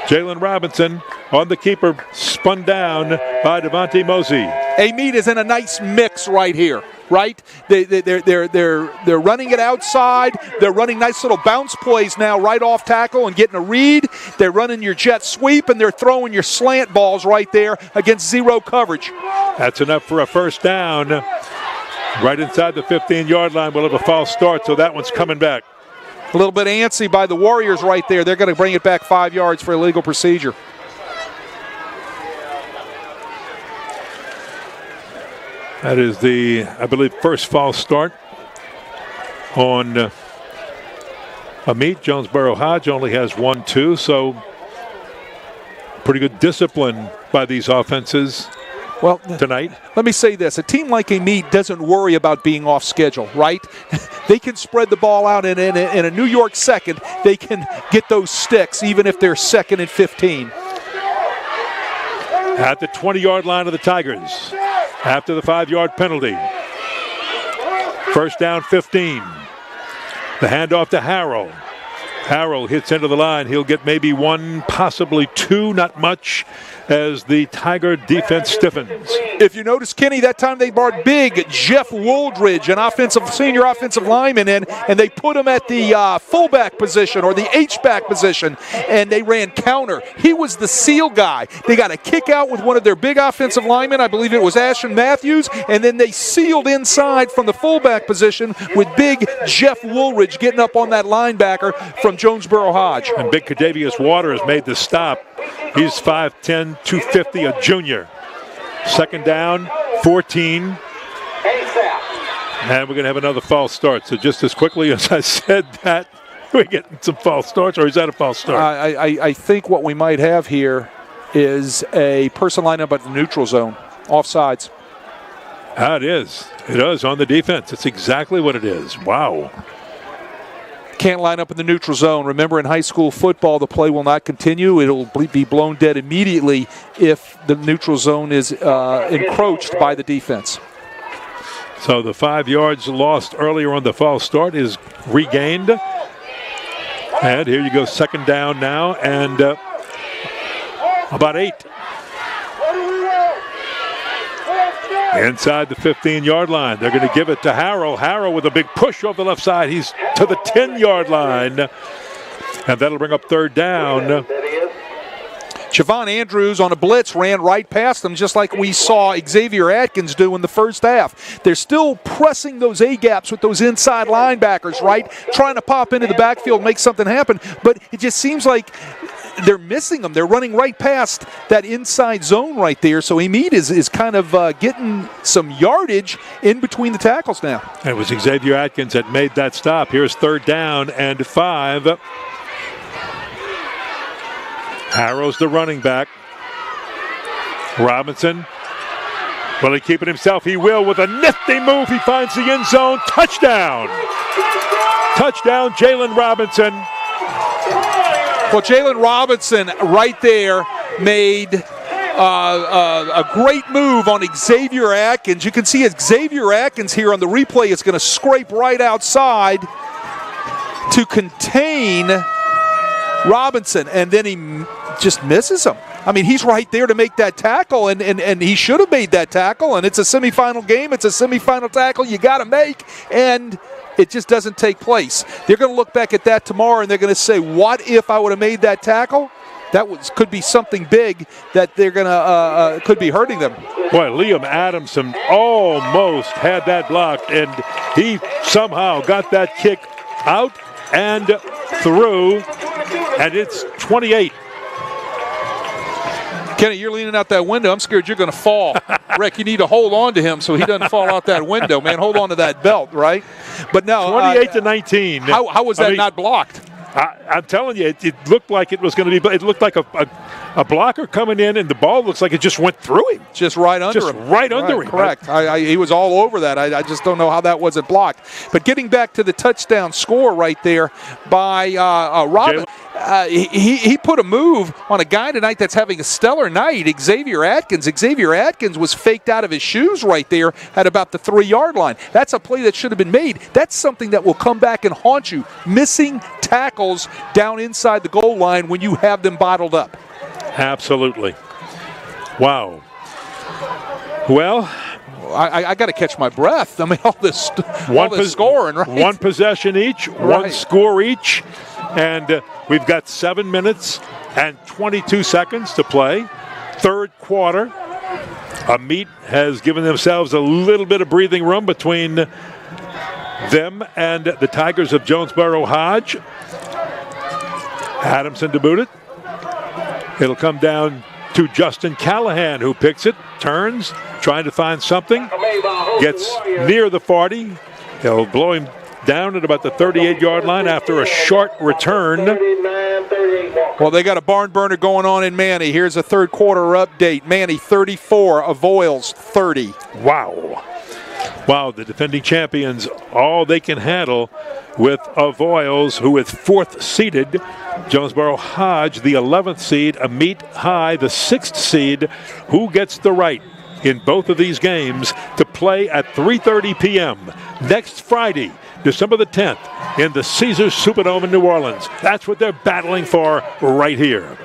[SPEAKER 1] Jalen Robinson on the keeper, spun down by Devontae Mosey.
[SPEAKER 2] Amite is in a nice mix right here, right? They're running it outside. They're running nice little bounce plays now right off tackle and getting a read. They're running your jet sweep, and they're throwing your slant balls right there against zero coverage.
[SPEAKER 1] That's enough for a first down. Right inside the 15-yard line. We'll have a false start, so that one's coming back.
[SPEAKER 2] A little bit antsy by the Warriors right there. They're going to bring it back 5 yards for illegal procedure.
[SPEAKER 1] That is the, I believe, first false start on Amite. Jonesboro-Hodge only has 1-2, so pretty good discipline by these offenses tonight.
[SPEAKER 2] Let me say this. A team like Amite doesn't worry about being off schedule, right? They can spread the ball out in a New York second. They can get those sticks even if they're 2nd and 15.
[SPEAKER 1] At the 20-yard line of the Tigers. After the 5-yard penalty. First down 15. The handoff to Harrell. Harrell hits into the line. He'll get maybe 1, possibly 2, not much, as the Tiger defense stiffens.
[SPEAKER 2] If you notice, Kenny, that time they brought big Jeff Wooldridge, an senior offensive lineman, in, and they put him at the fullback position or the H-back position, and they ran counter. He was the seal guy. They got a kick out with one of their big offensive linemen. I believe it was Ashton Matthews, and then they sealed inside from the fullback position with big Jeff Woolridge getting up on that linebacker from Jonesboro-Hodge.
[SPEAKER 1] And big Cadavius Waters made the stop. He's 5'10", 250, a junior. Second down, 14. And we're going to have another false start. So just as quickly as I said that, we're getting some false starts, or is that a false start?
[SPEAKER 2] I think what we might have here is a person lined up at the neutral zone, offsides.
[SPEAKER 1] It is. It is on the defense. It's exactly what it is. Wow.
[SPEAKER 2] Can't line up in the neutral zone. Remember, in high school football, the play will not continue. It'll be blown dead immediately if the neutral zone is encroached by the defense.
[SPEAKER 1] So the 5 yards lost earlier on the false start is regained. And here you go, second down now, and about 8. Inside the 15-yard line. They're going to give it to Harrell. Harrell with a big push over the left side. He's to the 10-yard line. And that'll bring up third down.
[SPEAKER 2] Javon Andrews on a blitz ran right past them, just like we saw Xavier Atkins do in the first half. They're still pressing those A-gaps with those inside linebackers, right? Trying to pop into the backfield, make something happen. But it just seems like they're missing them. They're running right past that inside zone right there. So Amite is kind of getting some yardage in between the tackles now.
[SPEAKER 1] It was Xavier Atkins that made that stop. Here's third down and 5. Harrow's the running back. Robinson. Will he keep it himself? He will with a nifty move. He finds the end zone. Touchdown. Touchdown, Jalen Robinson.
[SPEAKER 2] Well, Jalen Robinson right there made a great move on Xavier Atkins. You can see Xavier Atkins here on the replay is going to scrape right outside to contain Robinson, and then he just misses him. I mean, he's right there to make that tackle, and he should have made that tackle, and it's a semifinal game. It's a semifinal tackle you got to make, and it just doesn't take place. They're going to look back at that tomorrow, and they're going to say, what if I would have made that tackle? That could be something big that they're going to could be hurting them.
[SPEAKER 1] Boy, Liam Adamson almost had that blocked, and he somehow got that kick out and through, and it's 28.
[SPEAKER 2] Kenny, you're leaning out that window. I'm scared you're going to fall. Rick, you need to hold on to him so he doesn't fall out that window, man. Hold on to that belt, right? But no,
[SPEAKER 1] 28-19.
[SPEAKER 2] How was that not blocked?
[SPEAKER 1] I'm telling you, it looked like it was going to be. It looked like a blocker coming in, and the ball looks like it just went through him.
[SPEAKER 2] Just right under him.
[SPEAKER 1] Right under him.
[SPEAKER 2] Correct. He was all over that. I just don't know how that wasn't blocked. But getting back to the touchdown score right there by Robin, he put a move on a guy tonight that's having a stellar night, Xavier Atkins. Xavier Atkins was faked out of his shoes right there at about the 3-yard line. That's a play that should have been made. That's something that will come back and haunt you. Missing tackles down inside the goal line when you have them bottled up.
[SPEAKER 1] Absolutely. Wow. Well,
[SPEAKER 2] I got to catch my breath. I mean, all this scoring, right?
[SPEAKER 1] One possession each, one score each, and we've got 7 minutes and 22 seconds to play. Third quarter. Amite has given themselves a little bit of breathing room between them and the Tigers of Jonesboro-Hodge. Adamson to boot it. It'll come down to Justin Callahan, who picks it, turns, trying to find something, gets near the 40. He'll blow him down at about the 38-yard line after a short return.
[SPEAKER 2] Well, they got a barn burner going on in Manny. Here's a third quarter update. Manny 34, Avoyles 30.
[SPEAKER 1] Wow. Wow, the defending champions, all they can handle with Avoyles, who is 4th seeded. Jonesboro-Hodge, the 11th seed. Amite High, the 6th seed. Who gets the right in both of these games to play at 3:30 p.m. next Friday, December the 10th, in the Caesars Superdome in New Orleans? That's what they're battling for right here.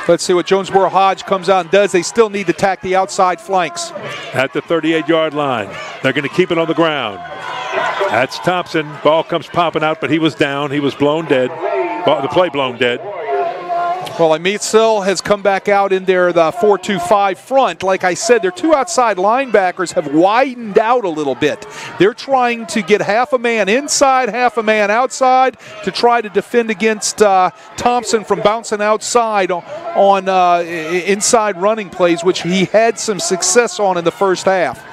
[SPEAKER 2] Let's see what Jonesboro-Hodge comes out and does. They still need to attack the outside flanks.
[SPEAKER 1] At the 38-yard line, they're going to keep it on the ground. That's Thompson. Ball comes popping out, but he was down. He was blown dead. The play blown dead.
[SPEAKER 2] Well, Amite still has come back out in their 4-2-5 front. Like I said, their two outside linebackers have widened out a little bit. They're trying to get half a man inside, half a man outside to try to defend against Thompson from bouncing outside on inside running plays, which he had some success on in the first half.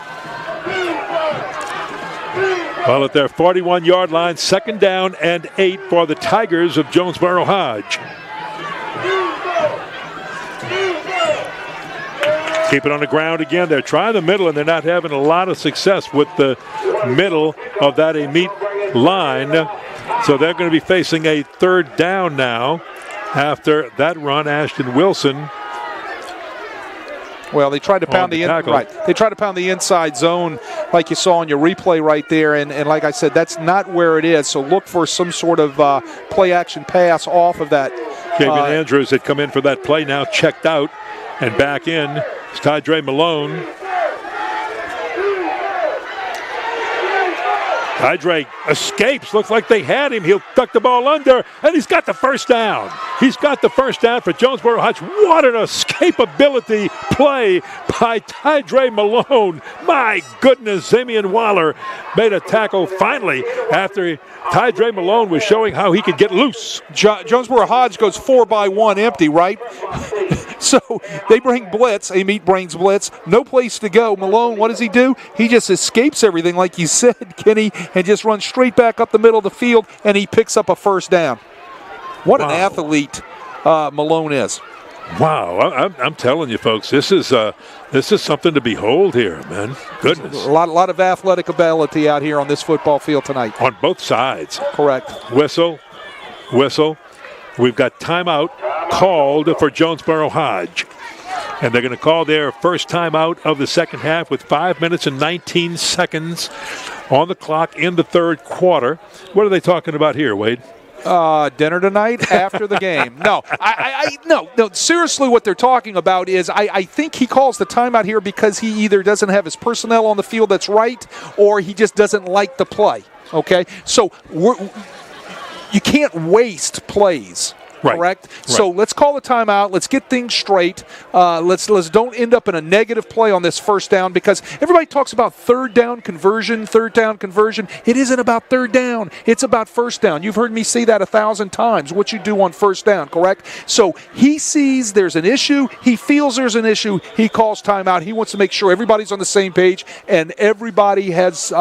[SPEAKER 1] Well, at their 41-yard line, 2nd down and 8 for the Tigers of Jonesboro-Hodge. Keep it on the ground again. They're trying the middle, and they're not having a lot of success with the middle of that Amite line. So they're going to be facing a 3rd down now after that run. Ashton Wilson.
[SPEAKER 2] Well, they tried to pound They tried to pound the inside zone, like you saw on your replay right there, and like I said, that's not where it is. So look for some sort of play-action pass off of that.
[SPEAKER 1] Kevin Andrews had come in for that play, now checked out and back in. It's Tydre Malone. Tydre escapes. Looks like they had him. He'll tuck the ball under, and he's got the first down. He's got the first down for Jonesboro-Hodge. What an escapability play by Tydre Malone. My goodness, Zamian Waller made a tackle finally after Tydre Malone was showing how he could get loose.
[SPEAKER 2] Jonesboro-Hodge goes 4-by-1 empty, right? So they bring blitz. Amite brings blitz. No place to go. Malone, what does he do? He just escapes everything, like you said, Kenny, and just runs straight back up the middle of the field, and he picks up a first down. What an athlete Malone is.
[SPEAKER 1] Wow, I'm telling you, folks, this is something to behold here, man. Goodness.
[SPEAKER 2] A lot of athletic ability out here on this football field tonight.
[SPEAKER 1] On both sides.
[SPEAKER 2] Correct.
[SPEAKER 1] Whistle. We've got timeout called for Jonesboro-Hodge. And they're going to call their first timeout of the second half with 5 minutes and 19 seconds on the clock in the third quarter. What are they talking about here, Wade?
[SPEAKER 2] Dinner tonight after the game. No, no. Seriously, what they're talking about is I think he calls the timeout here because he either doesn't have his personnel on the field that's right, or he just doesn't like the play. Okay, so you can't waste plays. correct? So let's call a timeout. Let's get things straight. Let's don't end up in a negative play on this first down, because everybody talks about third down conversion. It isn't about third down. It's about first down. You've heard me say that 1,000 times, what you do on first down, correct? So he sees there's an issue. He feels there's an issue. He calls timeout. He wants to make sure everybody's on the same page and everybody has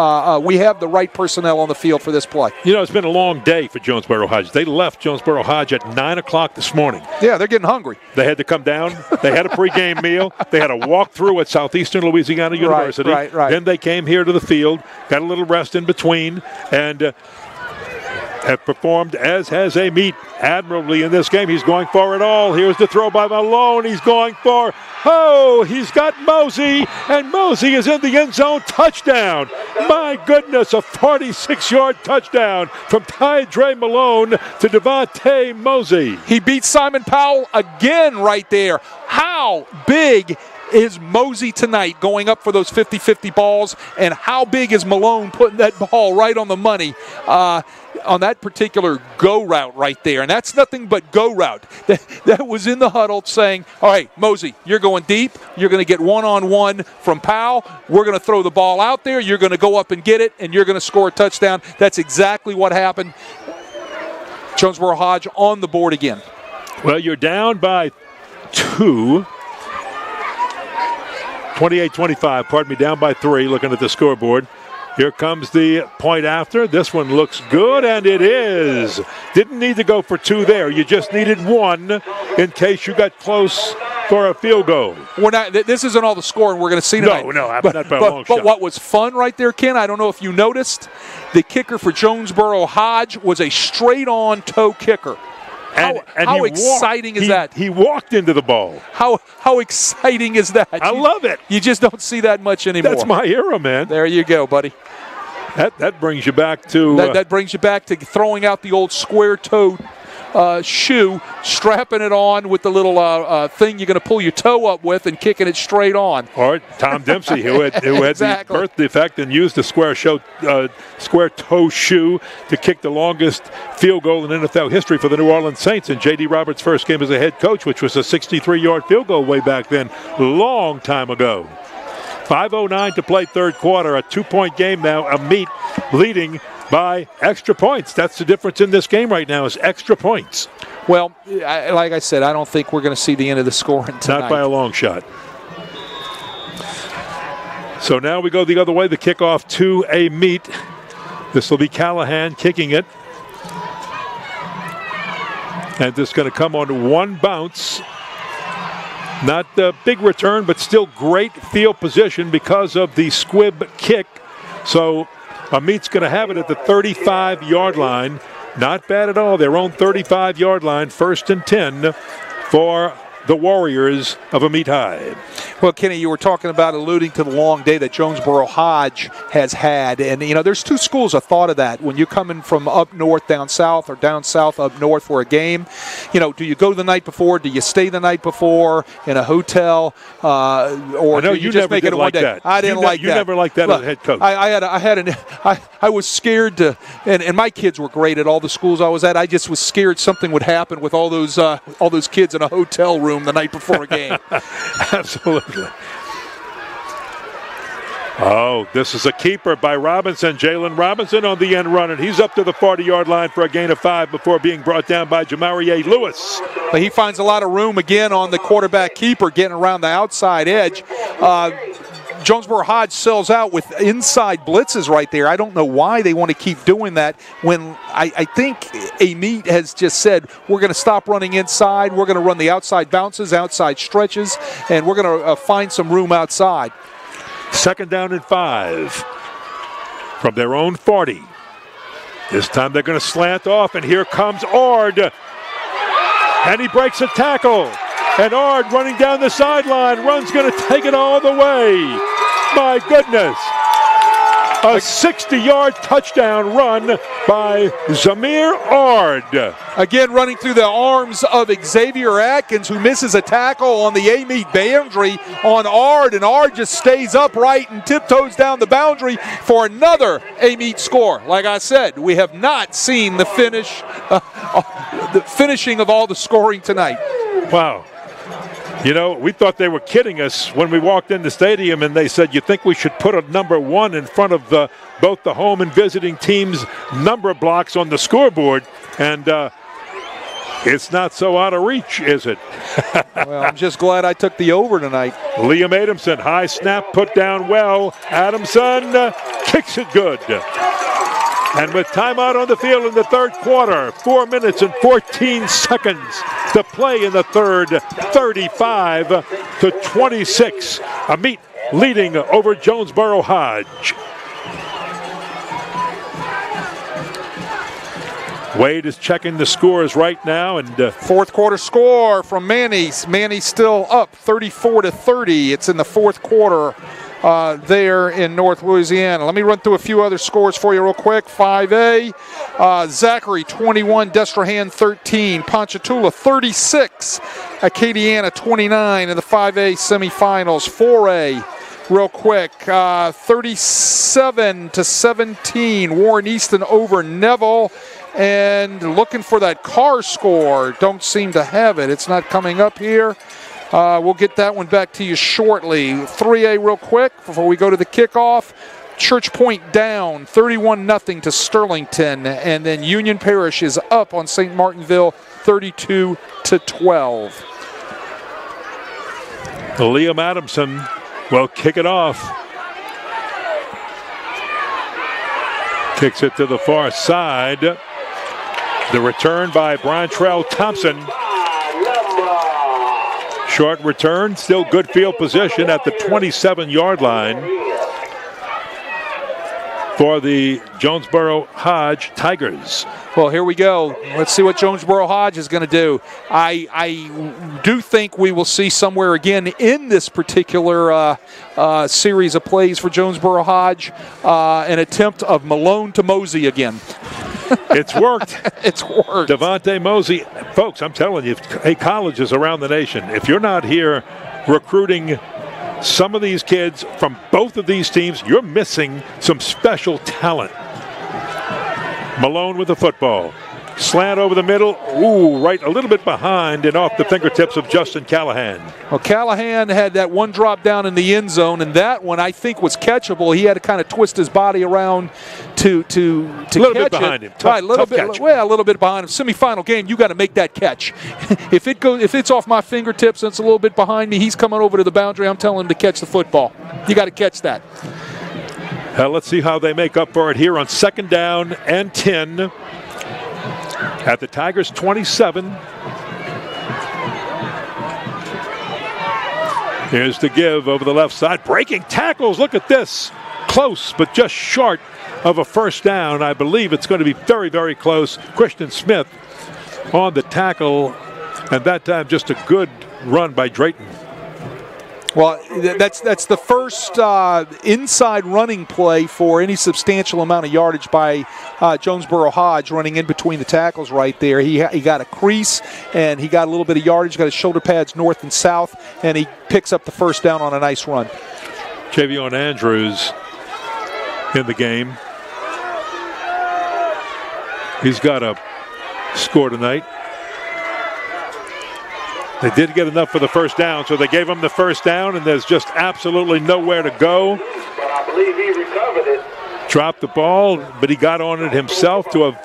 [SPEAKER 2] we have the right personnel on the field for this play.
[SPEAKER 1] You know, it's been a long day for Jonesboro-Hodge. They left Jonesboro-Hodge at 9 o'clock this morning.
[SPEAKER 2] Yeah, they're getting hungry.
[SPEAKER 1] They had to come down. They had a pregame meal. They had a walkthrough at Southeastern Louisiana University.
[SPEAKER 2] Right.
[SPEAKER 1] Then they came here to the field, got a little rest in between, and have performed, as has Amite, admirably in this game. He's going for it all. Here's the throw by Malone. He's going for, he's got Mosey, and Mosey is in the end zone. Touchdown. My goodness, a 46-yard touchdown from Tydre Malone to Devontae Mosey.
[SPEAKER 2] He beat Simon Powell again right there. How big is Mosey tonight going up for those 50-50 balls, and how big is Malone putting that ball right on the money on that particular go route right there? And that's nothing but go route. That was in the huddle saying, all right, Mosey, you're going deep. You're going to get one-on-one from Powell. We're going to throw the ball out there. You're going to go up and get it, and you're going to score a touchdown. That's exactly what happened. Jonesboro-Hodge on the board again.
[SPEAKER 1] Well, you're down by 2. 28-25, down by 3, looking at the scoreboard. Here comes the point after. This one looks good, and it is. Didn't need to go for 2 there. You just needed 1 in case you got close for a field goal.
[SPEAKER 2] We're not. This isn't all the scoring we're going to see tonight.
[SPEAKER 1] No, not by a long shot.
[SPEAKER 2] But what was fun right there, Ken, I don't know if you noticed, the kicker for Jonesboro-Hodge was a straight-on toe kicker. How exciting is that?
[SPEAKER 1] He walked into the ball.
[SPEAKER 2] How exciting is that?
[SPEAKER 1] I love it.
[SPEAKER 2] You just don't see that much anymore.
[SPEAKER 1] That's my era, man.
[SPEAKER 2] There you go, buddy.
[SPEAKER 1] That brings you back to...
[SPEAKER 2] That brings you back to throwing out the old square-toed shoe, strapping it on with the little thing you're going to pull your toe up with and kicking it straight on.
[SPEAKER 1] Or Tom Dempsey, who had
[SPEAKER 2] Exactly.
[SPEAKER 1] the birth defect and used the square toe shoe to kick the longest field goal in NFL history for the New Orleans Saints in J.D. Roberts' first game as a head coach, which was a 63-yard field goal way back then, long time ago. 5:09 to play third quarter, a 2-point game now. Amite leading by extra points. That's the difference in this game right now, is extra points.
[SPEAKER 2] Well, like I said, I don't think we're going to see the end of the scoring tonight.
[SPEAKER 1] Not by a long shot. So now we go the other way, the kickoff to Amite. This will be Callahan kicking it. And this is going to come on 1 bounce. Not a big return, but still great field position because of the squib kick. So Amite's going to have it at the 35-yard line. Not bad at all. Their own 35-yard line, 1st and 10 for the Warriors of Amite High.
[SPEAKER 2] Well, Kenny, you were talking about alluding to the long day that Jonesboro-Hodge has had. And, there's 2 schools of thought of that. When you're coming from up north, down south, or down south, up north for a game, do you go the night before? Do you stay the night before in a hotel? Or do you just make it a one day?
[SPEAKER 1] That.
[SPEAKER 2] I didn't like that.
[SPEAKER 1] You never liked that as a head coach.
[SPEAKER 2] I was scared to, and my kids were great at all the schools I was at. I just was scared something would happen with all those kids in a hotel room the night before a game.
[SPEAKER 1] Absolutely. Oh, this is a keeper by Robinson. Jalen Robinson on the end run, and he's up to the 40-yard line for a gain of 5 before being brought down by Jamarie Lewis.
[SPEAKER 2] But he finds a lot of room again on the quarterback keeper getting around the outside edge. Jonesboro-Hodge sells out with inside blitzes right there. I don't know why they want to keep doing that when I think Amite has just said, we're going to stop running inside. We're going to run the outside bounces, outside stretches, and we're going to find some room outside.
[SPEAKER 1] 2nd down and 5 from their own 40. This time they're going to slant off, and here comes Ord. And he breaks a tackle. And Ord running down the sideline. Run's going to take it all the way. My goodness. A 60-yard touchdown run by Zamir Ord.
[SPEAKER 2] Again, running through the arms of Xavier Atkins, who misses a tackle on the Amite boundary on Ard, and Ard just stays upright and tiptoes down the boundary for another Amite score. Like I said, we have not seen the finishing of all the scoring tonight.
[SPEAKER 1] Wow. You know, we thought they were kidding us when we walked in the stadium, and they said, you think we should put a number 1 in front of both the home and visiting teams' number blocks on the scoreboard, and it's not so out of reach, is it?
[SPEAKER 2] Well, I'm just glad I took the over tonight.
[SPEAKER 1] Liam Adamson, high snap, put down well. Adamson kicks it good. And with timeout on the field in the third quarter, 4 minutes and 14 seconds to play in the third, 35-26. Amite leading over Jonesboro-Hodge. Wade is checking the scores right now, and
[SPEAKER 2] fourth quarter score from Manny's. Manny's still up 34-30. It's in the fourth quarter there in North Louisiana. Let me run through a few other scores for you real quick. 5A, Zachary 21, Destrehan 13, Ponchatoula 36, Acadiana 29 in the 5A semifinals. 4A, real quick, 37-17, Warren Easton over Neville. And looking for that car score. Don't seem to have it. It's not coming up here. We'll get that one back to you shortly. 3A real quick before we go to the kickoff. Church Point down 31-0 to Sterlington. And then Union Parish is up on St. Martinville 32-12.
[SPEAKER 1] Liam Adamson will kick it off. Kicks it to the far side. The return by Brontrell Thompson. Short return, still good field position at the 27-yard line for the Jonesboro-Hodge Tigers.
[SPEAKER 2] Well, here we go. Let's see what Jonesboro-Hodge is going to do. I do think we will see somewhere again in this particular series of plays for Jonesboro-Hodge an attempt of Malone to Mosey again.
[SPEAKER 1] It's worked.
[SPEAKER 2] It's worked.
[SPEAKER 1] Devontae Mosey. Folks, I'm telling you, colleges around the nation, if you're not here recruiting some of these kids from both of these teams, you're missing some special talent. Malone with the football. Slant over the middle. Ooh, right a little bit behind and off the fingertips of Justin Callahan.
[SPEAKER 2] Well, Callahan had that one drop down in the end zone, and that one I think was catchable. He had to kind of twist his body around to catch it.
[SPEAKER 1] A little bit behind him.
[SPEAKER 2] Right, a little bit. Well, a little bit behind him. Semifinal game, you got to make that catch. If it's off my fingertips and it's a little bit behind me, he's coming over to the boundary. I'm telling him to catch the football. You got to catch that.
[SPEAKER 1] Let's see how they make up for it here on second down and 10. At the Tigers' 27. Here's the give over the left side. Breaking tackles. Look at this. Close, but just short of a first down. I believe it's going to be very, very close. Christian Smith on the tackle. And that time just a good run by Drayton.
[SPEAKER 2] Well, that's the first inside running play for any substantial amount of yardage by Jonesboro-Hodge, running in between the tackles right there. He got a crease, and he got a little bit of yardage, got his shoulder pads north and south, and he picks up the first down on a nice run.
[SPEAKER 1] Javion Andrews in the game. He's got a score tonight. They did get enough for the first down, so they gave him the first down, and there's just absolutely nowhere to go.
[SPEAKER 3] But I believe he recovered it.
[SPEAKER 1] Dropped the ball, but he got on it himself to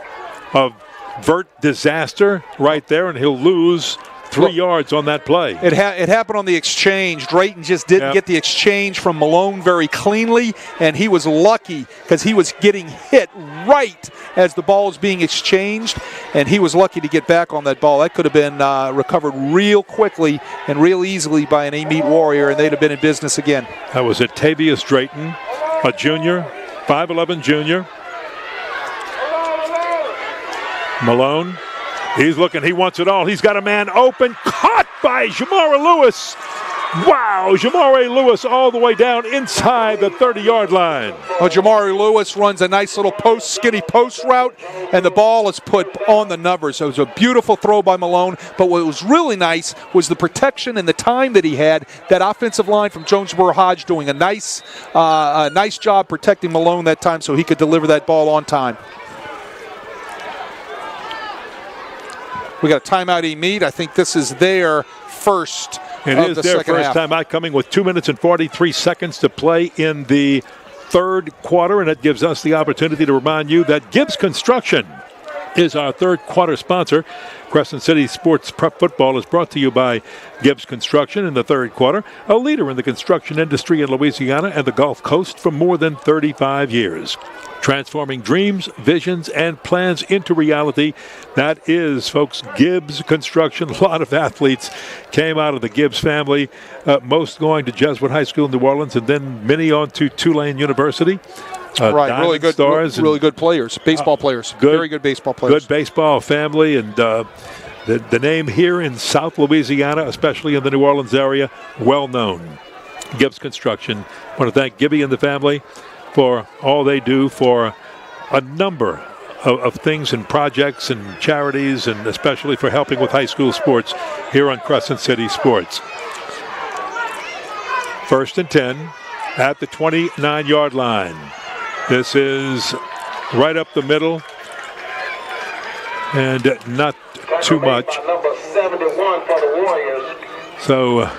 [SPEAKER 1] avert disaster right there, and he'll lose 3 yards on that play.
[SPEAKER 2] It happened on the exchange. Drayton just didn't get the exchange from Malone very cleanly, and he was lucky because he was getting hit right as the ball was being exchanged, and he was lucky to get back on that ball. That could have been recovered real quickly and real easily by an Amite Warrior, and they'd have been in business again.
[SPEAKER 1] That was Tavius Drayton, a junior, 5'11 junior. Malone. He's looking, he wants it all. He's got a man open, caught by Jamara Lewis. Wow, Jamari Lewis all the way down inside the 30-yard line.
[SPEAKER 2] Well, Jamari Lewis runs a nice little skinny post route, and the ball is put on the numbers. So it was a beautiful throw by Malone, but what was really nice was the protection and the time that he had. That offensive line from Jonesboro-Hodge doing a nice job protecting Malone that time so he could deliver that ball on time. We got a timeout, Amite. I think this is their first.
[SPEAKER 1] It is their first timeout, coming with 2 minutes and 43 seconds to play in the third quarter, and it gives us the opportunity to remind you that Gibbs Construction is our third quarter sponsor. Crescent City Sports Prep Football is brought to you by Gibbs Construction in the third quarter, a leader in the construction industry in Louisiana and the Gulf Coast for more than 35 years. Transforming dreams, visions, and plans into reality. That is, folks, Gibbs Construction. A lot of athletes came out of the Gibbs family, most going to Jesuit High School in New Orleans, and then many on to Tulane University.
[SPEAKER 2] Right, really good
[SPEAKER 1] stars,
[SPEAKER 2] really good players, baseball players, very good baseball players.
[SPEAKER 1] Good baseball family, and the name here in South Louisiana, especially in the New Orleans area, well known. Gibbs Construction. I want to thank Gibby and the family for all they do for a number of things and projects and charities, and especially for helping with high school sports here on Crescent City Sports. 1st and 10 at the 29-yard line. This is right up the middle and not too much.
[SPEAKER 3] Number 71 for the Warriors.
[SPEAKER 1] So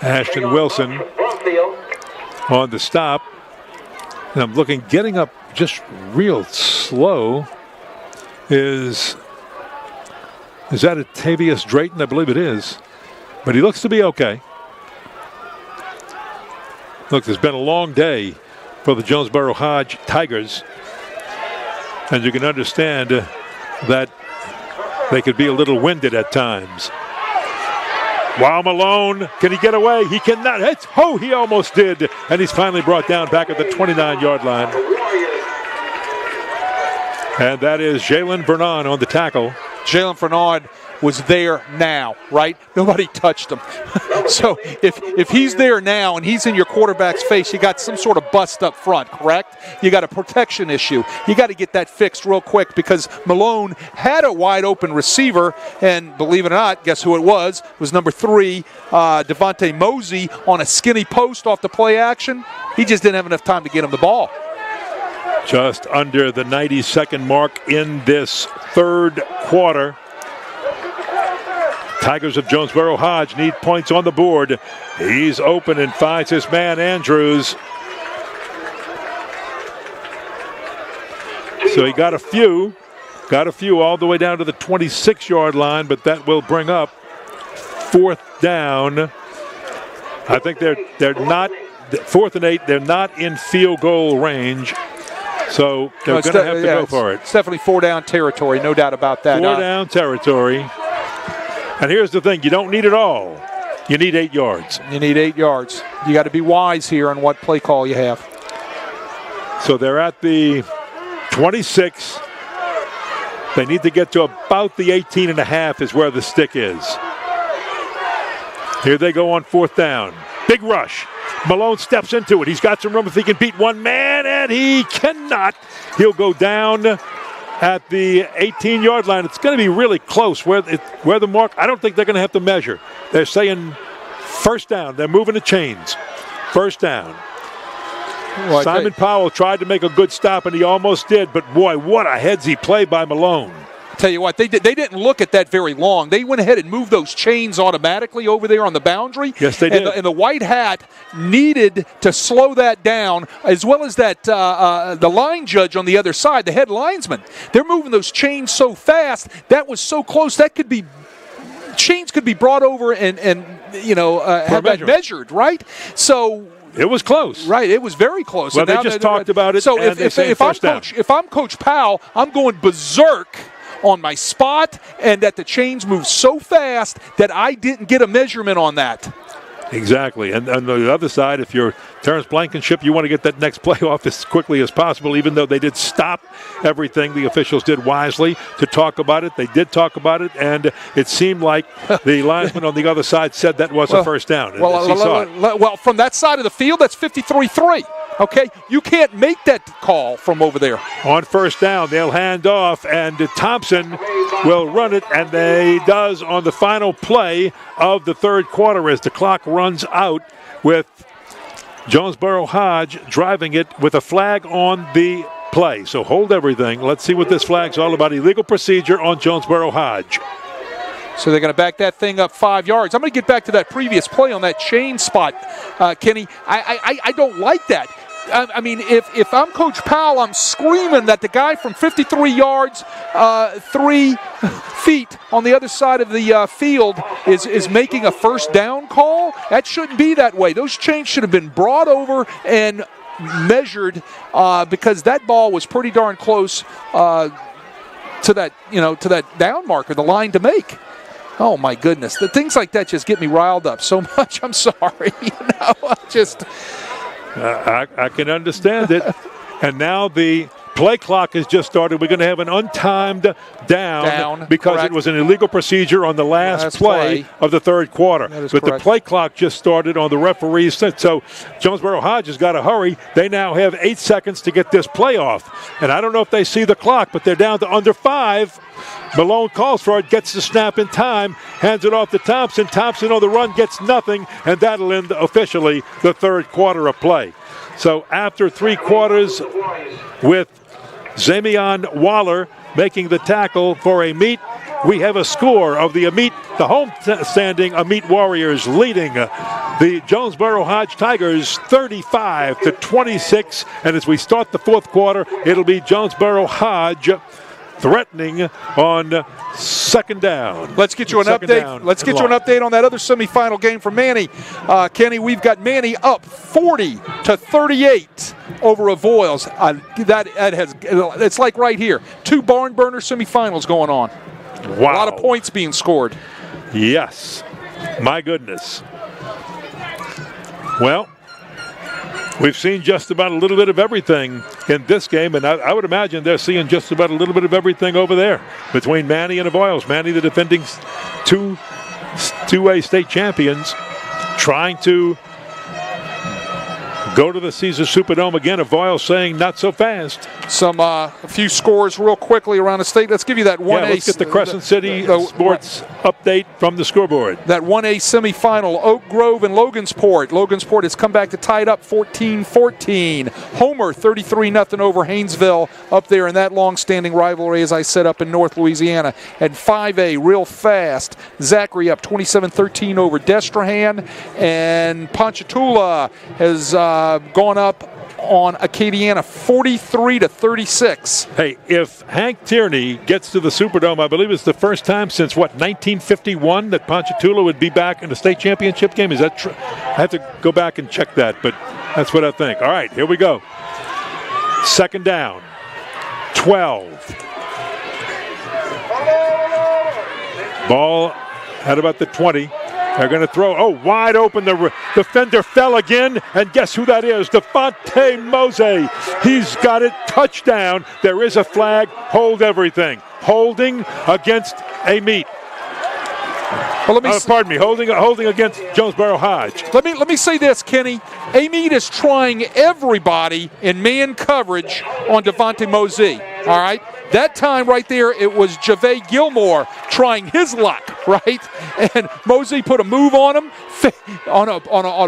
[SPEAKER 1] Ashton Wilson on the stop. And I'm looking, getting up just real slow is that Atavius Drayton? I believe it is. But he looks to be okay. Look, it's been a long day for the Jonesboro-Hodge Tigers. And you can understand that they could be a little winded at times. Wow, Malone, can he get away? He cannot. He almost did. And he's finally brought down back at the 29-yard line. And that is Jalen Vernon on the tackle.
[SPEAKER 2] Jalen Vernon was there now, right? Nobody touched him. So if he's there now and he's in your quarterback's face, you got some sort of bust up front, correct? You got a protection issue. You got to get that fixed real quick because Malone had a wide open receiver, and believe it or not, guess who it was? It was number 3, Devontae Mosey, on a skinny post off the play action. He just didn't have enough time to get him the ball.
[SPEAKER 1] Just under the 90-second mark in this third quarter. Tigers of Jonesboro-Hodge need points on the board. He's open and finds his man Andrews. So he got a few all the way down to the 26-yard line, but that will bring up 4th down. I think they're not 4th and 8. They're not in field goal range. So they're going to have to go for it.
[SPEAKER 2] It's definitely 4-down territory, no doubt about that.
[SPEAKER 1] 4-down territory. And here's the thing, you don't need it all. You need 8 yards.
[SPEAKER 2] You need 8 yards. You got to be wise here on what play call you have.
[SPEAKER 1] So they're at the 26. They need to get to about the 18.5 is where the stick is. Here they go on 4th down. Big rush. Malone steps into it. He's got some room if he can beat one man, and he cannot. He'll go down at the 18-yard line. It's going to be really close where the mark. I don't think they're going to have to measure. They're saying 1st down. They're moving the chains. 1st down. Well, Simon Powell tried to make a good stop, and he almost did. But, boy, what a headsy play by Malone.
[SPEAKER 2] Tell you what, they didn't look at that very long. They went ahead and moved those chains automatically over there on the boundary.
[SPEAKER 1] Yes, they did.
[SPEAKER 2] And the white hat needed to slow that down, as well as that the line judge on the other side, the head linesman. They're moving those chains so fast. That was so close. That could be chains could be brought over and have that measured, right? So.
[SPEAKER 1] It was close.
[SPEAKER 2] Right, it was very close.
[SPEAKER 1] Well, they just talked about it.
[SPEAKER 2] So if I'm Coach Powell, I'm going berserk on my spot, and that the chains move so fast that I didn't get a measurement on that.
[SPEAKER 1] Exactly. And on the other side, if you're Terrence Blankenship, you want to get that next play off as quickly as possible, even though they did stop everything. The officials did wisely to talk about it. They did talk about it, and it seemed like the linesman on the other side said that was a first down.
[SPEAKER 2] Well, from that side of the field, that's 53-3. Okay, you can't make that call from over there.
[SPEAKER 1] On first down, they'll hand off, and Thompson will run it, and they does on the final play of the third quarter as the clock runs out with Jonesboro-Hodge driving it with a flag on the play. So hold everything. Let's see what this flag's all about. Illegal procedure on Jonesboro-Hodge.
[SPEAKER 2] So they're going to back that thing up 5 yards. I'm going to get back to that previous play on that chain spot, Kenny. I don't like that. I mean, if I'm Coach Powell, I'm screaming that the guy from 53 yards, 3 feet on the other side of the field is making a first down call. That shouldn't be that way. Those chains should have been brought over and measured because that ball was pretty darn close to that down marker, the line to make. Oh my goodness, the things like that just get me riled up so much. I'm sorry,
[SPEAKER 1] I can understand it. And now the play clock has just started. We're going to have an untimed down because
[SPEAKER 2] correct.
[SPEAKER 1] It was an illegal procedure on the last play of the third quarter. But
[SPEAKER 2] correct.
[SPEAKER 1] The play clock just started on the referee's. So Jonesboro-Hodge has got to hurry. They now have 8 seconds to get this play off. And I don't know if they see the clock, but they're down to under 5. Malone calls for it, gets the snap in time, hands it off to Thompson. Thompson on the run gets nothing, and that'll end officially the third quarter of play. So after 3 quarters with Zamian Waller making the tackle for Amite, we have a score of the Amite, the home-standing Amite Warriors leading the Jonesboro-Hodge Tigers 35-26. And as we start the fourth quarter, it'll be Jonesboro-Hodge threatening on second down.
[SPEAKER 2] Let's get you an update. Let's get you an update on that other semifinal game for Manny. Kenny, we've got Manny up 40-38 over Avoyles. It's like right here. 2 barn burner semifinals going on.
[SPEAKER 1] Wow.
[SPEAKER 2] A lot of points being scored.
[SPEAKER 1] Yes. My goodness. Well, we've seen just about a little bit of everything in this game, and I would imagine they're seeing just about a little bit of everything over there between Manny and Avoyles. Manny, the defending 2A state champions, trying to go to the Caesars Superdome again. Avoyles saying not so fast.
[SPEAKER 2] A few scores real quickly around the state. Let's give you that 1A.
[SPEAKER 1] Yeah, let's get the Crescent City sports update from the scoreboard.
[SPEAKER 2] That 1A semifinal, Oak Grove and Logansport. Logansport has come back to tie it up 14-14. Homer 33-0 over Haynesville up there in that long-standing rivalry, as I said, up in North Louisiana. And 5A, real fast, Zachary up 27-13 over Destrehan. And Ponchatoula has gone up on Acadiana 43-36.
[SPEAKER 1] Hey, if Hank Tierney gets to the Superdome, I believe it's the first time since, 1951 that Ponchatoula would be back in the state championship game? Is that true? I have to go back and check that, but that's what I think. All right, here we go. Second down, 12. Ball at about the 20. They're going to throw. Oh, wide open. The defender fell again. And guess who that is? Devontae Mosey. He's got it. Touchdown. There is a flag. Hold everything. Holding against Amite.
[SPEAKER 2] Well,
[SPEAKER 1] pardon me. Holding against Jonesboro-Hodge.
[SPEAKER 2] Let me say this, Kenny. Amite is trying everybody in man coverage on Devontae Mosey. All right. That time right there, it was Javay Gilmore trying his luck, right? And Mosey put a move on him on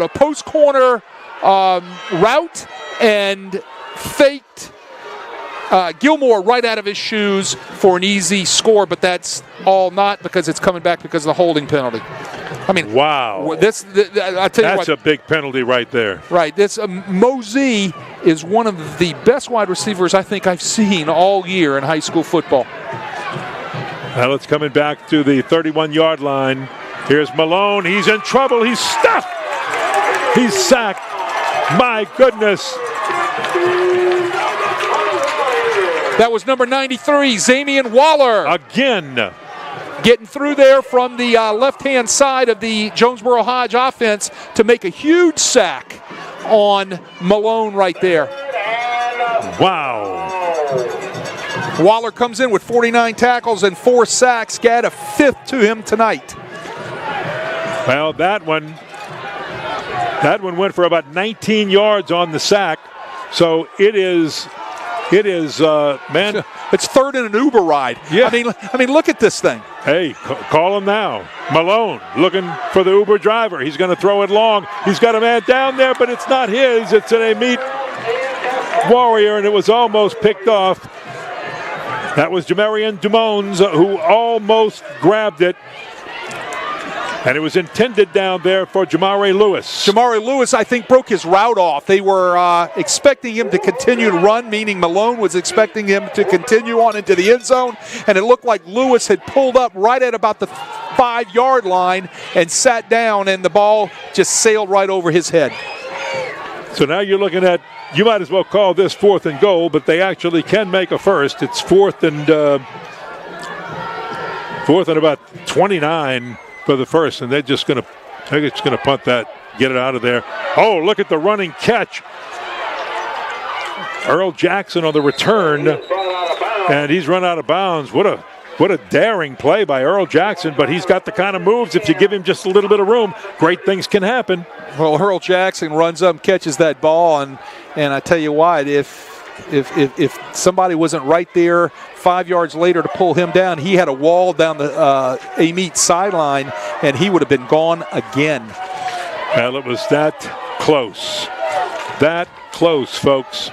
[SPEAKER 2] a post corner route and faked Gilmore right out of his shoes for an easy score, but that's all not because it's coming back because of the holding penalty. I mean,
[SPEAKER 1] wow.
[SPEAKER 2] I tell you
[SPEAKER 1] that's a big penalty right there.
[SPEAKER 2] Right. This Mosey is one of the best wide receivers I think I've seen all year in high school football.
[SPEAKER 1] Now it's coming back to the 31-yard line. Here's Malone. He's in trouble. He's stuffed. He's sacked. My goodness.
[SPEAKER 2] That was number 93, Zamian Waller.
[SPEAKER 1] Again.
[SPEAKER 2] getting through there from the left-hand side of the Jonesboro-Hodge offense to make a huge sack on Malone right there.
[SPEAKER 1] Wow.
[SPEAKER 2] Waller comes in with 49 tackles and 4 sacks. Add a 5th to him tonight.
[SPEAKER 1] Well, that one went for about 19 yards on the sack. So it is, man.
[SPEAKER 2] It's third in an Uber ride.
[SPEAKER 1] Yeah.
[SPEAKER 2] I mean, look at this thing.
[SPEAKER 1] Hey, call him now. Malone looking for the Uber driver. He's going to throw it long. He's got a man down there, but it's not his. It's an Amite Warrior, and it was almost picked off. That was Jamarian Dumones who almost grabbed it. And it was intended down there for Jamari Lewis.
[SPEAKER 2] Jamari Lewis, I think, broke his route off. They were expecting him to continue to run, meaning Malone was expecting him to continue on into the end zone. And it looked like Lewis had pulled up right at about the 5-yard line and sat down, and the ball just sailed right over his head.
[SPEAKER 1] So now you're looking at, you might as well call this 4th and goal, but they actually can make a first. It's 4th and about 29 for the first, and they're just going to punt that, get it out of there. Oh, look at the running catch. Earl Jackson on the return, and he's run out of bounds. What a daring play by Earl Jackson, but he's got the kind of moves, if you give him just a little bit of room, great things can happen.
[SPEAKER 2] Well, Earl Jackson runs up and catches that ball, and I tell you what, if somebody wasn't right there 5 yards later to pull him down, he had a wall down the Amite sideline, and he would have been gone again.
[SPEAKER 1] Well, it was that close. That close, folks.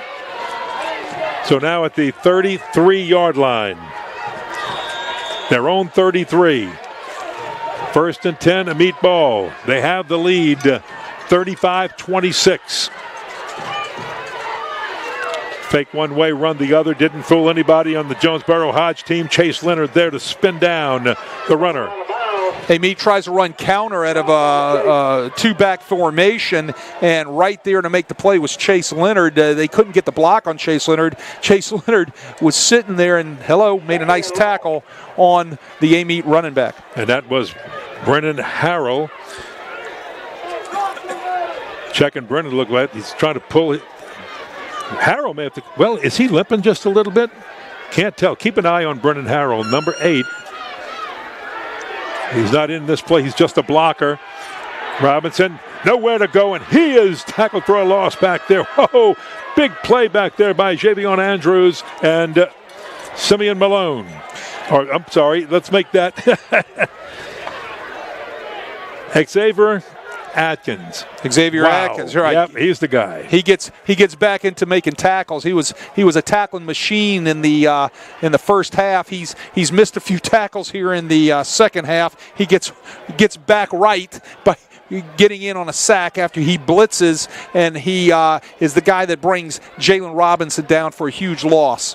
[SPEAKER 1] So now at the 33-yard line. Their own 33. 1st and 10, Amite ball. They have the lead, 35-26. Fake one way, run the other. Didn't fool anybody on the Jonesboro-Hodge team. Chase Leonard there to spin down the runner.
[SPEAKER 2] Amite tries to run counter out of a 2-back formation, and right there to make the play was Chase Leonard. They couldn't get the block on Chase Leonard. Chase Leonard was sitting there and, made a nice tackle on the Amite running back.
[SPEAKER 1] And that was Brennan Harrell. Checking Brennan, look like he's trying to pull it. Harrell may have to, well, is he limping just a little bit? Can't tell. Keep an eye on Brennan Harrell, number 8. He's not in this play. He's just a blocker. Robinson, nowhere to go, and he is tackled for a loss back there. Whoa, big play back there by Javion Andrews and Simeon Malone. Or, I'm sorry, let's make that Xavier Atkins.
[SPEAKER 2] Xavier Atkins, right?
[SPEAKER 1] Yep, he's the guy.
[SPEAKER 2] He gets back into making tackles. He was a tackling machine in the first half. He's missed a few tackles here in the second half. He gets back right by getting in on a sack after he blitzes, and he is the guy that brings Jalen Robinson down for a huge loss.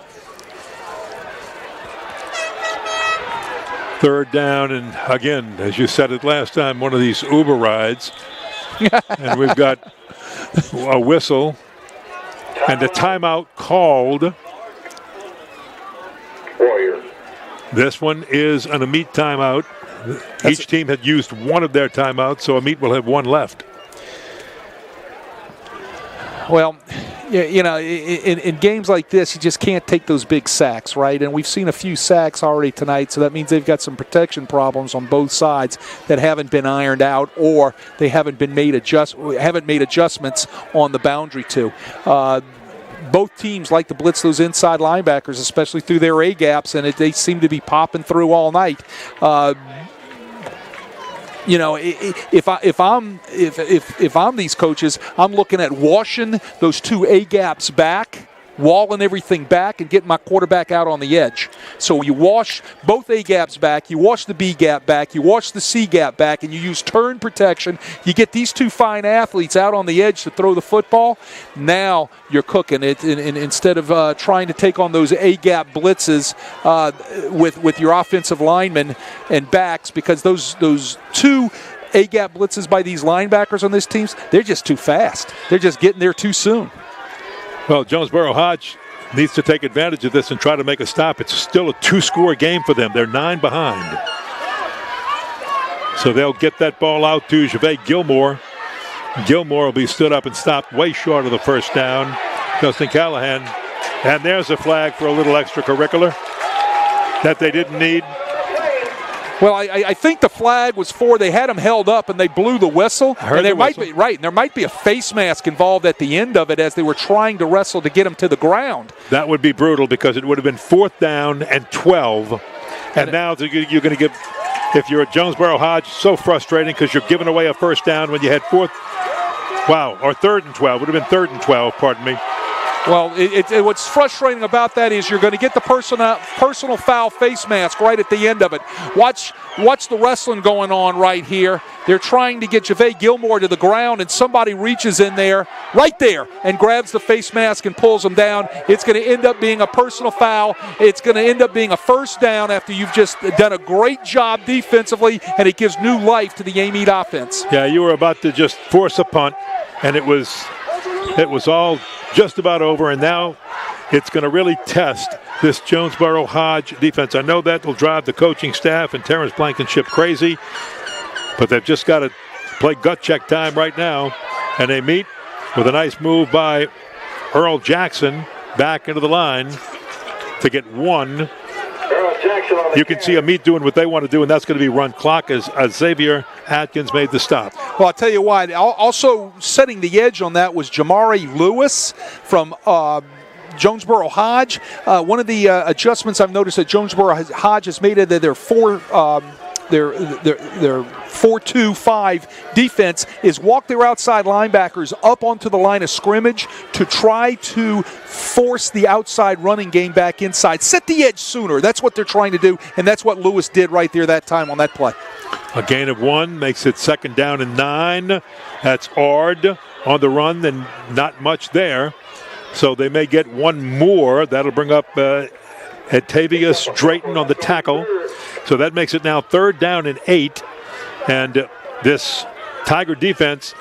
[SPEAKER 1] 3rd down, and again, as you said it last time, one of these Uber rides. And we've got a whistle and a timeout called.
[SPEAKER 3] Warrior.
[SPEAKER 1] This one is an Amite timeout. Each team had used one of their timeouts, so Amite will have one left.
[SPEAKER 2] Well, in games like this, you just can't take those big sacks, right? And we've seen a few sacks already tonight, so that means they've got some protection problems on both sides that haven't been ironed out, or they haven't made adjustments on the boundary to. Both teams like to blitz those inside linebackers, especially through their A gaps, and they seem to be popping through all night. If I'm these coaches, I'm looking at washing those 2 A gaps back, walling everything back, and getting my quarterback out on the edge. So you wash both A gaps back, you wash the B gap back, you wash the C gap back, and you use turn protection. You get these 2 fine athletes out on the edge to throw the football. Now you're cooking it, instead of trying to take on those A gap blitzes with your offensive linemen and backs, because those 2 A-gap blitzes by these linebackers on this team, they're just too fast. They're just getting there too soon.
[SPEAKER 1] Well, Jonesboro-Hodge needs to take advantage of this and try to make a stop. It's still a 2-score game for them. They're 9 behind. So they'll get that ball out to Javay Gilmore. Gilmore will be stood up and stopped way short of the first down. Justin Callahan. And there's a flag for a little extracurricular that they didn't need.
[SPEAKER 2] Well, I think the flag was for they had him held up and they blew the whistle.
[SPEAKER 1] Heard
[SPEAKER 2] and there
[SPEAKER 1] the
[SPEAKER 2] might
[SPEAKER 1] whistle.
[SPEAKER 2] be right. And there might be a face mask involved at the end of it as they were trying to wrestle to get him to the ground.
[SPEAKER 1] That would be brutal because it would have been 4th down and 12. And now you're going to give, if you're at Jonesboro-Hodge, so frustrating because you're giving away a first down when you had 4th. Wow, or 3rd and 12. Would have been 3rd and 12, pardon me.
[SPEAKER 2] Well, what's frustrating about that is you're going to get the personal foul face mask right at the end of it. Watch the wrestling going on right here. They're trying to get Javay Gilmore to the ground, and somebody reaches in there, right there, and grabs the face mask and pulls him down. It's going to end up being a personal foul. It's going to end up being a first down after you've just done a great job defensively, and it gives new life to the Amite offense.
[SPEAKER 1] Yeah, you were about to just force a punt, and it was all just about over, and now it's going to really test this Jonesboro-Hodge defense. I know that will drive the coaching staff and Terrence Blankenship crazy, but they've just got to play gut check time right now, and they meet with a nice move by Earl Jackson back into the line to get one. You can see Amite doing what they want to do, and that's going to be run clock as Xavier Atkins made the stop.
[SPEAKER 2] Well, I'll tell you what, also setting the edge on that was Jamari Lewis from Jonesboro-Hodge. One of the adjustments I've noticed that Jonesboro-Hodge has made it that their 4-2-5 defense is walk their outside linebackers up onto the line of scrimmage to try to force the outside running game back inside. Set the edge sooner. That's what they're trying to do, and that's what Lewis did right there that time on that play.
[SPEAKER 1] A gain of 1 makes it 2nd down and 9. That's Ard on the run, and not much there. So they may get one more. That'll bring up Atavius Drayton on the tackle. So that makes it now 3rd down and 8. And this Tiger defense,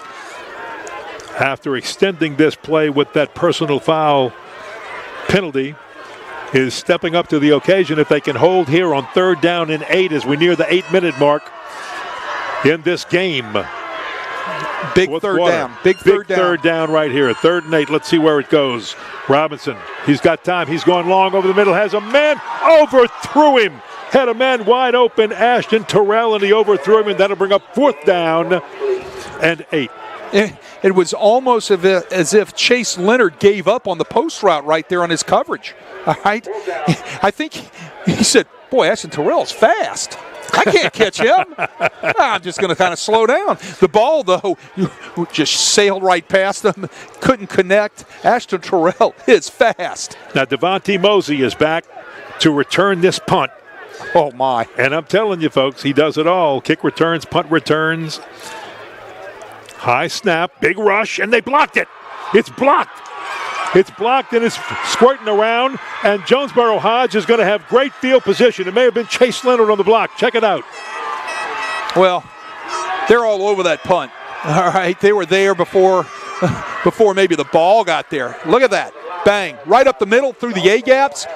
[SPEAKER 1] after extending this play with that personal foul penalty, is stepping up to the occasion. If they can hold here on 3rd down and 8 as we near the 8-minute mark in this game.
[SPEAKER 2] Big third down. Big
[SPEAKER 1] third down right here. 3rd and 8. Let's see where it goes. Robinson, he's got time. He's going long over the middle. Has a man, overthrew him. Had a man wide open, Ashton Terrell, and he overthrew him, and that'll bring up 4th down and 8.
[SPEAKER 2] It was almost as if Chase Leonard gave up on the post route right there on his coverage. All right? I think he said, boy, Ashton Terrell's fast. I can't catch him. I'm just going to kind of slow down. The ball, though, just sailed right past him. Couldn't connect. Ashton Terrell is fast.
[SPEAKER 1] Now, Devontae Mosey is back to return this punt.
[SPEAKER 2] Oh, my.
[SPEAKER 1] And I'm telling you, folks, he does it all. Kick returns, punt returns. High snap, big rush, and they blocked it. It's blocked. It's blocked and it's squirting around, and Jonesboro-Hodge is going to have great field position. It may have been Chase Leonard on the block. Check it out.
[SPEAKER 2] Well, they're all over that punt. All right, they were there before maybe the ball got there. Look at that. Bang. Right up the middle through the A-gaps.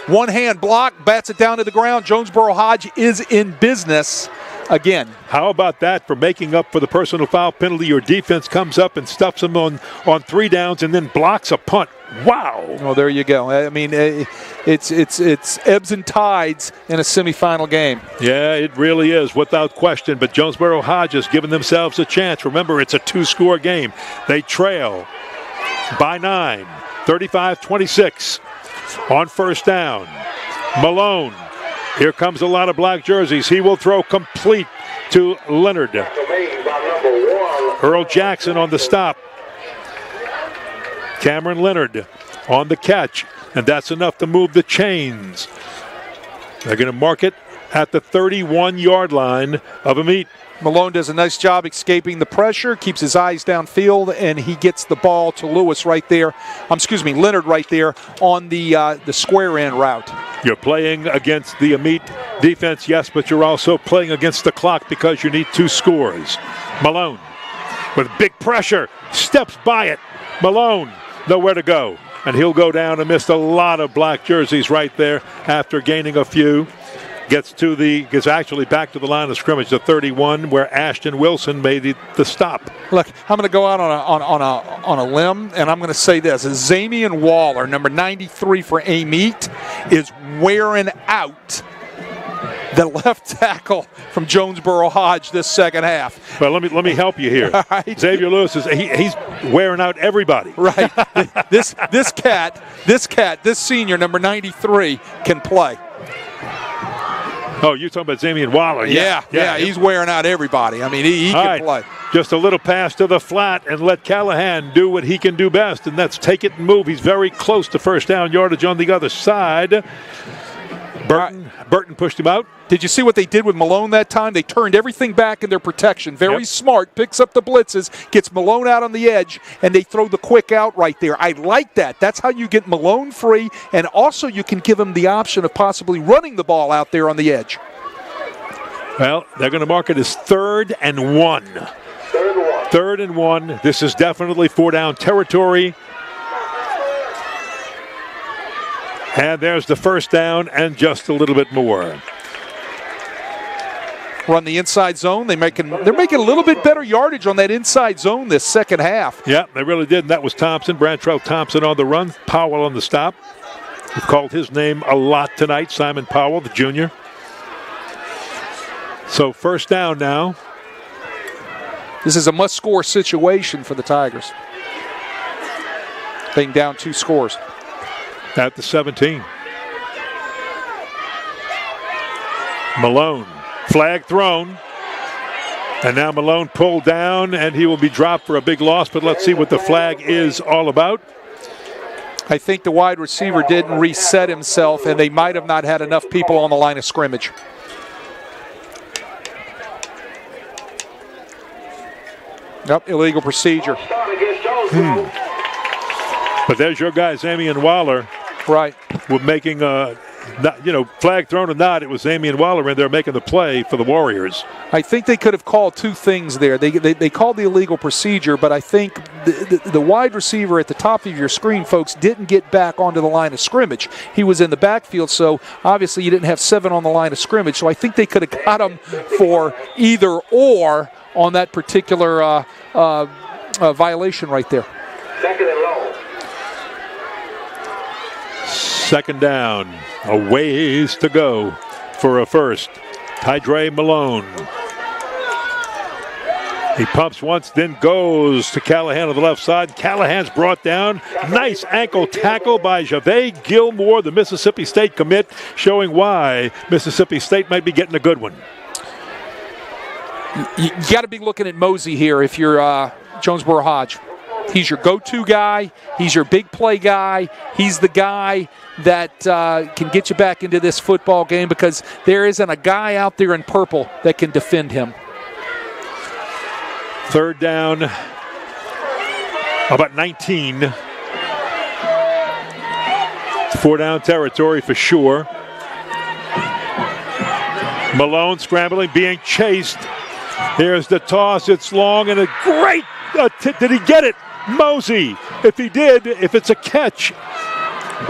[SPEAKER 2] One hand block, bats it down to the ground. Jonesboro-Hodge is in business again.
[SPEAKER 1] How about that for making up for the personal foul penalty? Your defense comes up and stuffs them on 3 downs and then blocks a punt. Wow.
[SPEAKER 2] Well, there you go. I mean, it's ebbs and tides in a semifinal game.
[SPEAKER 1] Yeah, it really is, without question. But Jonesboro-Hodge has given themselves a chance. Remember, it's a 2-score game. They trail by 9, 35-26 on 1st down. Malone. Here comes a lot of black jerseys. He will throw complete to Leonard. Earl Jackson on the stop. Cameron Leonard on the catch. And that's enough to move the chains. They're going to mark it at the 31-yard line of Amite.
[SPEAKER 2] Malone does a nice job escaping the pressure, keeps his eyes downfield, and he gets the ball to Leonard right there on the square end route.
[SPEAKER 1] You're playing against the Amite defense, yes, but you're also playing against the clock because you need 2 scores. Malone with big pressure, steps by it. Malone, nowhere to go. And he'll go down and miss a lot of black jerseys right there after gaining a few. gets actually back to the line of scrimmage, the 31, where Ashton Wilson made the stop.
[SPEAKER 2] Look, I'm going to go out on a limb, and I'm going to say this: Zamian Waller, number 93 for Amite, is wearing out the left tackle from Jonesboro-Hodge this second half.
[SPEAKER 1] Well, let me help you here.
[SPEAKER 2] Right.
[SPEAKER 1] Xavier Lewis he's wearing out everybody.
[SPEAKER 2] Right. This senior, number 93, can play.
[SPEAKER 1] Oh, you're talking about Zamian Waller.
[SPEAKER 2] Yeah, he's wearing out everybody. I mean, he can play.
[SPEAKER 1] Just a little pass to the flat and let Callahan do what he can do best, and that's take it and move. He's very close to first down yardage on the other side. Burton pushed him out.
[SPEAKER 2] Did you see what they did with Malone that time? They turned everything back in their protection. Very smart. Picks up the blitzes, gets Malone out on the edge, and they throw the quick out right there. I like that. That's how you get Malone free, and also you can give him the option of possibly running the ball out there on the edge.
[SPEAKER 1] Well, they're going to mark it as 3rd and 1. 3rd and 1. This is definitely 4-down territory. And there's the first down and just a little bit more.
[SPEAKER 2] Run the inside zone. They're making a little bit better yardage on that inside zone this second half.
[SPEAKER 1] Yeah, they really did. And that was Thompson, Brantrell Thompson on the run, Powell on the stop. We've called his name a lot tonight, Simon Powell, the junior. So first down now.
[SPEAKER 2] This is a must-score situation for the Tigers. Being down 2 scores.
[SPEAKER 1] At the 17. Malone, flag thrown. And now Malone pulled down, and he will be dropped for a big loss, but let's see what the flag is all about.
[SPEAKER 2] I think the wide receiver didn't reset himself, and they might have not had enough people on the line of scrimmage. Yep, illegal procedure.
[SPEAKER 1] But there's your guy, Zamian Waller.
[SPEAKER 2] Right.
[SPEAKER 1] We're making flag thrown or not, it was Zamian Waller in there making the play for the Warriors.
[SPEAKER 2] I think they could have called 2 things there. They called the illegal procedure, but I think the wide receiver at the top of your screen, folks, didn't get back onto the line of scrimmage. He was in the backfield, so obviously you didn't have 7 on the line of scrimmage. So I think they could have got him for either or on that particular violation right there.
[SPEAKER 3] Second and long.
[SPEAKER 1] Second down, a ways to go for a first. Tydre Malone. He pumps once, then goes to Callahan on the left side. Callahan's brought down. Nice ankle tackle by Javay Gilmore, the Mississippi State commit, showing why Mississippi State might be getting a good one.
[SPEAKER 2] You got to be looking at Mosey here if you're Jonesboro-Hodge. He's your go-to guy. He's your big play guy. He's the guy that can get you back into this football game because there isn't a guy out there in purple that can defend him.
[SPEAKER 1] Third down, about 19. 4-down territory for sure. Malone scrambling, being chased. Here's the toss. It's long and a great. Did he get it? Mosey. If he did, if it's a catch.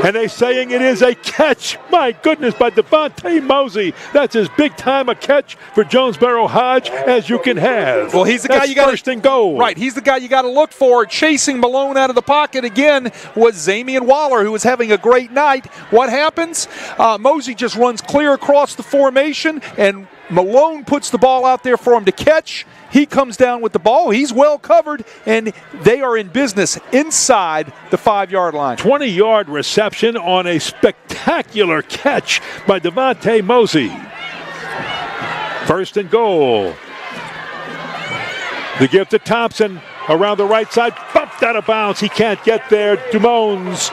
[SPEAKER 1] And they're saying it is a catch. My goodness, by Devontae Mosey. That's as big time a catch for Jonesboro-Hodge as you can have.
[SPEAKER 2] Well, he's the guy you got
[SPEAKER 1] first and goal.
[SPEAKER 2] Right, he's the guy you got to look for. Chasing Malone out of the pocket again was Zamian Waller, who was having a great night. What happens? Mosey just runs clear across the formation, and Malone puts the ball out there for him to catch. He comes down with the ball. He's well covered, and they are in business inside the 5-yard line.
[SPEAKER 1] 20-yard reception on a spectacular catch by Devontae Mosey. First and goal. The give to Thompson around the right side. Bumped out of bounds. He can't get there. Dumons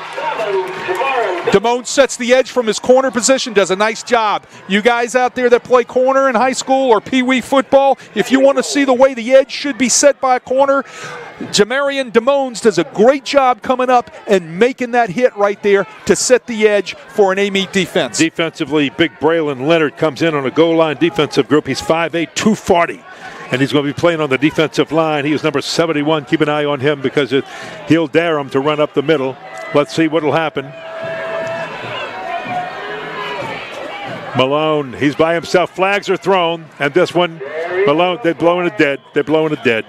[SPEAKER 2] sets the edge from his corner position, does a nice job. You guys out there that play corner in high school or pee-wee football, if you want to see the way the edge should be set by a corner, Jamarian Dumons does a great job coming up and making that hit right there to set the edge for an Amite defense.
[SPEAKER 1] Defensively, big Braylon Leonard comes in on a goal line defensive group. He's 5'8", 240. And he's going to be playing on the defensive line. He is number 71. Keep an eye on him because he'll dare him to run up the middle. Let's see what will happen. Malone, he's by himself. Flags are thrown, and this one, Malone, they're blowing it dead. They're blowing it dead.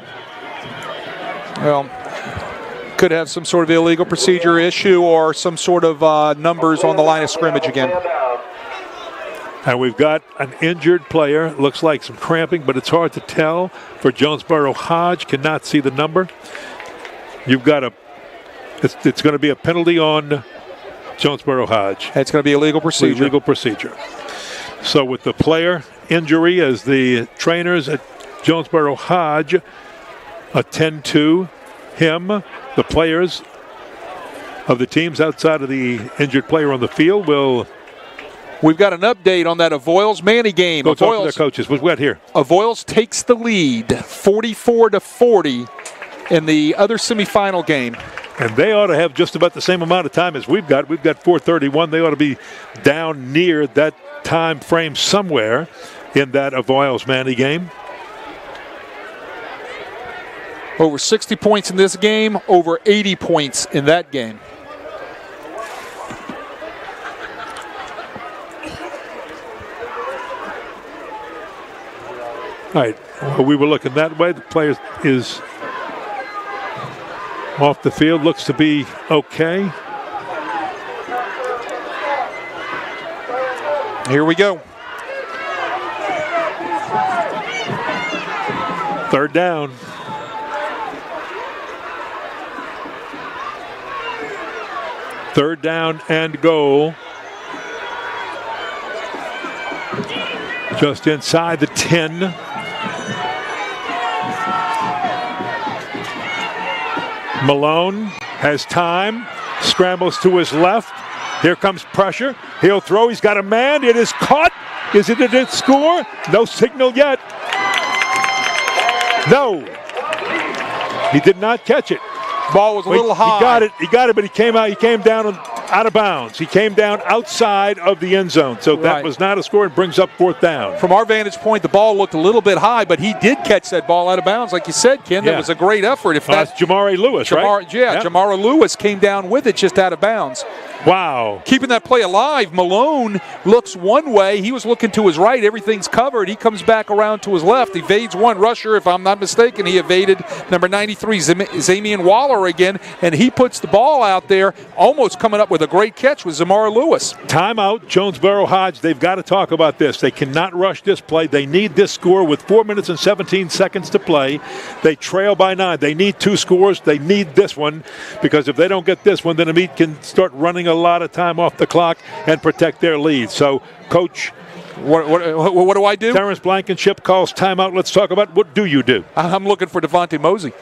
[SPEAKER 2] Well, could have some sort of illegal procedure issue or some sort of numbers on the line of scrimmage again.
[SPEAKER 1] And we've got an injured player. Looks like some cramping, but it's hard to tell for Jonesboro-Hodge. Cannot see the number. You've got it's going to be a penalty on Jonesboro-Hodge.
[SPEAKER 2] It's going to be a legal procedure.
[SPEAKER 1] Legal procedure. So with the player injury, as the trainers at Jonesboro-Hodge attend to him, the players of the teams outside of the injured player on the field will...
[SPEAKER 2] We've got an update on that Avoyles-Manny game.
[SPEAKER 1] Go talk to their coaches. What's got here?
[SPEAKER 2] Avoyles takes the lead, 44-40 in the other semifinal game.
[SPEAKER 1] And they ought to have just about the same amount of time as we've got. We've got 4:31. They ought to be down near that time frame somewhere in that Avoyles-Manny game.
[SPEAKER 2] Over 60 points in this game, over 80 points in that game.
[SPEAKER 1] All right, well, we were looking that way. The player is off the field, looks to be okay.
[SPEAKER 2] Here we go.
[SPEAKER 1] Third down. Third down and goal. Just inside the 10. Malone has time, scrambles to his left. Here comes pressure. He'll throw. He's got a man. It is caught. Is it a score? No signal yet. No. He did not catch it.
[SPEAKER 2] Ball was a little high.
[SPEAKER 1] He got it, but he came down out of bounds. He came down outside of the end zone. So that was not a score and brings up fourth down.
[SPEAKER 2] From our vantage point, the ball looked a little bit high, but he did catch that ball out of bounds. Like you said, Ken, that was a great effort. If
[SPEAKER 1] that's Jamari Lewis, right?
[SPEAKER 2] Yeah, Jamari Lewis came down with it just out of bounds.
[SPEAKER 1] Wow.
[SPEAKER 2] Keeping that play alive. Malone looks one way. He was looking to his right. Everything's covered. He comes back around to his left. Evades one rusher. If I'm not mistaken, he evaded number 93, Zamian Waller again, and he puts the ball out there, almost coming up with a great catch with Zamara Lewis.
[SPEAKER 1] Timeout, Jonesboro-Hodge. They've got to talk about this. They cannot rush this play. They need this score with 4 minutes and 17 seconds to play. They trail by 9. They need 2 scores. They need this one, because if they don't get this one, then Amite can start running a lot of time off the clock and protect their lead. So, Coach,
[SPEAKER 2] what do I do?
[SPEAKER 1] Terrence Blankenship calls timeout. Let's talk about what do you do?
[SPEAKER 2] I'm looking for Devontae Mosey.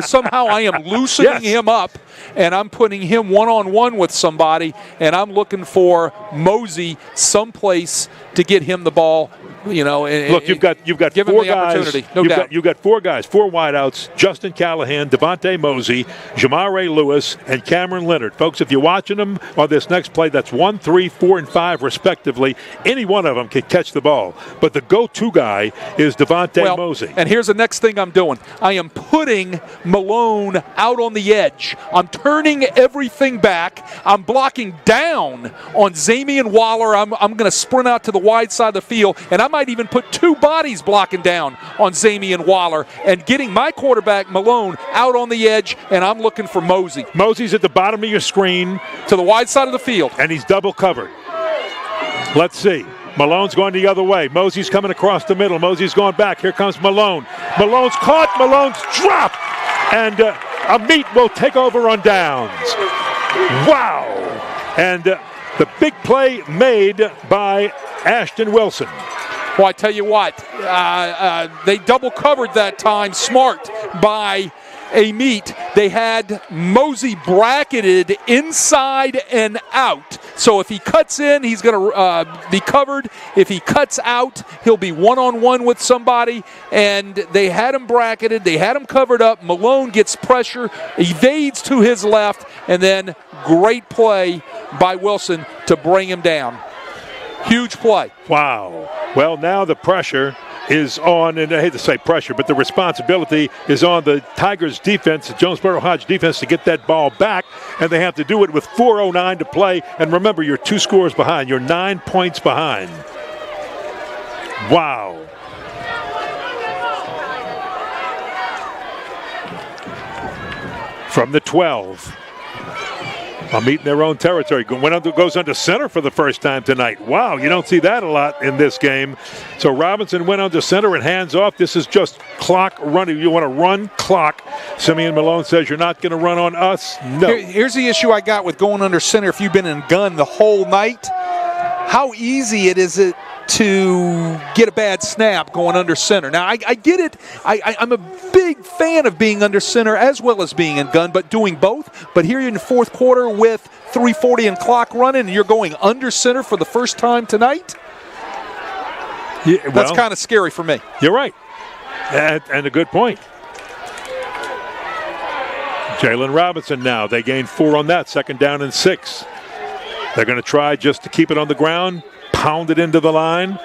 [SPEAKER 2] Somehow I am loosening him up, and I'm putting him one-on-one with somebody, and I'm looking for Mosey someplace to get him the ball. You know,
[SPEAKER 1] look, you've got 4 guys. You've got 4 guys, 4 wideouts: Justin Callahan, Devontae Mosey, Jamare Lewis, and Cameron Leonard. Folks, if you're watching them on this next play, that's 1, 3, 4, and 5 respectively. Any one of them can catch the ball, but the go-to guy is Devontae Mosey.
[SPEAKER 2] And here's the next thing I'm doing. I am putting Malone out on the edge. I'm turning everything back. I'm blocking down on Zamian Waller. I'm going to sprint out to the wide side of the field, and I might even put 2 bodies blocking down on Zamian Waller and getting my quarterback, Malone, out on the edge, and I'm looking for Mosey.
[SPEAKER 1] Mosey's at the bottom of your screen.
[SPEAKER 2] To the wide side of the field.
[SPEAKER 1] And he's double covered. Let's see. Malone's going the other way. Mosey's coming across the middle. Mosey's going back. Here comes Malone. Malone's caught. Malone's dropped. And Amite will take over on downs. Wow. And the big play made by Ashton Wilson.
[SPEAKER 2] Well, I tell you what, they double covered that time. Smart by Amite. They had Mosey bracketed inside and out. So if he cuts in, he's going to be covered. If he cuts out, he'll be one-on-one with somebody. And they had him bracketed. They had him covered up. Malone gets pressure, evades to his left, and then great play by Wilson to bring him down. Huge play.
[SPEAKER 1] Wow. Well, now the pressure is on, and I hate to say pressure, but the responsibility is on the Tigers defense, the Jonesboro-Hodge defense, to get that ball back, and they have to do it with 4:09 to play. And remember, you're 2 scores behind. You're 9 points behind. Wow. From the 12. Amite in their own territory. Goes under center for the first time tonight. Wow, you don't see that a lot in this game. So Robinson went under center and hands off. This is just clock running. You want to run clock. Simeon Malone says you're not going to run on us. No.
[SPEAKER 2] Here's the issue I got with going under center. If you've been in gun the whole night, how easy is it to get a bad snap going under center? Now, I get it. I'm a big fan of being under center as well as being in gun, but doing both. But here in the fourth quarter with 3:40 and clock running, and you're going under center for the first time tonight? Yeah, well, that's kind of scary for me.
[SPEAKER 1] You're right. And a good point. Jalen Robinson now. They gained 4 on that, 2nd down and 6. They're going to try just to keep it on the ground. Pound it into the line.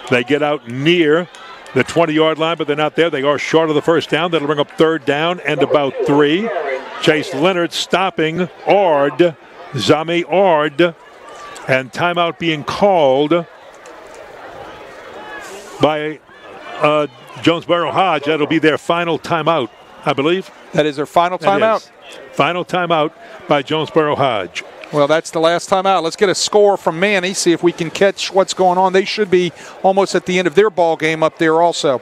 [SPEAKER 1] They get out near the 20-yard line, but they're not there. They are short of the first down. That'll bring up 3rd down and about 3. Chase Leonard stopping Zami Ard, and timeout being called by Jonesboro-Hodge. That'll be their final timeout, I believe.
[SPEAKER 2] That is their final timeout?
[SPEAKER 1] Final timeout by Jonesboro-Hodge.
[SPEAKER 2] Well, that's the last time out. Let's get a score from Manny, see if we can catch what's going on. They should be almost at the end of their ball game up there also.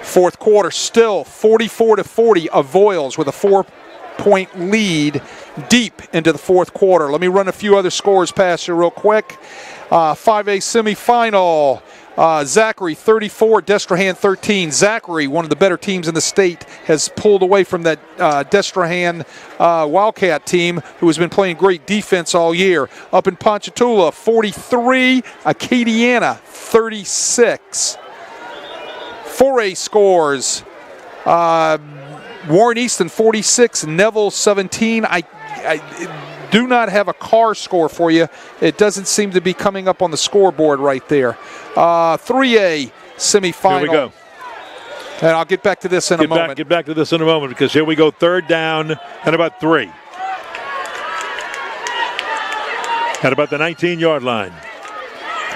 [SPEAKER 2] Fourth quarter, still 44-40 of Voiles with a 4-point lead deep into the fourth quarter. Let me run a few other scores past you real quick. 5A semifinal. Zachary 34, Destrehan 13. Zachary, one of the better teams in the state, has pulled away from that Destrehan Wildcat team who has been playing great defense all year. Up in Ponchatoula, 43, Acadiana 36. 4A scores. Warren Easton 46, Neville 17. I do not have a car score for you. It doesn't seem to be coming up on the scoreboard right there. 3A semifinal.
[SPEAKER 1] Here we go.
[SPEAKER 2] And I'll get back to this in a moment.
[SPEAKER 1] Get back to this in a moment, because here we go, 3rd down and about 3. At about the 19-yard line.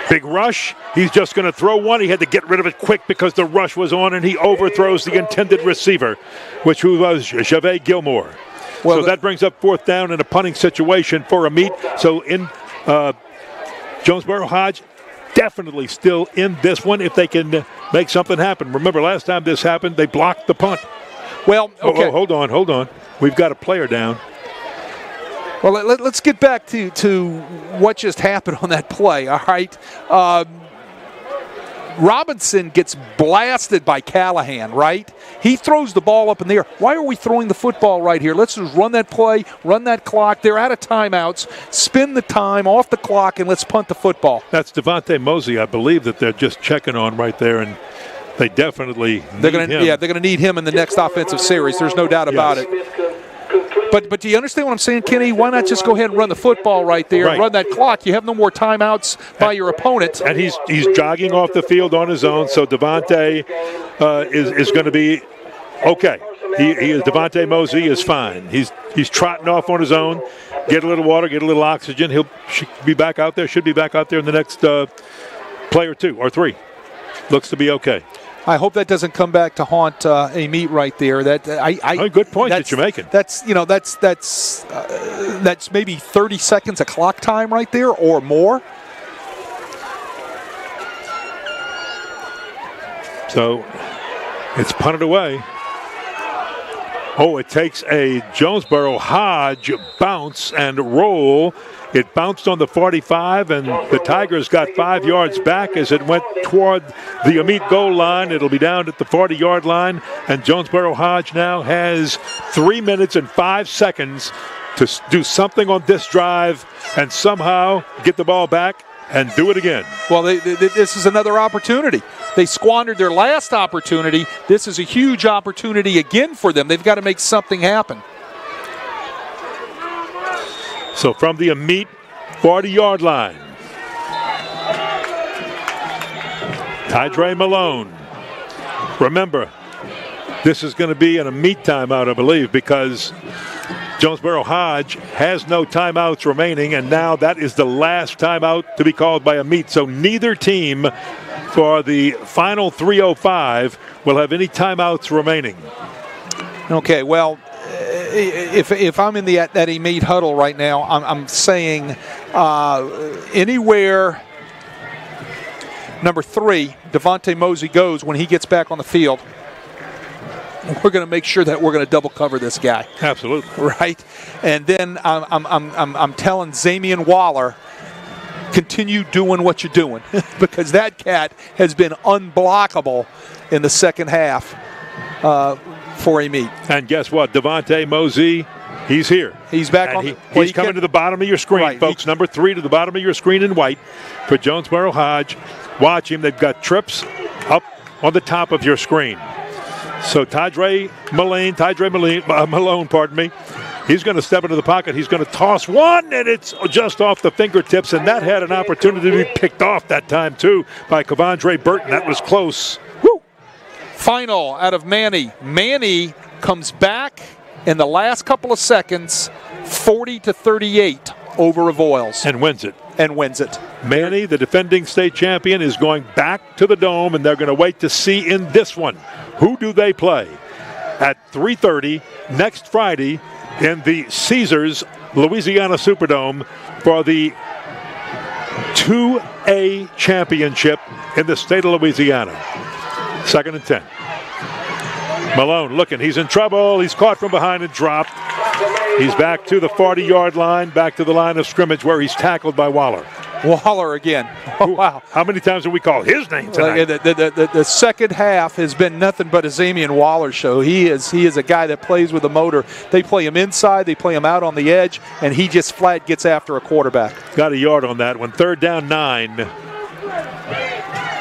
[SPEAKER 1] Big rush. He's just going to throw one. He had to get rid of it quick because the rush was on, and he overthrows the intended receiver, which was Javay Gilmore. Well, so that brings up 4th down in a punting situation for Amite. So in Jonesboro-Hodge, definitely still in this one if they can make something happen. Remember, last time this happened, they blocked the punt.
[SPEAKER 2] Well, okay.
[SPEAKER 1] Hold on. We've got a player down.
[SPEAKER 2] Well, let's get back to what just happened on that play, all right? Robinson gets blasted by Callahan, right? He throws the ball up in the air. Why are we throwing the football right here? Let's just run that play, run that clock. They're out of timeouts. Spin the time off the clock, and let's punt the football.
[SPEAKER 1] That's Devontae Mosey, I believe, that they're just checking on right there, and they definitely need him.
[SPEAKER 2] Yeah, they're going to need him in the next offensive series. There's no doubt about it. But do you understand what I'm saying, Kenny? Why not just go ahead and run the football right there and run that clock? You have no more timeouts by your opponent.
[SPEAKER 1] And he's jogging off the field on his own, so Devontae is going to be okay. Devontae Mosey is fine. He's trotting off on his own. Get a little water, get a little oxygen. Should be back out there in the next play or 2 or 3. Looks to be okay.
[SPEAKER 2] I hope that doesn't come back to haunt Amite right there.
[SPEAKER 1] Good point that you're making.
[SPEAKER 2] That's maybe 30 seconds of clock time right there or more.
[SPEAKER 1] So it's punted away. Oh, it takes a Jonesboro-Hodge bounce and roll. It bounced on the 45, and the Tigers got 5 yards back as it went toward the Amite goal line. It'll be down at the 40-yard line, and Jonesboro-Hodge now has 3 minutes and 5 seconds to do something on this drive and somehow get the ball back and do it again.
[SPEAKER 2] Well, this is another opportunity. They squandered their last opportunity. This is a huge opportunity again for them. They've got to make something happen.
[SPEAKER 1] So from the Amite 40-yard line, Tydre Malone. Remember, this is going to be an Amite timeout, I believe, because Jonesboro-Hodge has no timeouts remaining, and now that is the last timeout to be called by Amite. So neither team for the final 3:05 will have any timeouts remaining.
[SPEAKER 2] Okay, well, if I'm in that Amite huddle right now, I'm saying anywhere number 3, Devontae Mosey goes when he gets back on the field, we're going to make sure that we're going to double cover this guy.
[SPEAKER 1] Absolutely.
[SPEAKER 2] Right? And then I'm telling Zamian Waller, continue doing what you're doing because that cat has been unblockable in the second half for Amite.
[SPEAKER 1] And guess what? Devontae Mosey, he's here.
[SPEAKER 2] He's back on.
[SPEAKER 1] He's coming to the bottom of your screen, right, folks. Number 3 to the bottom of your screen in white for Jonesboro-Hodge. Watch him. They've got trips up on the top of your screen. So Tydre Malone, pardon me, he's going to step into the pocket. He's going to toss one, and it's just off the fingertips, and that had an opportunity to be picked off that time, too, by Kevondre Burton. That was close.
[SPEAKER 2] Woo! Final out of Manny. Manny comes back in the last couple of seconds, 40-38 over Avoyles.
[SPEAKER 1] And wins it.
[SPEAKER 2] Manny,
[SPEAKER 1] the defending state champion, is going back to the Dome, and they're going to wait to see in this one. Who do they play? At 3:30 next Friday in the Caesars Louisiana Superdome for the 2A championship in the state of Louisiana. 2nd and 10. Malone looking. He's in trouble. He's caught from behind and dropped. He's back to the 40-yard line, back to the line of scrimmage where he's tackled by Waller.
[SPEAKER 2] Waller again. Oh, wow.
[SPEAKER 1] How many times have we called his name tonight?
[SPEAKER 2] The second half has been nothing but a Zamian Waller show. He is a guy that plays with a motor. They play him inside, they play him out on the edge, and he just flat gets after a quarterback.
[SPEAKER 1] Got a yard on that one. 3rd down, 9.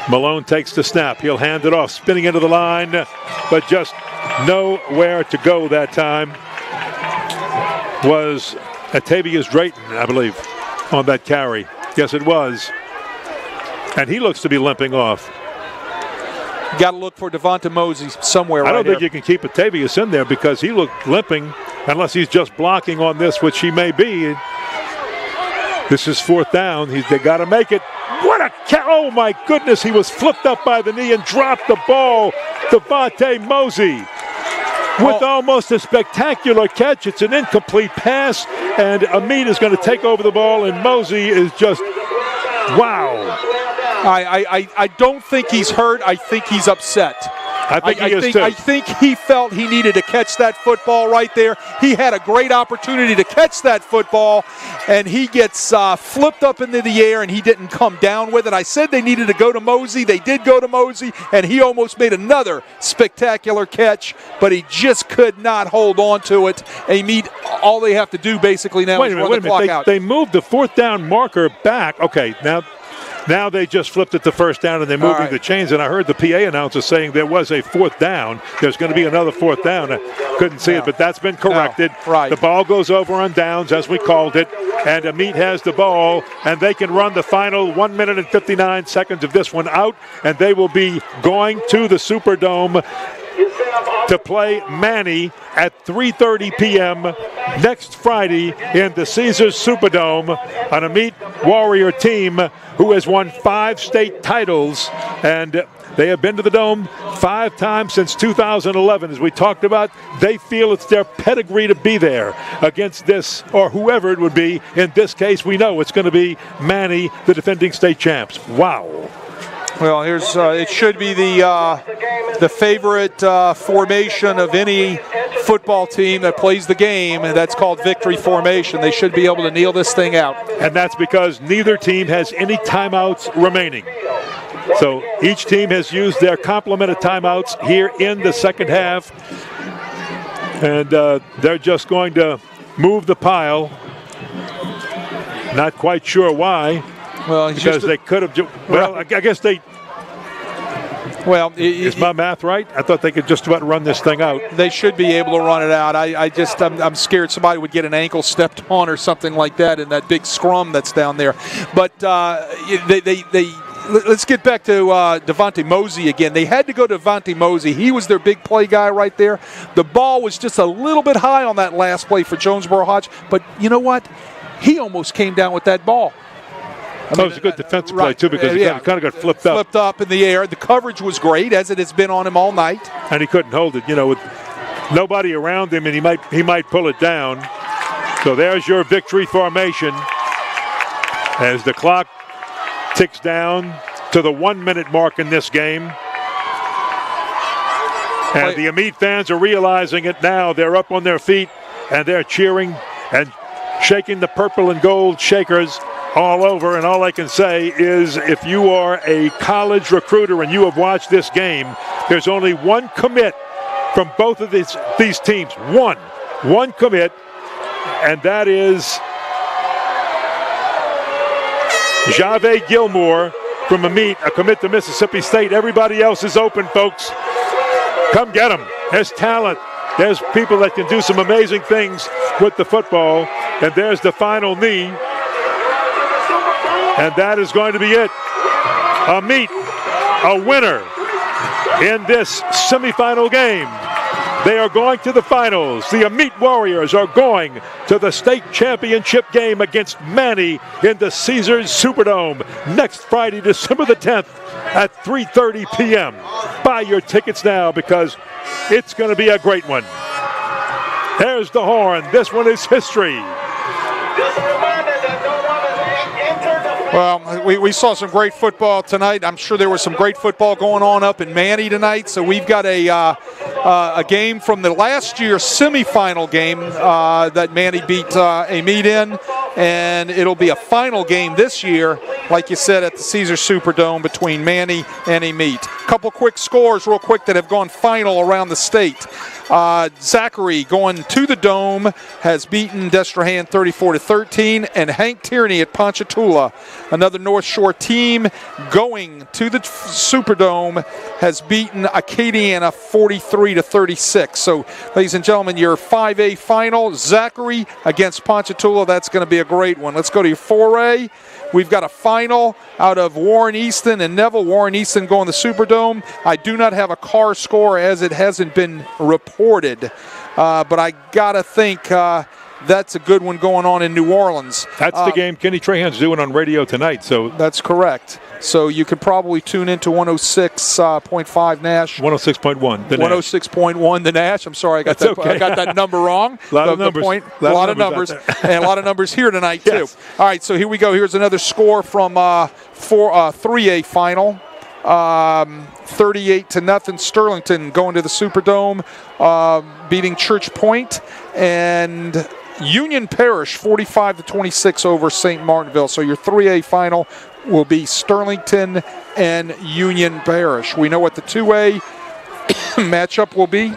[SPEAKER 1] Malone takes the snap. He'll hand it off, spinning into the line, but just nowhere to go that time. Was Atavius Drayton, I believe, on that carry. Yes, it was. And he looks to be limping off.
[SPEAKER 2] Got to look for Devontae Mosey somewhere.
[SPEAKER 1] I don't think you can keep Atavius in there because he looked limping, unless he's just blocking on this, which he may be. This is 4th down. They got to make it. What a oh my goodness! He was flipped up by the knee and dropped the ball. Devontae Mosey with almost a spectacular catch. It's an incomplete pass, and Amite is going to take over the ball, and Mosey is just wow.
[SPEAKER 2] I don't think he's hurt. I think he's upset.
[SPEAKER 1] I think he is too.
[SPEAKER 2] I think he felt he needed to catch that football right there. He had a great opportunity to catch that football, and he gets flipped up into the air, and he didn't come down with it. I said they needed to go to Mosey. They did go to Mosey, and he almost made another spectacular catch, but he just could not hold on to it. Amite, all they have to do basically now is run the clock out.
[SPEAKER 1] They moved the 4th down marker back. Okay, now they just flipped it to 1st down, and they're moving the chains. And I heard the PA announcer saying there was a 4th down. There's going to be another 4th down. I couldn't see it, but that's been corrected.
[SPEAKER 2] Right.
[SPEAKER 1] The ball goes over on downs, as we called it, and Amite has the ball, and they can run the final 1 minute and 59 seconds of this one out, and they will be going to the Superdome to play Manny at 3:30 p.m. next Friday in the Caesars Superdome, an Amite Warrior team who has won 5 state titles, and they have been to the Dome 5 times since 2011. As we talked about, they feel it's their pedigree to be there against this, or whoever it would be. In this case, we know it's going to be Manny, the defending state champs. Wow.
[SPEAKER 2] Well, here's it should be the favorite formation of any football team that plays the game, and that's called victory formation. They should be able to kneel this thing out.
[SPEAKER 1] And that's because neither team has any timeouts remaining. So each team has used their complement of timeouts here in the second half, and they're just going to move the pile. Not quite sure why.
[SPEAKER 2] Well,
[SPEAKER 1] because they could have. Well, I guess they. Well, is my math right? I thought they could just about run this thing out.
[SPEAKER 2] They should be able to run it out. I'm scared somebody would get an ankle stepped on or something like that in that big scrum that's down there. But let's get back to Devontae Mosey again. They had to go to Devontae Mosey. He was their big play guy right there. The ball was just a little bit high on that last play for Jonesboro-Hodge, but you know what? He almost came down with that ball.
[SPEAKER 1] That was a good defensive play, too, because he kind of got flipped up.
[SPEAKER 2] Flipped up in the air. The coverage was great, as it has been on him all night.
[SPEAKER 1] And he couldn't hold it, with nobody around him, and he might pull it down. So there's your victory formation as the clock ticks down to the 1-minute mark in this game. And the Amite fans are realizing it now. They're up on their feet, and they're cheering and shaking the purple and gold shakers all over. And all I can say is, if you are a college recruiter and you have watched this game, there's only one commit from both of these teams. One commit, and that is Jave Gilmore from Amite, a commit to Mississippi State. Everybody else is open, folks. Come get them. There's talent. There's people that can do some amazing things with the football. And there's the final knee. And that is going to be it. Amite, a winner in this semifinal game. They are going to the finals. The Amite Warriors are going to the state championship game against Manny in the Caesars Superdome next Friday, December the 10th at 3:30 p.m. Buy your tickets now because it's going to be a great one. There's the horn. This one is history.
[SPEAKER 2] Well, we saw some great football tonight. I'm sure there was some great football going on up in Manny tonight. So we've got a game from the last year's semifinal game that Manny beat Amite in, and it'll be a final game this year, like you said, at the Caesars Superdome between Manny and Amite. Couple quick scores real quick that have gone final around the state. Zachary going to the Dome has beaten Destrehan 34-13, and Hank Tierney at Ponchatoula, another North Shore team, going to the Superdome, has beaten Acadiana 43-36. So, ladies and gentlemen, your 5A final, Zachary against Ponchatoula. That's going to be a great one. Let's go to your 4A. We've got a final out of Warren Easton and Neville. Warren Easton going to the Superdome. I do not have a car score as it hasn't been reported, but I got to think that's a good one going on in New Orleans.
[SPEAKER 1] That's the game Kenny Trahan's doing on radio tonight. So
[SPEAKER 2] that's correct. So you could probably tune into 106.5 Nash.
[SPEAKER 1] 106.1.
[SPEAKER 2] 106.1 the Nash. I'm sorry, I got that number wrong.
[SPEAKER 1] A lot of numbers.
[SPEAKER 2] A lot of numbers and a lot of numbers here tonight too.
[SPEAKER 1] Yes.
[SPEAKER 2] All right, so here we go. Here's another score from 3A final. 38-0. Sterlington going to the Superdome, beating Church Point, and Union Parish 45-26 over St. Martinville. So your 3A final will be Sterlington and Union Parish. We know what the 2A matchup will be.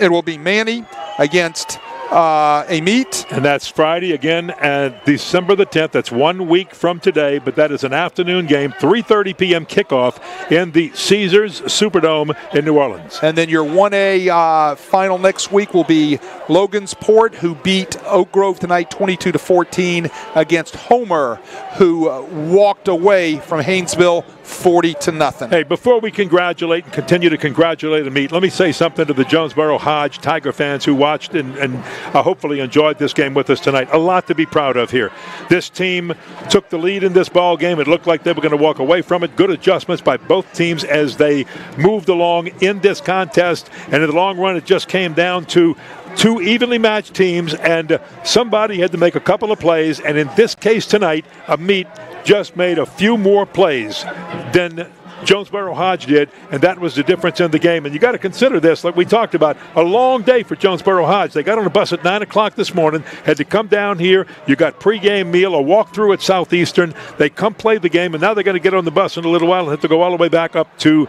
[SPEAKER 2] It will be Manny against Amite.
[SPEAKER 1] And that's Friday again at December the 10th. That's 1 week from today, but that is an afternoon game, 3:30 p.m. kickoff in the Caesars Superdome in New Orleans.
[SPEAKER 2] And then your 1A final next week will be Logansport, who beat Oak Grove tonight 22-14 against Homer, who walked away from Haynesville 40-0.
[SPEAKER 1] Hey, before we congratulate and continue to congratulate Amite, let me say something to the Jonesboro-Hodge Tiger fans who watched and hopefully enjoyed this game with us tonight. A lot to be proud of here. This team took the lead in this ball game. It looked like they were going to walk away from it. Good adjustments by both teams as they moved along in this contest. And in the long run, it just came down to two evenly matched teams, and somebody had to make a couple of plays. And in this case tonight, Amite just made a few more plays than Jonesboro-Hodge did, and that was the difference in the game. And you got to consider this, like we talked about, a long day for Jonesboro-Hodge. They got on a bus at 9 o'clock this morning, had to come down here. You got pregame meal, a walkthrough at Southeastern. They come play the game, and now they're going to get on the bus in a little while and have to go all the way back up to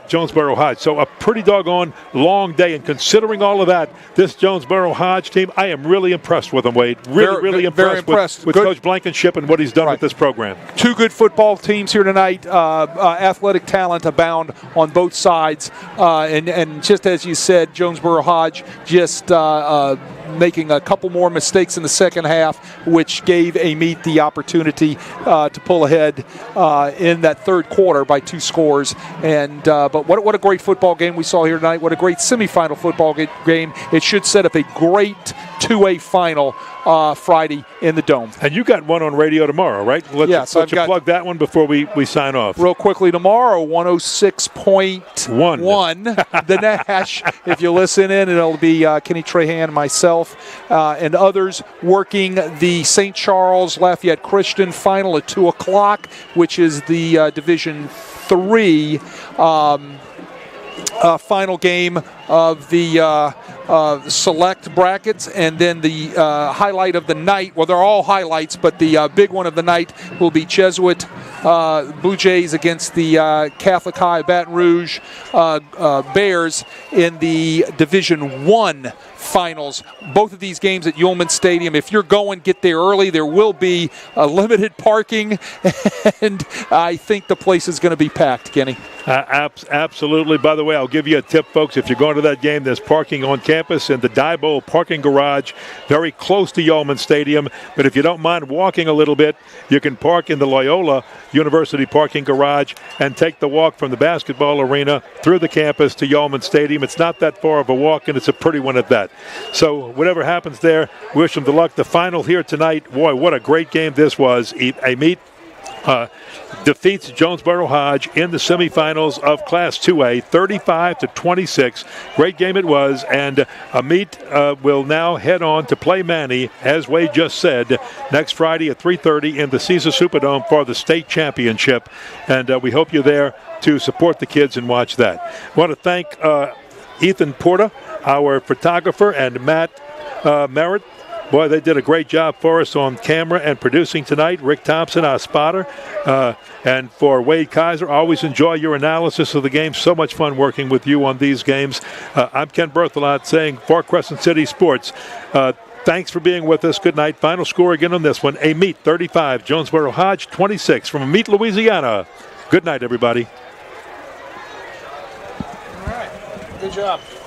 [SPEAKER 1] Jonesboro-Hodge. So a pretty doggone long day. And considering all of that, this Jonesboro-Hodge team, I am really impressed with them, Wade. Really impressed with Coach Blankenship and what he's done with this program.
[SPEAKER 2] Two good football teams here tonight. athletic talent abound on both sides. And just as you said, Jonesboro-Hodge just making a couple more mistakes in the second half, which gave Amite the opportunity to pull ahead in that third quarter by 2 scores. And but what a great football game we saw here tonight. What a great semifinal football game. It should set up a great 2A final Friday in the Dome.
[SPEAKER 1] And you got one on radio tomorrow, right? Let's you plug that one before we sign off.
[SPEAKER 2] Real quickly tomorrow, 106.1 The Nash. If you listen in, it'll be Kenny Trahan, myself, and others working the St. Charles Lafayette Christian final at 2 o'clock, which is the Division III final game of the select brackets, and then the highlight of the night. Well, they're all highlights, but the big one of the night will be Jesuit Blue Jays against the Catholic High Baton Rouge Bears in the Division I finals. Both of these games at Ullman Stadium. If you're going, get there early. There will be limited parking, and I think the place is going to be packed, Kenny.
[SPEAKER 1] Absolutely. By the way, I'll give you a tip, folks. If you're going to that game, there's parking on campus in the Diebold parking garage, very close to Ullman Stadium. But if you don't mind walking a little bit, you can park in the Loyola University parking garage and take the walk from the basketball arena through the campus to Ullman Stadium. It's not that far of a walk, and it's a pretty one at that. So whatever happens there, wish them the luck. The final here tonight, boy, what a great game this was. Amite defeats Jonesboro-Hodge in the semifinals of Class 2A, 35-26. Great game it was, and Amite will now head on to play Manny, as Wade just said, next Friday at 3:30 in the Caesar Superdome for the state championship. And we hope you're there to support the kids and watch that. I want to thank Ethan Porta, our photographer, and Matt Merritt. Boy, they did a great job for us on camera and producing tonight. Rick Thompson, our spotter. And for Wade Kaiser, always enjoy your analysis of the game. So much fun working with you on these games. I'm Ken Berthelot saying for Crescent City Sports, thanks for being with us. Good night. Final score again on this one. Amite 35, Jonesboro-Hodge 26 from Amite, Louisiana. Good night, everybody.
[SPEAKER 2] All right. Good job.